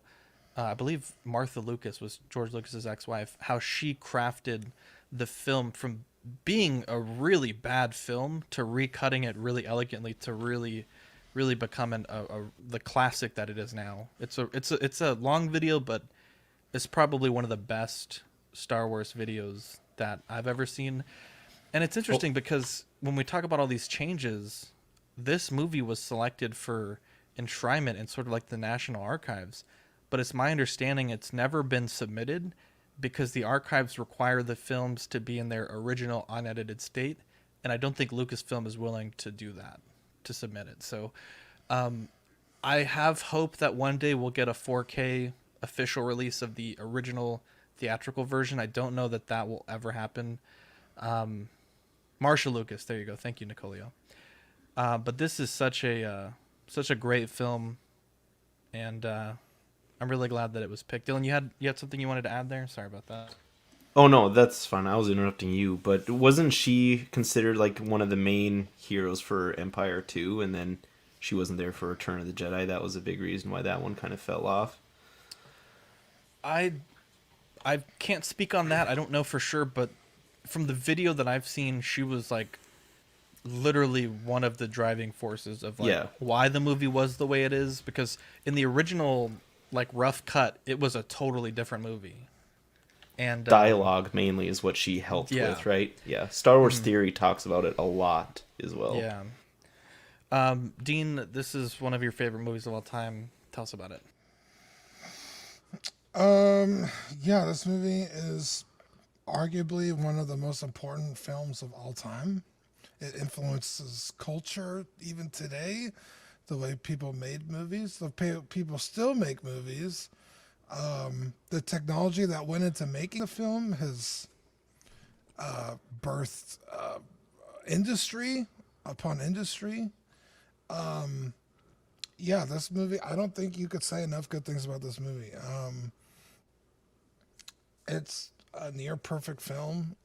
I believe Martha Lucas was George Lucas's ex-wife, how she crafted the film from being a really bad film to recutting it really elegantly to really really become the classic that it is now. It's a long video, but it's probably one of the best Star Wars videos that I've ever seen. And it's interesting because when we talk about all these changes, this movie was selected for enshrinement in sort of like the National Archives, but it's my understanding it's never been submitted because the archives require the films to be in their original unedited state, and I don't think Lucasfilm is willing to do that, to submit it. So I have hope that one day we'll get a 4K official release of the original theatrical version. I don't know that that will ever happen. Marsha Lucas, there you go. Thank you, Nicolio. But this is such a great film, and I'm really glad that it was picked. Dylan, you had something you wanted to add there? Sorry about that. Oh no, that's fine. I was interrupting you, but wasn't she considered like one of the main heroes for Empire 2, and then she wasn't there for Return of the Jedi? That was a big reason why that one kind of fell off. I can't speak on that. I don't know for sure, but from the video that I've seen, she was like literally one of the driving forces of like why the movie was the way it is, because in the original like rough cut, it was a totally different movie. And dialogue mainly is what she helped with, right? Yeah. Star Wars Theory talks about it a lot as well. Yeah. Dean, this is one of your favorite movies of all time. Tell us about it. Yeah, this movie is arguably one of the most important films of all time. It influences culture even today, the way people made movies, the people still make movies. The technology that went into making the film has birthed industry upon industry. Yeah, this movie, I don't think you could say enough good things about this movie. It's a near perfect film.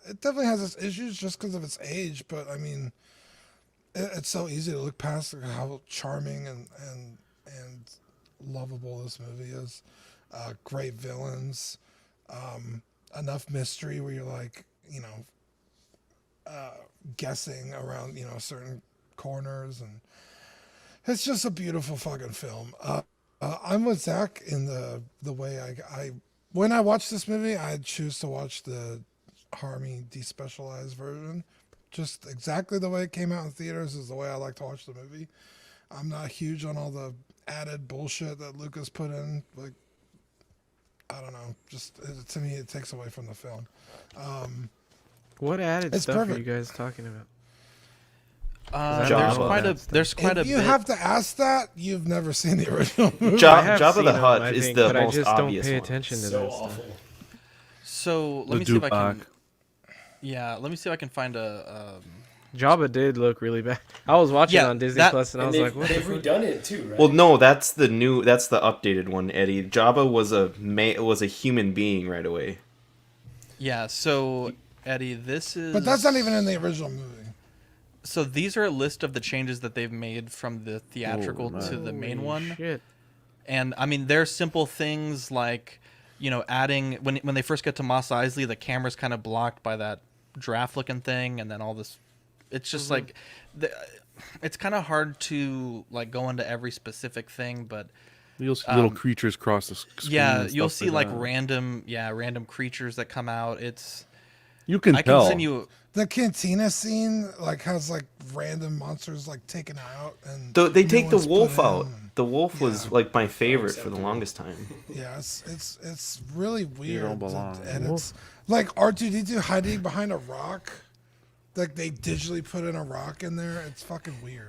It definitely has its issues just because of its age, but I mean, it's so easy to look past how charming and lovable this movie is. Great villains, enough mystery where you're like, guessing around, certain corners, and it's just a beautiful fucking film. I'm with Zach in the way I when I watch this movie, I choose to watch the Harmy despecialized version. Just exactly the way it came out in theaters is the way I like to watch the movie. I'm not huge on all the added bullshit that Lucas put in. Like, I don't know. Just to me, it takes away from the film. What added it's stuff perfect. are you guys talking about? There's quite a bit. You bit. have to ask that. You've never seen the original movie. Jabba the Hutt is the but most I just obvious don't pay one. attention to So that awful. stuff. So let me see if I can. Yeah, let me see if I can find a. Jabba did look really bad. I was watching it on Disney Plus, and I was like, "What?" They've redone it too, right? Well, no, that's the updated one, Eddie. Jabba was a human being right away. Yeah. So Eddie, this is. But that's not even in the original movie. So these are a list of the changes that they've made from the theatrical to the main one. Shit. And I mean, they're simple things like, adding when they first get to Mos Eisley, the camera's kind of blocked by that giraffe-looking thing, and then all this. It's just like, it's kind of hard to like go into every specific thing, but you'll see little creatures cross the screen. Yeah, you'll see like that. random creatures that come out. You can I tell. can send you. The cantina scene has like random monsters like taken out, and They take the one's wolf put out. in. The wolf was like my favorite for the longest time. Yeah, it's really weird. don't belong. And it's like R2-D2 hiding behind a rock. Like they digitally put in a rock in there. It's fucking weird.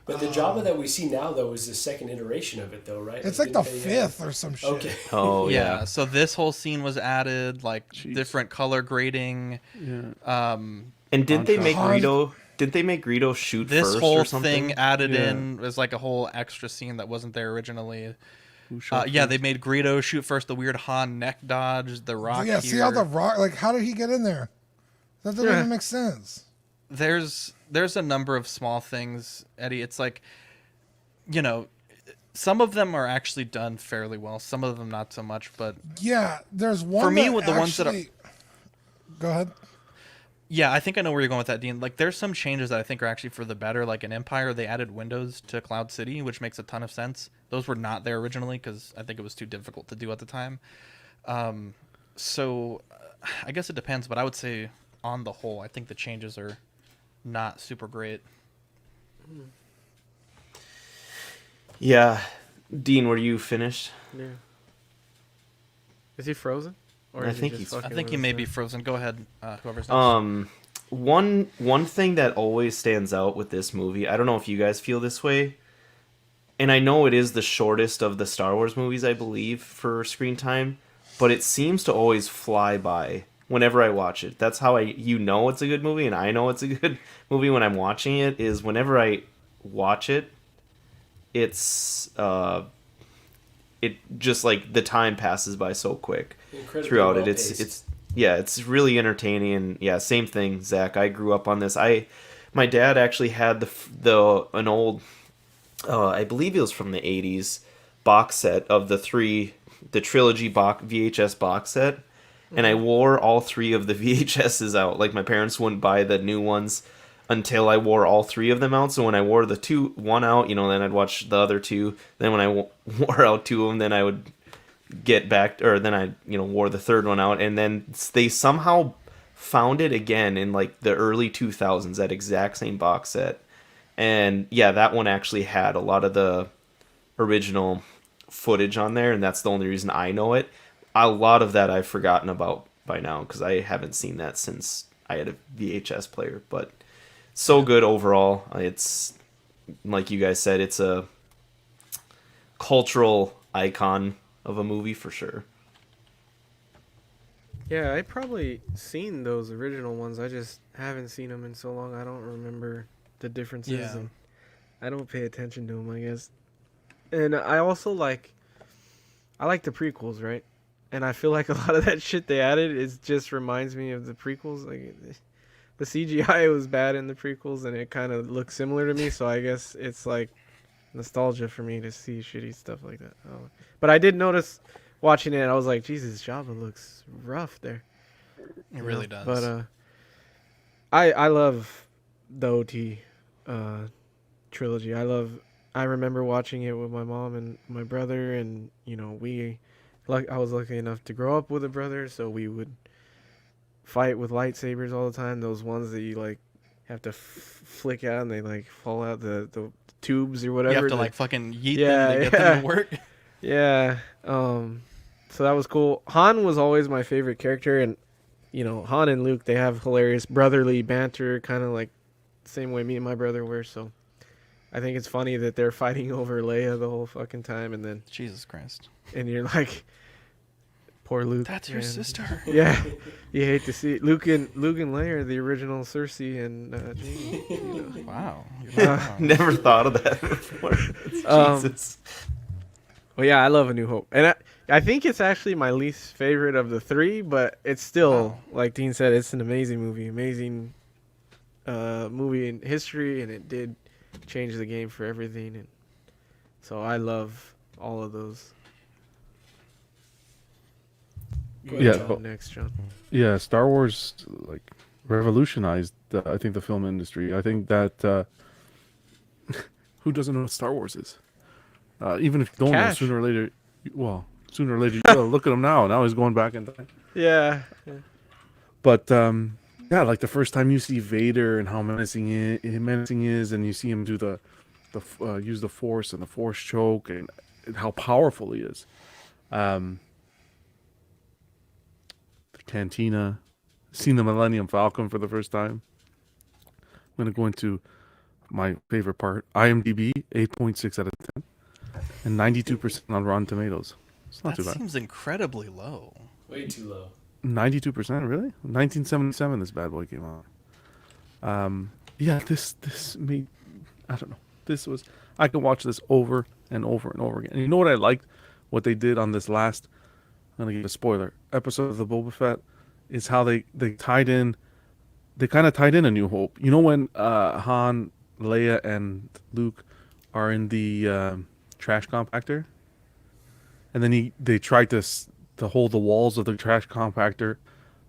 But the Jabba that we see now, though, is the second iteration of it, though, right? It's like the fifth or some shit. Okay. Oh Yeah. So this whole scene was added, like different color grading. Yeah. And didn't they make Greedo? Didn't they make Greedo shoot This first whole or something? thing added in was like a whole extra scene that wasn't there originally. Yeah, they made Greedo shoot first, the weird Han neck dodge, the rock. Yeah, see how the rock, like, how did he get in there? That doesn't even make sense. There's a number of small things, Eddie. It's like, some of them are actually done fairly well. Some of them not so much, but yeah, there's one for me that with the ones that are. Go ahead. Yeah, I think I know where you're going with that, Dean. Like, there's some changes that I think are actually for the better. Like in Empire, they added windows to Cloud City, which makes a ton of sense. Those were not there originally because I think it was too difficult to do at the time. So I guess it depends, but I would say on the whole, I think the changes are not super great. Yeah. Dean, were you finished? Yeah. Is he frozen? Or I is he think just he's. fucking I think he with may us be now? frozen. Go ahead, whoever's next. One thing that always stands out with this movie, I don't know if you guys feel this way, and I know it is the shortest of the Star Wars movies, I believe, for screen time, but it seems to always fly by whenever I watch it. That's how it's a good movie, and I know it's a good movie when I'm watching it, is whenever I watch it, it's it just like the time passes by so quick Incredibly throughout it. well-paced. It's really entertaining, and yeah, same thing, Zach. I grew up on this. My dad actually had an old, I believe it was from the '80s box set of the trilogy VHS box set, and I wore all three of the VHSs out. Like my parents wouldn't buy the new ones until I wore all three of them out. So when I wore one out, then I'd watch the other two. Then when I wore out two of them, then I would get back, or then I wore the third one out, and then they somehow found it again in like the early 2000s, that exact same box set. And yeah, that one actually had a lot of the original footage on there, and that's the only reason I know it. A lot of that I've forgotten about by now because I haven't seen that since I had a VHS player. But so good overall. It's like you guys said, it's a cultural icon of a movie for sure. Yeah, I probably seen those original ones. I just haven't seen them in so long. I don't remember the differences. Yeah. And I don't pay attention to them, I guess. And I also like the prequels, right? And I feel like a lot of that shit they added just reminds me of the prequels. Like the CGI was bad in the prequels, and it kind of looks similar to me. So I guess it's like nostalgia for me to see shitty stuff like that. But I did notice watching it, I was like, Jesus, Jabba looks rough there. It really does. But I love the OT trilogy. I remember watching it with my mom and my brother, and I was lucky enough to grow up with a brother, so we would fight with lightsabers all the time. Those ones that you like have to flick out and they like fall out the tubes or whatever. You have to like fucking yeet them to get them to work. Yeah. So that was cool. Han was always my favorite character, and Han and Luke, they have hilarious brotherly banter, kind of like the same way me and my brother were. So I think it's funny that they're fighting over Leia the whole fucking time, and then Jesus Christ. And you're like, poor Luke. That's your sister. Yeah, you hate to see it. Luke and Leia are the original Cersei and Jaime. Wow. Never thought of that before. Jesus. Well, yeah, I love A New Hope, and I think it's actually my least favorite of the three, but it's still, like Dean said, it's an amazing movie in history, and it did change the game for everything, and so I love all of those. Next, John. Yeah, Star Wars like revolutionized, I think, the film industry. I think that who doesn't know what Star Wars is? Even if you don't know, sooner or later you will. Look at him now. Now he's going back in time. Yeah. But yeah, like the first time you see Vader and how menacing he is, and you see him do the use the Force and the Force choke, and how powerful he is. The Cantina, seen the Millennium Falcon for the first time. I'm gonna go into my favorite part. IMDb 8.6 out of 10, and 92% on Rotten Tomatoes. It's not too bad. That seems incredibly low. Way too low. 92%, really? 1977 this bad boy came out. Yeah, this made, I don't know. I could watch this over and over and over again. And you know what I liked? What they did on this last, I'm going to give a spoiler, episode of the Boba Fett, is how they kind of tied in A New Hope. You know when Han, Leia, and Luke are in the trash compactor? And then they tried to hold the walls of the trash compactor.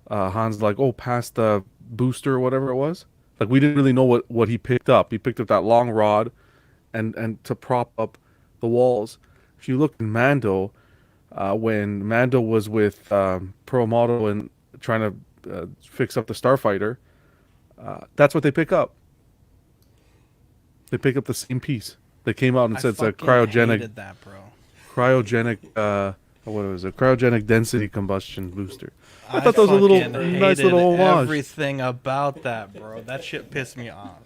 Han's like, oh, pass the booster or whatever it was. Like we didn't really know what he picked up. He picked up that long rod, and to prop up the walls. If you look in Mando, when Mando was with Pro Model and trying to fix up the Starfighter, that's what they pick up. They pick up the same piece. They came out and said it's a cryogenic. Hated that, bro. Cryogenic. What was it? Cryogenic density combustion booster. I thought that was a little nice little homage. Everything about that, bro. That shit pissed me off.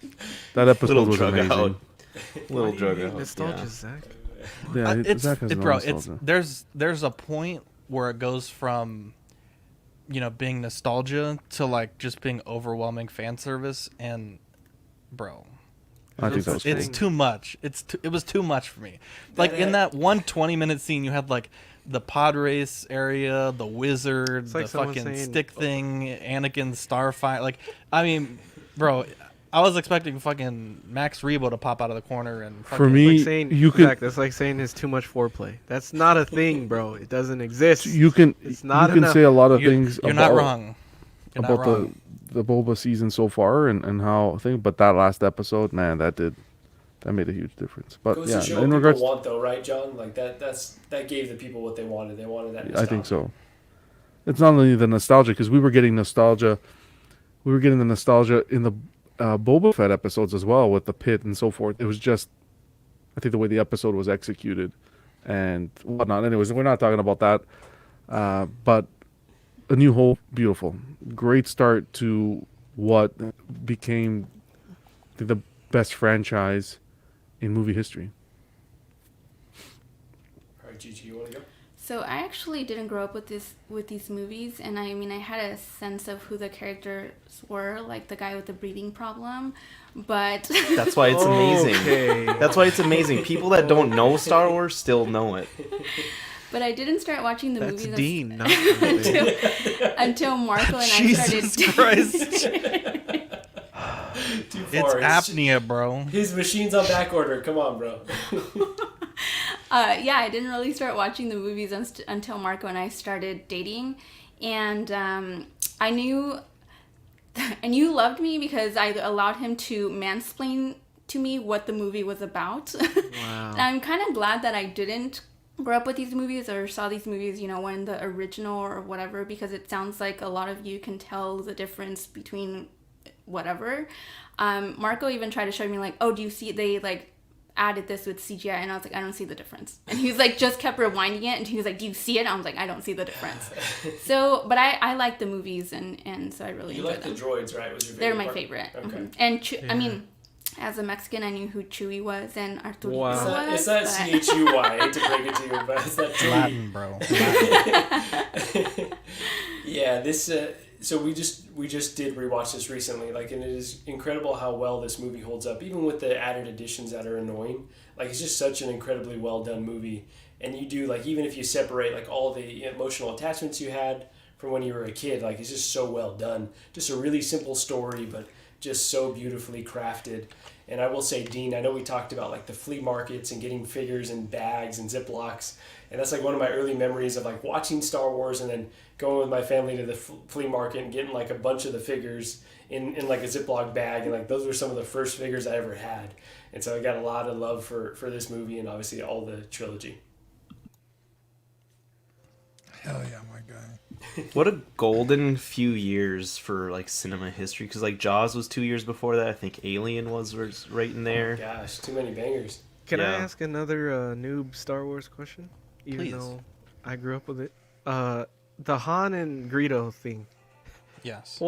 That episode was amazing. Little drug out. Nostalgia, Zach. Yeah, Zach has no it's nostalgia. there's a point where it goes from, being nostalgia to like just being overwhelming fan service, and bro, I think that was it's cool. too much. It was too much for me. Like in that 1 20-minute scene, you had like the pod race area, the wizard, like the someone fucking saying, stick thing, Anakin Starfight. Like, I mean, bro, I was expecting fucking Max Rebo to pop out of the corner and fucking, For me, like saying, you could. Zach, that's like saying it's too much foreplay. That's not a thing, bro. It doesn't exist. You can. It's not you can enough. say a lot of things. You're about, not wrong. You're not about wrong. the Boba season so far and how I think, but that last episode, man, that made a huge difference. But Goes yeah, to show in what regards, people want, though, right, John? Like that gave the people what they wanted. They wanted that. I think so. It's not only the nostalgia because we were getting nostalgia. We were getting the nostalgia in the Boba Fett episodes as well with the pit and so forth. It was just, I think the way the episode was executed and whatnot. Anyways, we're not talking about that. But A New Hope, beautiful, great start to what became the best franchise in movie history. All right, Gigi, you want to go? So I actually didn't grow up with these movies, and I mean I had a sense of who the characters were, like the guy with the breathing problem, but That's why it's amazing. Okay. That's why it's amazing. People that don't know Star Wars still know it. But I didn't start watching the That's movies Dean, not until Marco and Jesus I started. Christ. Too It's far. apnea, bro. His machine's on back order. Come on, bro. Yeah, I didn't really start watching the movies until Marco and I started dating, and I knew, and you loved me because I allowed him to mansplain to me what the movie was about. Wow. And I'm kind of glad that I didn't grow up with these movies or saw these movies, when the original or whatever, because it sounds like a lot of you can tell the difference between whatever. Marco even tried to show me like, oh, do you see they like added this with CGI, and I was like, I don't see the difference. And he was like, just kept rewinding it, and he was like, do you see it? I was like, I don't see the difference. So, but I like the movies, and so I really You enjoy like them. the droids, right? Was your favorite They're my part? favorite. Okay. Mhm. And I mean, as a Mexican, I knew who Chewie was and Arturito Wow. It's was. not CHUY. I hate to break it to you, but it's not Chewie. Latin, bro. Yeah, this. So we just did rewatch this recently, like, and it is incredible how well this movie holds up, even with the added additions that are annoying. Like, it's just such an incredibly well done movie, and you do like, even if you separate like all the emotional attachments you had from when you were a kid, like, it's just so well done. Just a really simple story, but just so beautifully crafted. And I will say, Dean, I know we talked about like the flea markets and getting figures in bags and Ziplocs, and that's like one of my early memories of like watching Star Wars and then going with my family to the flea market and getting like a bunch of the figures in like a Ziploc bag, and like those were some of the first figures I ever had. And so I got a lot of love for this movie and obviously all the trilogy. Hell yeah, my guy. What a golden few years for like cinema history, because like Jaws was 2 years before that. I think Alien was right in there. Oh, gosh, too many bangers. Can I Yeah. ask another noob Star Wars question? Even Please. though I grew up with it. The Han and Greedo thing. Yes.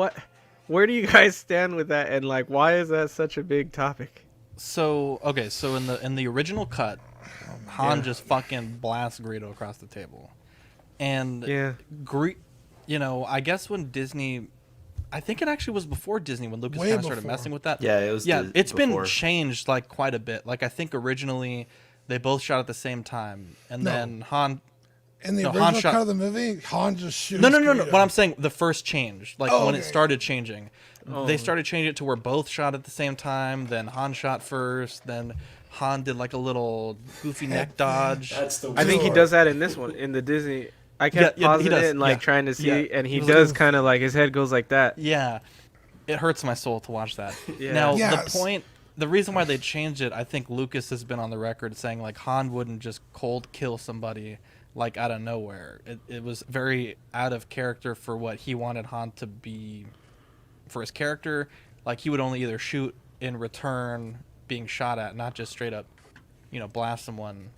Where do you guys stand with that, and like why is that such a big topic? So in the original cut, Han just fucking blasts Greedo across the table, and Yeah. I guess when Disney, I think it actually was before Disney when Lucas Way kind of started before. messing with that. Yeah, it was. It's before. been changed like quite a bit. Like I think originally they both shot at the same time, and No. then Han. In the No, Han original shot- cut of the movie, Han just shoots. No. Greedo. What I'm saying, the first change, like Oh, when it okay. started changing, Oh. they started changing it to where both shot at the same time. Then Han shot first. Then Han did like a little goofy neck dodge. That's the I think he war. does that in this one, in the Disney. I kept Yeah, he pausing does, it and like yeah. trying to see, Yeah. and he He was does like- kind of like his head goes like that. Yeah, It hurts my soul to watch that. Yeah. Now, Yes. the reason why they changed it, I think Lucas has been on the record saying like Han wouldn't just cold kill somebody like out of nowhere. It was very out of character for what he wanted Han to be for his character. Like he would only either shoot in return being shot at, not just straight up, blast someone.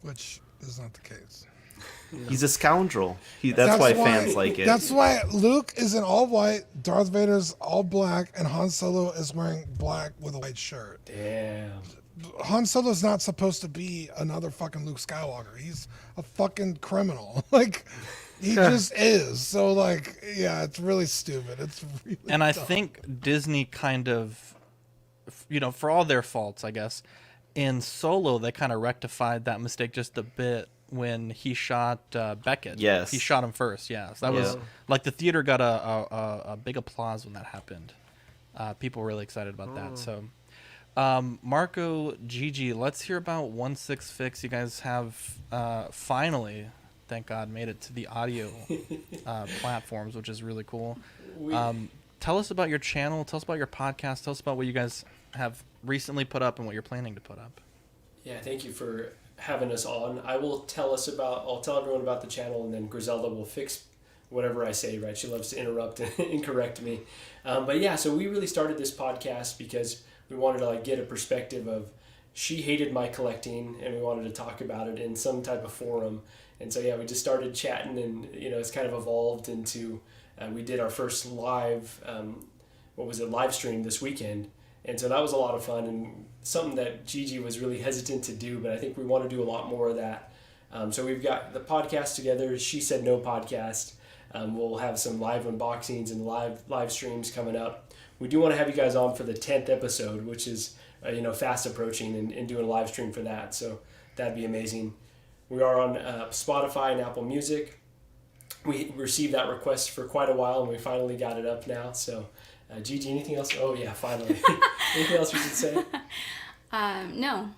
Which is not the case. He's a scoundrel. That's why fans like it. That's why Luke is in all white, Darth Vader's all black, and Han Solo is wearing black with a white shirt. Damn. Han Solo's not supposed to be another fucking Luke Skywalker. He's a fucking criminal. Like, he just is. So, like, yeah, it's really stupid. It's really And I dumb. think Disney kind of, for all their faults, I guess, in Solo, they kind of rectified that mistake just a bit when he shot Beckett. Yes. He shot him first, yeah. So that was, like, the theater got a big applause when that happened. People were really excited about that, so... Marco, Gigi, let's hear about 1/6 Fix. You guys have finally, thank God, made it to the audio platforms, which is really cool. Tell us about your channel. Tell us about your podcast. Tell us about what you guys have recently put up and what you're planning to put up. Yeah, thank you for having us on. I'll tell everyone about the channel, and then Griselda will fix whatever I say, right? She loves to interrupt and correct me. But yeah, so we really started this podcast because we wanted to get a perspective of, she hated my collecting and we wanted to talk about it in some type of forum. And so yeah, we just started chatting, and it's kind of evolved into, we did our first live, live stream this weekend. And so that was a lot of fun, and something that Gigi was really hesitant to do, but I think we want to do a lot more of that. So we've got the podcast together, She Said No podcast. We'll have some live unboxings and live streams coming up. We do want to have you guys on for the 10th episode, which is fast approaching, and doing a live stream for that. So that'd be amazing. We are on Spotify and Apple Music. We received that request for quite a while, and we finally got it up now. So, Gigi, anything else? Oh yeah, finally. Anything else you should say? No,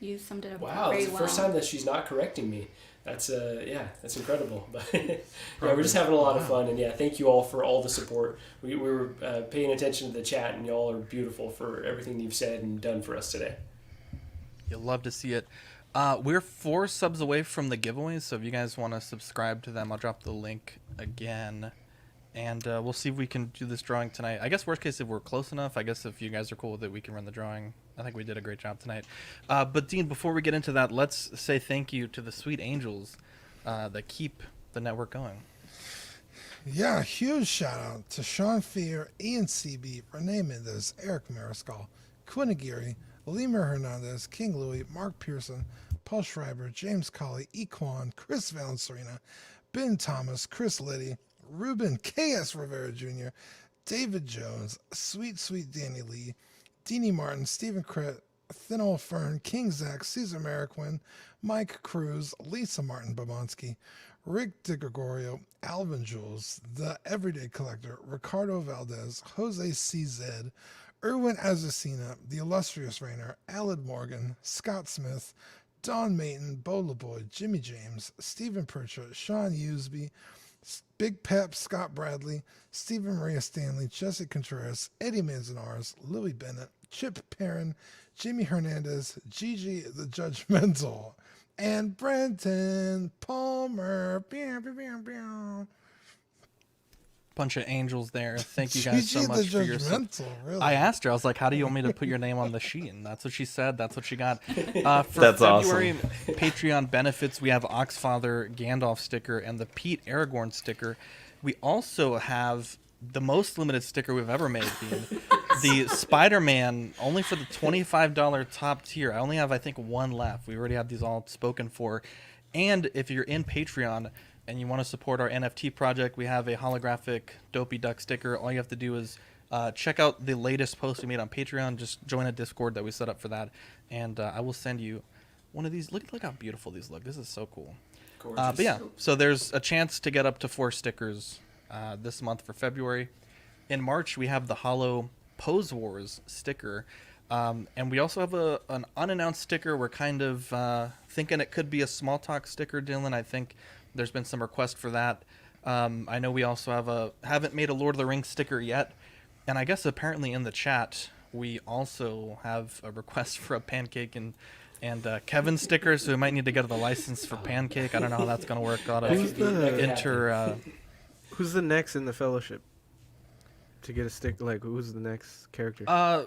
you summed it up Wow, very that's the well. first time that she's not correcting me. That's that's incredible. But yeah, we're just having a lot of fun, and yeah, thank you all for all the support. We were paying attention to the chat, and y'all are beautiful for everything you've said and done for us today. You'll love to see it. We're 4 subs away from the giveaways, so if you guys want to subscribe to them, I'll drop the link again, and we'll see if we can do this drawing tonight. I guess worst case, if we're close enough, I guess if you guys are cool with it, we can run the drawing. I think we did a great job tonight. But Dean, before we get into that, let's say thank you to the sweet angels that keep the network going. Yeah, huge shout out to Sean Fear, Ian CB, Renee Mendez, Eric Mariscal, Quinn Aguirre, Lemur Hernandez, King Louis, Mark Pearson, Paul Schreiber, James Colley, Equan, Chris Valencerina, Ben Thomas, Chris Liddy, Ruben K.S. Rivera Jr., David Jones, Sweet Danny Lee, Deanie Martin, Stephen Crett, Thinol Fern, King Zach, Caesar Mariquin, Mike Cruz, Lisa Martin Babonsky, Rick DeGregorio, Alvin Jules, The Everyday Collector, Ricardo Valdez, Jose CZ, Erwin Azucena, The Illustrious Rainer, Alad Morgan, Scott Smith, Don Mayton, Bo LeBoy, Jimmy James, Stephen Pritchard, Sean Usby, Big Pep, Scott Bradley, Stephen Maria Stanley, Jesse Contreras, Eddie Manzanares, Louis Bennett, Chip Perrin, Jimmy Hernandez, Gigi the Judgmental, and Brenton Palmer. Bunch of angels there. Thank you guys so Gigi much the for your Judgmental, really. I asked her, I was like, how do you want me to put your name on the sheet? And that's what she said. That's what she got. For That's February awesome. Patreon benefits, we have Oxfather Gandalf sticker and the Pete Aragorn sticker. We also have the most limited sticker we've ever made, Dean. The Spider-Man, only for the $25 top tier. I only have, I think, 1 left. We already have these all spoken for. And if you're in Patreon and you want to support our NFT project, we have a holographic Dopey Duck sticker. All you have to do is check out the latest post we made on Patreon. Just join a Discord that we set up for that, and I will send you one of these. Look how beautiful these look. This is so cool. Gorgeous. But yeah, so there's a chance to get up to 4 stickers this month for February. In March, we have the Hollow Pose Wars sticker. And we also have an unannounced sticker. We're kind of thinking it could be a small talk sticker, Dylan. I think there's been some request for that. I know we also haven't made a Lord of the Rings sticker yet, And I guess apparently in the chat we also have a request for a pancake and Kevin sticker, so we might need to get the license for pancake. I don't know how that's gonna work. Who's the next in the fellowship to get a stick? Like, who's the next character? I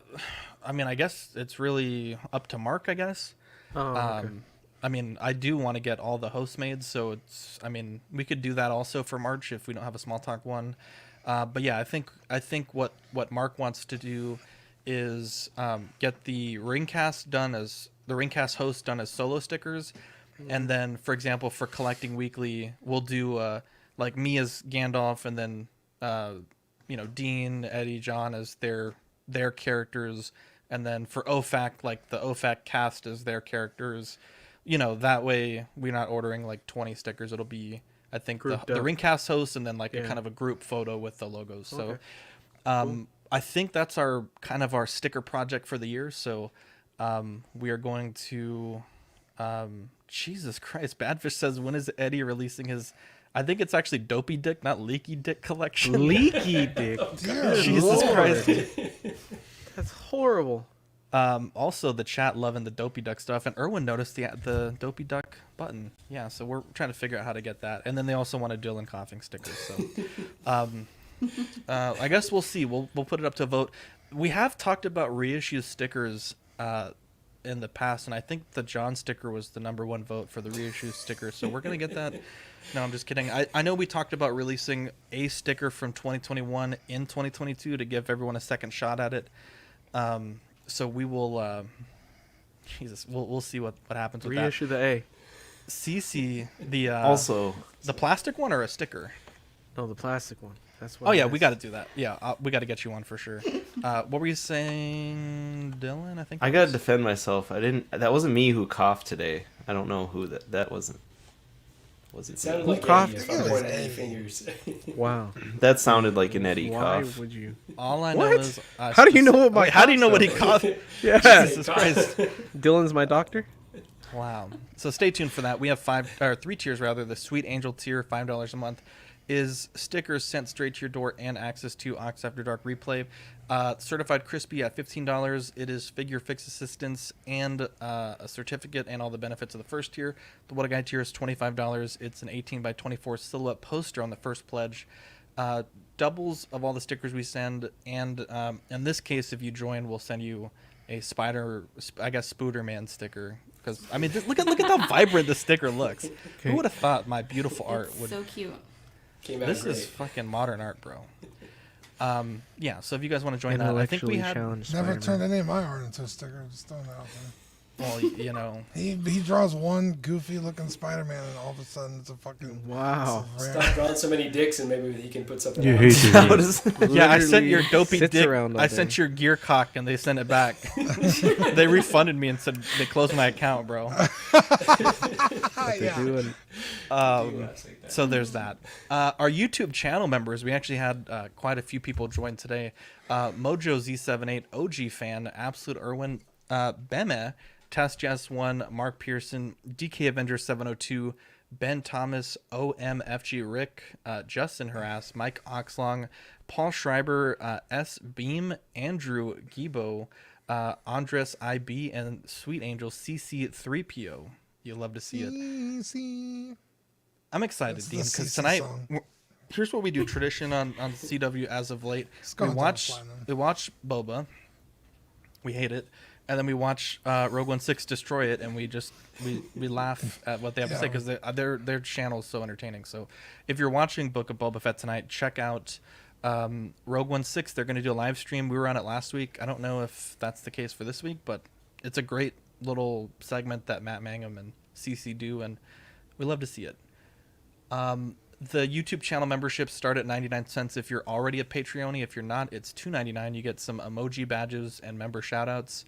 mean, I guess it's really up to Mark, I guess. Oh, okay. I mean, I do want to get all the host made, so it's. I mean, we could do that also for March if we don't have a small talk one. But yeah, I think what Mark wants to do is get the ringcast host done as solo stickers, and then, for example, for collecting weekly, we'll do like me as Gandalf, and then Dean, Eddie, John as their characters, and then for OFAC, like the OFAC cast as their characters. That way we're not ordering like 20 stickers. It'll be, I think, the ringcast host, and then like a kind of a group photo with the logos. So cool. I think that's our sticker project for the year. So we are going to Jesus Christ, Badfish says, when is Eddie releasing his, I think it's actually Dopey Dick, not Leaky Dick collection. Leaky Dick. Jesus Christ. That's horrible. Also, the chat loving the Dopey Duck stuff, and Erwin noticed the Dopey Duck button. Yeah, so we're trying to figure out how to get that. And then they also want a Dylan coughing sticker. So, I guess we'll see. We'll put it up to vote. We have talked about reissue stickers in the past, and I think the John sticker was the #1 vote for the reissue sticker. So we're gonna get that. No, I'm just kidding. I know we talked about releasing a sticker from 2021 in 2022 to give everyone a second shot at it. So we will, we'll see what happens with that. Reissue the A. CC, the also the plastic one or a sticker? No, the plastic one. That's what. Oh yeah, we got to do that. Yeah, we got to get you one for sure. What were you saying, Dylan? I think I got to defend myself. That wasn't me who coughed today. I don't know who that wasn't. Was it sounded who like coughed? Eddie fingers. Wow. That sounded like an Eddie cough. Why would you? All I know is. How do you know what my? How do you know what he coughed? Yeah. Jesus Christ. Dylan's my doctor. Wow. So stay tuned for that. We have 3 tiers rather. The Sweet Angel tier, $5 a month, is stickers sent straight to your door and access to Ox After Dark replay. Certified Crispy at $15. It is figure fix assistance and a certificate and all the benefits of the first tier. The What a Guy tier is $25. It's an 18x24 silhouette poster on the first pledge. Doubles of all the stickers we send, and in this case, if you join, we'll send you a Spooderman sticker. Because I mean, look at how vibrant the sticker looks. Okay. Who would have thought my beautiful art would? So cute. This great. is fucking modern art, bro. Yeah. So if you guys want to join that, I think we had never turned any of my art into a sticker. Just throwing that out there. Well, he draws one goofy looking Spider-Man, and all of a sudden it's a fucking wow. Stop drawing so many dicks, and maybe he can put something. You else. hate it. Yeah, I sent your Dopey Dick. I sent your gear cock, and they sent it back. They refunded me and said they closed my account, bro. So there's that. Our YouTube channel members, we actually had quite a few people join today. Mojo Z78, OG fan, Absolute Irwin, Beme, Test Jess 1, Mark Pearson, DK Avenger 702, Ben Thomas, OMFG Rick, Justin Harass, Mike Oxlong, Paul Schreiber, S Beam, Andrew Gibo, Andres IB, and Sweet Angel CC3PO. You'll love to see it. I'm excited, Dean, because tonight, here's what we do tradition on CW as of late. We watch Boba. We hate it. And then we watch Rogue One 6 destroy it, and we laugh at what they have to say because their channel is so entertaining. So if you're watching Book of Boba Fett tonight, check out Rogue One 6. They're going to do a live stream. We were on it last week. I don't know if that's the case for this week, but it's a great little segment that Matt Mangum and CC do, and we love to see it. The YouTube channel memberships start at 99 cents if you're already a Patreon. If you're not, it's $2.99. You get some emoji badges and member shoutouts.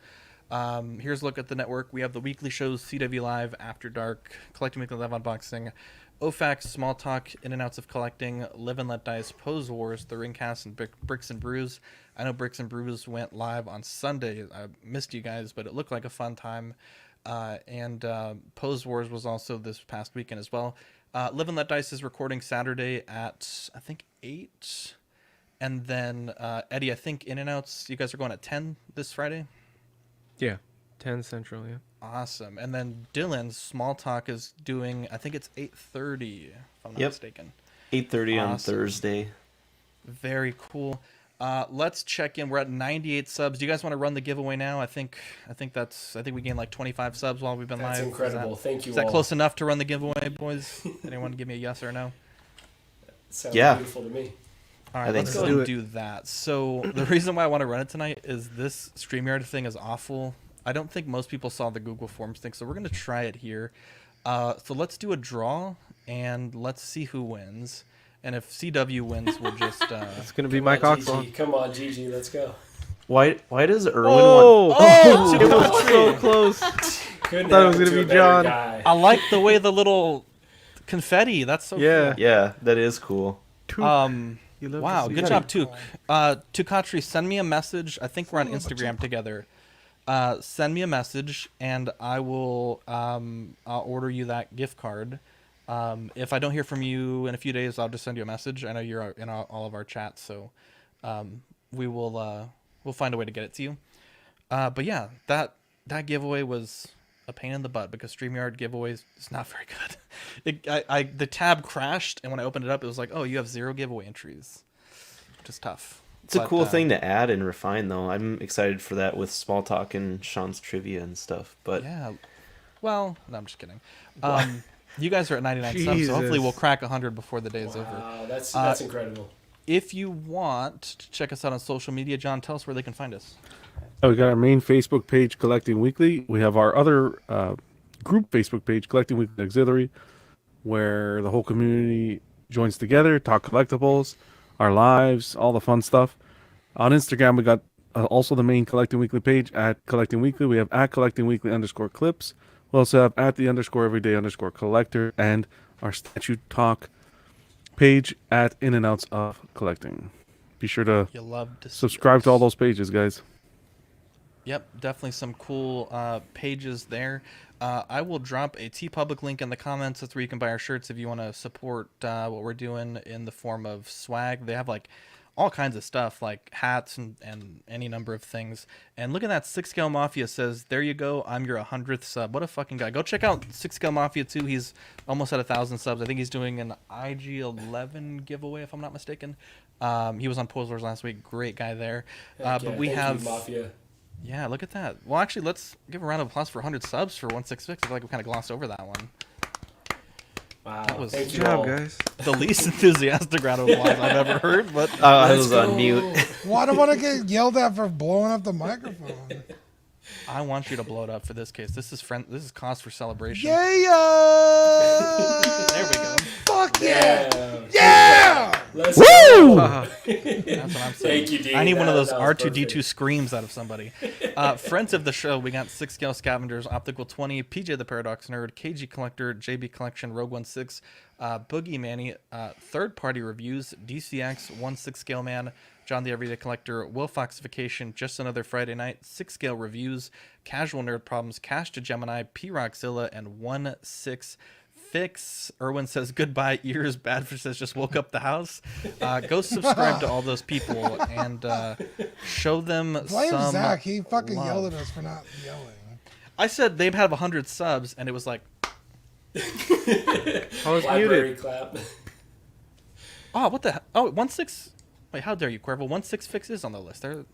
Here's a look at the network. We have the weekly shows, CW Live, After Dark, Collecting Weekly Live Unboxing, OFAX, Small Talk, In and Outs of Collecting, Live and Let Dice, Pose Wars, The Ringcast, and Bricks and Brews. I know Bricks and Brews went live on Sunday. I missed you guys, but it looked like a fun time. And Pose Wars was also this past weekend as well. Live and Let Dice is recording Saturday at, I think, 8 And then Eddie, I think In-N-Outs, you guys are going at 10 this Friday? Yeah, 10 Central, yeah. Awesome. And then Dylan's Small Talk is doing, I think it's 8:30, if I'm not mistaken. 8:30 on Thursday. Very cool. Let's check in. We're at 98 subs. Do you guys want to run the giveaway now? I think we gained like 25 subs while we've been live. That's incredible. Thank you Is that all. close enough to run the giveaway, boys? Anyone give me a yes or no? Sounds beautiful to me. All right, let's go ahead and do that. So the reason why I want to run it tonight is this StreamYard thing is awful. I don't think most people saw the Google Forms thing, so we're going to try it here. So let's do a draw, and let's see who wins. And if CW wins, we'll just... it's going to be Mike Oxlon. Come on, Gigi, let's go. Why does Erwin want... Oh! It was so close. I thought it was going to be John. I like the way the little confetti, that's so cool. Yeah, that is cool. Wow, good job, Tuk. Tukatri, send me a message. I think we're on Instagram together. Send me a message, and I will I'll order you that gift card. If I don't hear from you in a few days, I'll just send you a message. I know you're in all of our chats, so we'll find a way to get it to you. But yeah, that giveaway was a pain in the butt because StreamYard giveaways is not very good. The tab crashed, and when I opened it up, it was like, oh, you have 0 giveaway entries, which is tough. It's a cool thing to add and refine, though. I'm excited for that with Small Talk and Sean's trivia and stuff. But yeah, well, no, I'm just kidding. You guys are at 99 subs, so hopefully we'll crack 100 before the day is over. Wow, that's incredible. If you want to check us out on social media, John, tell us where they can find us. We got our main Facebook page, Collecting Weekly. We have our other group Facebook page, Collecting Weekly Auxiliary, where the whole community joins together, talk collectibles, our lives, all the fun stuff. On Instagram, we got also the main Collecting Weekly page at Collecting Weekly. We have at Collecting Weekly _clips. We also have at the _everyday _collector and our Statue Talk page at In-N-Outs of Collecting. Be sure to subscribe to all those pages, guys. Yep, definitely some cool pages there. I will drop a TeePublic link in the comments. That's where you can buy our shirts if you want to support what we're doing in the form of swag. They have like all kinds of stuff like hats and any number of things. And look at that, 6 Scale Mafia says, there you go, I'm your 100th sub. What a fucking guy. Go check out 6 Scale Mafia too. He's almost at 1,000 subs. I think he's doing an IG-11 giveaway if I'm not mistaken. He was on Posler's last week. Great guy there. But we have... Mafia. Yeah, look at that. Well, actually, let's give a round of applause for 100 subs for 166. I feel like we kind of glossed over that one. Wow, that was good job, guys. The least enthusiastic round of applause I've ever heard. But I was on mute. Well, I don't want to get yelled at for blowing up the microphone. I want you to blow it up for this case. This is cause for celebration. Yeah! There we go. Fuck yeah! Yeah! Let's Woo! That's what I'm saying. Thank you, Dean. I need one of those That was R2D2 perfect. screams out of somebody. Friends of the show, we got 6 Scale Scavengers, Optical 20, PJ the Paradox Nerd, KG Collector, JB Collection, Rogue 16, Boogie Manny, Third Party Reviews, DCX, 6 Scale Man, John the Everyday Collector, Will Foxification, Just Another Friday Night, 6 Scale Reviews, Casual Nerd Problems, Cash to Gemini, P Rockzilla, and 16 Fix. Erwin says goodbye ears. Badfish says just woke up the house. Go subscribe to all those people and show them Blame some Zach. He fucking love. yelled at us for not yelling. I said they'd have 100 subs, and it was like... I was Library muted. clap. Oh, what the hell? Oh, 16... Wait, how dare you, Cuervo? 16 Fix is on the list. They're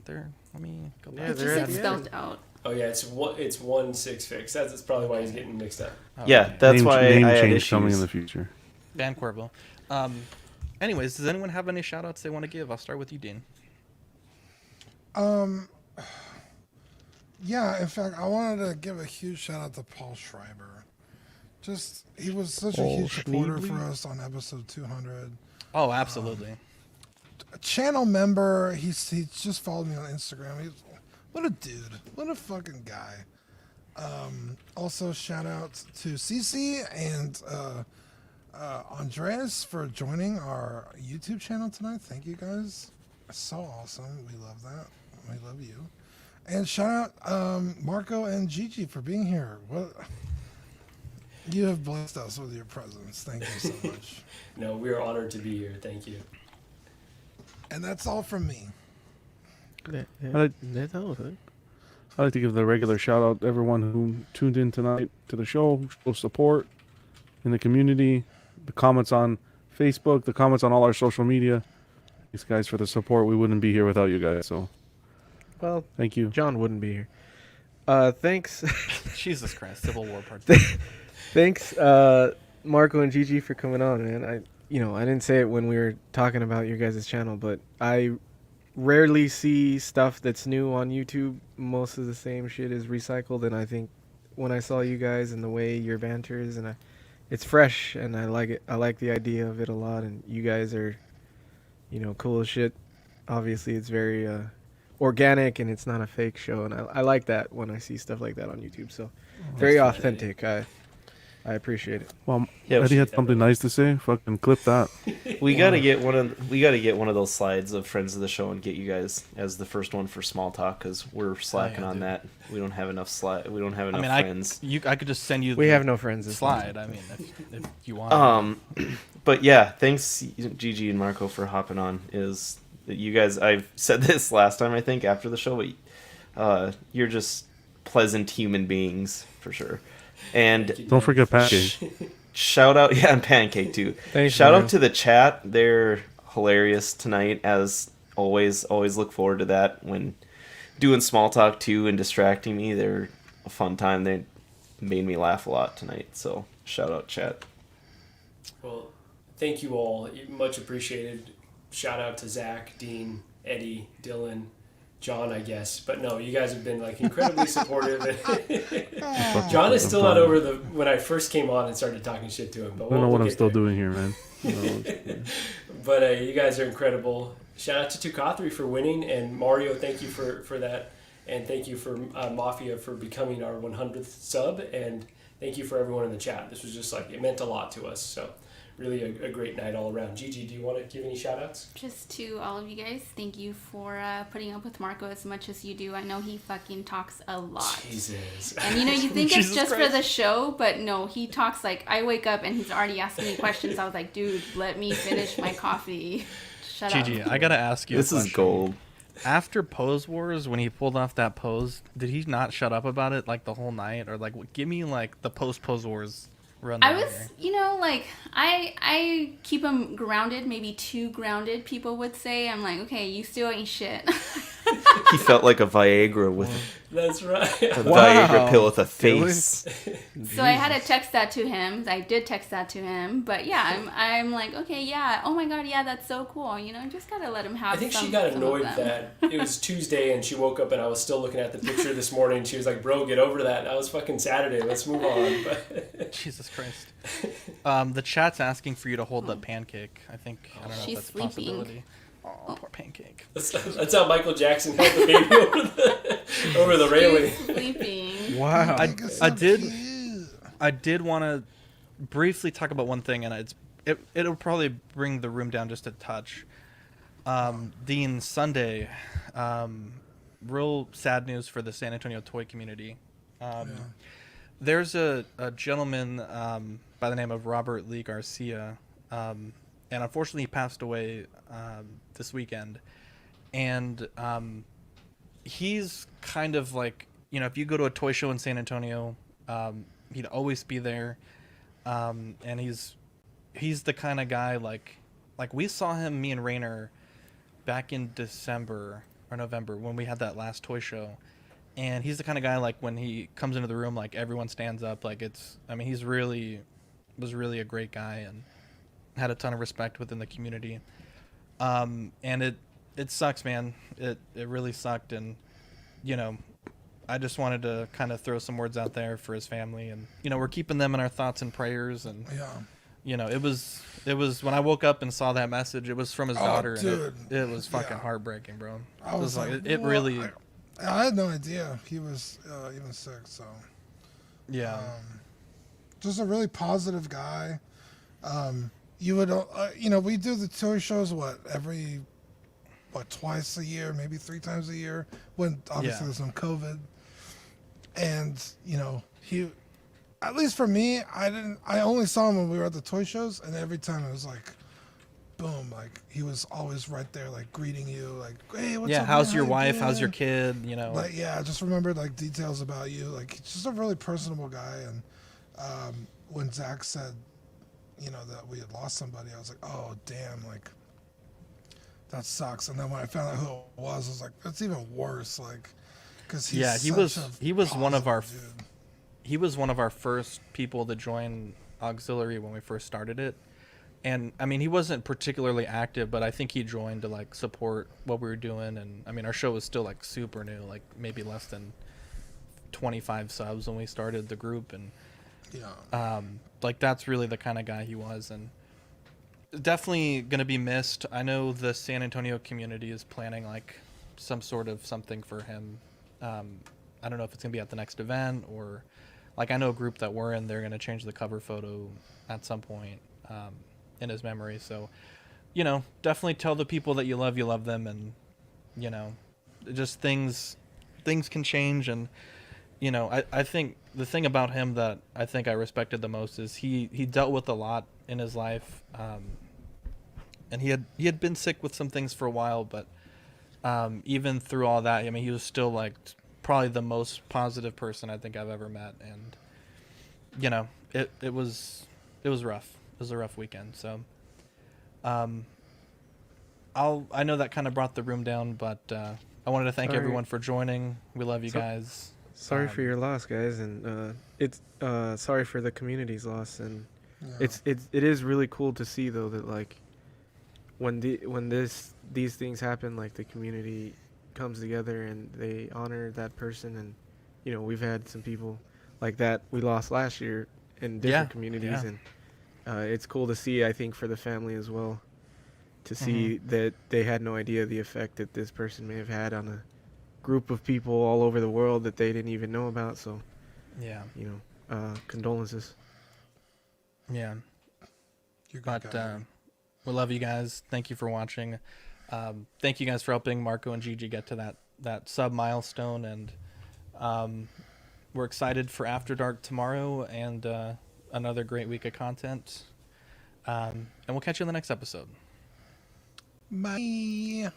let me go back. It's just spelled out. Oh yeah, it's 16 Fix. That's probably why he's getting mixed up. Oh, Yeah, okay. that's why name I had change issues. coming in the future. Ban Cuervo. Anyways, does anyone have any shout-outs they want to give? I'll start with you, Dean. Yeah, in fact, I wanted to give a huge shout out to Paul Schreiber. Just, he was such a huge supporter for us on episode 200. Oh, absolutely. A channel member, he just followed me on Instagram. What a dude. What a fucking guy. Also, shout out to Cece and Andreas for joining our YouTube channel tonight. Thank you guys. So awesome. We love that. We love you. And shout out Marco and Gigi for being here. What you have blessed us with your presence. Thank you so much. No, we are honored to be here. Thank you. And that's all from me. That's all. Huh? I'd like to give the regular shout out to everyone who tuned in tonight to the show, show support in the community, the comments on Facebook, the comments on all our social media. Thanks, guys, for the support. We wouldn't be here without you guys. So, Well, thank you. John wouldn't be here. Thanks. Jesus Christ, Civil War part. Thanks, Marco and Gigi, for coming on, man. I didn't say it when we were talking about your guys' channel, but I rarely see stuff that's new on YouTube. Most of the same shit is recycled, and I think when I saw you guys and the way your banter is, and it's fresh, and I like it. I like the idea of it a lot, and you guys are, cool as shit. Obviously, it's very organic, and it's not a fake show, and I like that when I see stuff like that on YouTube. So, very authentic. I appreciate it. Well, Yeah, Eddie had something nice to say. Fucking clip that. We gotta get one of those slides of friends of the show and get you guys as the first one for small talk, because we're slacking on that. We don't have enough We don't have enough friends. I could just send you. We have no friends. Slide. I mean, if you want. But yeah, thanks Gigi and Marco for hopping on. Is that you guys? I've said this last time I think after the show, but you're just pleasant human beings for sure. And don't forget Pancake. Shout out, and Pancake too. Thanks, shout Mario. out to the chat. They're hilarious tonight, as always. Always look forward to that when doing small talk too and distracting me. They're a fun time. They made me laugh a lot tonight. So shout out, chat. Well, thank you all. Much appreciated. Shout out to Zach, Dean, Eddie, Dylan, John, I guess. But no, you guys have been like incredibly supportive. John is still not over when I first came on and started talking shit to him. But I don't know what I'm still doing here, man. But you guys are incredible. Shout out to Tukathri for winning, and Mario, thank you for that. And thank you for Mafia for becoming our 100th sub. And thank you for everyone in the chat. This was just it meant a lot to us. So really a great night all around. Gigi, do you want to give any shout outs? Just to all of you guys, thank you for putting up with Marco as much as you do. I know he fucking talks a lot. Jesus. And you think it's just for the show, but no, he talks I wake up and he's already asking me questions. I was like, dude, let me finish my coffee. Shut up. Gigi, I gotta ask you. This is gold. After Pose Wars, when he pulled off that pose, did he not shut up about it the whole night, or give me the Pose Wars? I was, I keep him grounded, maybe too grounded, people would say. I'm like, okay, you still ain't shit. He felt like a Viagra with That's right. a Viagra pill with a face. So I had to text that to him. I did text that to him. But yeah, I'm like, okay, yeah. Oh my God, yeah, that's so cool. Just got to let him have I think she got annoyed that it was Tuesday and she woke up and I was still looking at the picture this morning. She was like, bro, get over that. That was fucking Saturday. Let's move on. But Jesus Christ. The chat's asking for you to hold the Pancake. I don't know She's if that's a possibility. sleeping. Oh, poor Pancake. That's how Michael Jackson held the baby over the railing. She's sleeping. Wow. I did want to briefly talk about one thing, and it'll probably bring the room down just a touch. Dean, Sunday, real sad news for the San Antonio toy community. There's a gentleman by the name of Robert Lee Garcia, and unfortunately he passed away this weekend. And he's kind of if you go to a toy show in San Antonio, he'd always be there. And he's the kind of guy like we saw him, me and Rainer, back in December or November when we had that last toy show. And he's the kind of guy when he comes into the room, everyone stands up. He's was really a great guy and had a ton of respect within the community. And it sucks, man. It really sucked. And, I just wanted to kind of throw some words out there for his family, and, we're keeping them in our thoughts and prayers. And, it was when I woke up and saw that message, it was from his daughter. Dude. And it was fucking heartbreaking, bro. I was it really. I had no idea he was even sick. So yeah, just a really positive guy. You would we do the toy shows twice a year, maybe 3 times a year, when obviously there's no COVID. And he, at least for me, I only saw him when we were at the toy shows, and every time it was boom, like he was always right there, like greeting you, like, hey, what's Yeah, up? how's man? your How you wife? How's your doing?" kid? You know. Like, yeah, I just remembered like details about you. Like, he's just a really personable guy. And when Zach said, you know, that we had lost somebody, I was like, oh damn, like that sucks. And then when I found out who it was, I was like, that's even worse, like, because he's Yeah, such he was one of our dude. he was one of our first people to join Auxiliary when we first started it. And I mean, he wasn't particularly active, but I think he joined to like support what we were doing. And I mean, our show was still like super new, like maybe less than 25 subs when we started the group. And like that's really the kind of guy he was, and definitely gonna be missed. I know the San Antonio community is planning like some sort of something for him. I don't know if it's gonna be at the next event or like I know a group that we're in, they're gonna change the cover photo at some point in his memory. So, you know, definitely tell the people that you love them, and you know, just things can change. And you know, I think the thing about him that I think I respected the most is he dealt with a lot in his life, and he had been sick with some things for a while, but even through all that, I mean, he was still like probably the most positive person I think I've ever met. And you know, it was rough. It was a rough weekend. So I know that kind of brought the room down, but I wanted to thank everyone for joining. We love you guys. Sorry for your loss, guys, and it's sorry for the community's loss. And it is really cool to see though that like when these things happen, like the community comes together and they honor that person. And you know, we've had some people like that we lost last year in different communities, and it's cool to see, I think, for the family as well, to see that they had no idea the effect that this person may have had on a group of people all over the world that they didn't even know about. So you know, condolences. Yeah. You're good, but we love you guys. Thank you for watching. Thank you guys for helping Marco and Gigi get to that sub milestone. And we're excited for After Dark tomorrow and another great week of content. And we'll catch you in the next episode. Bye.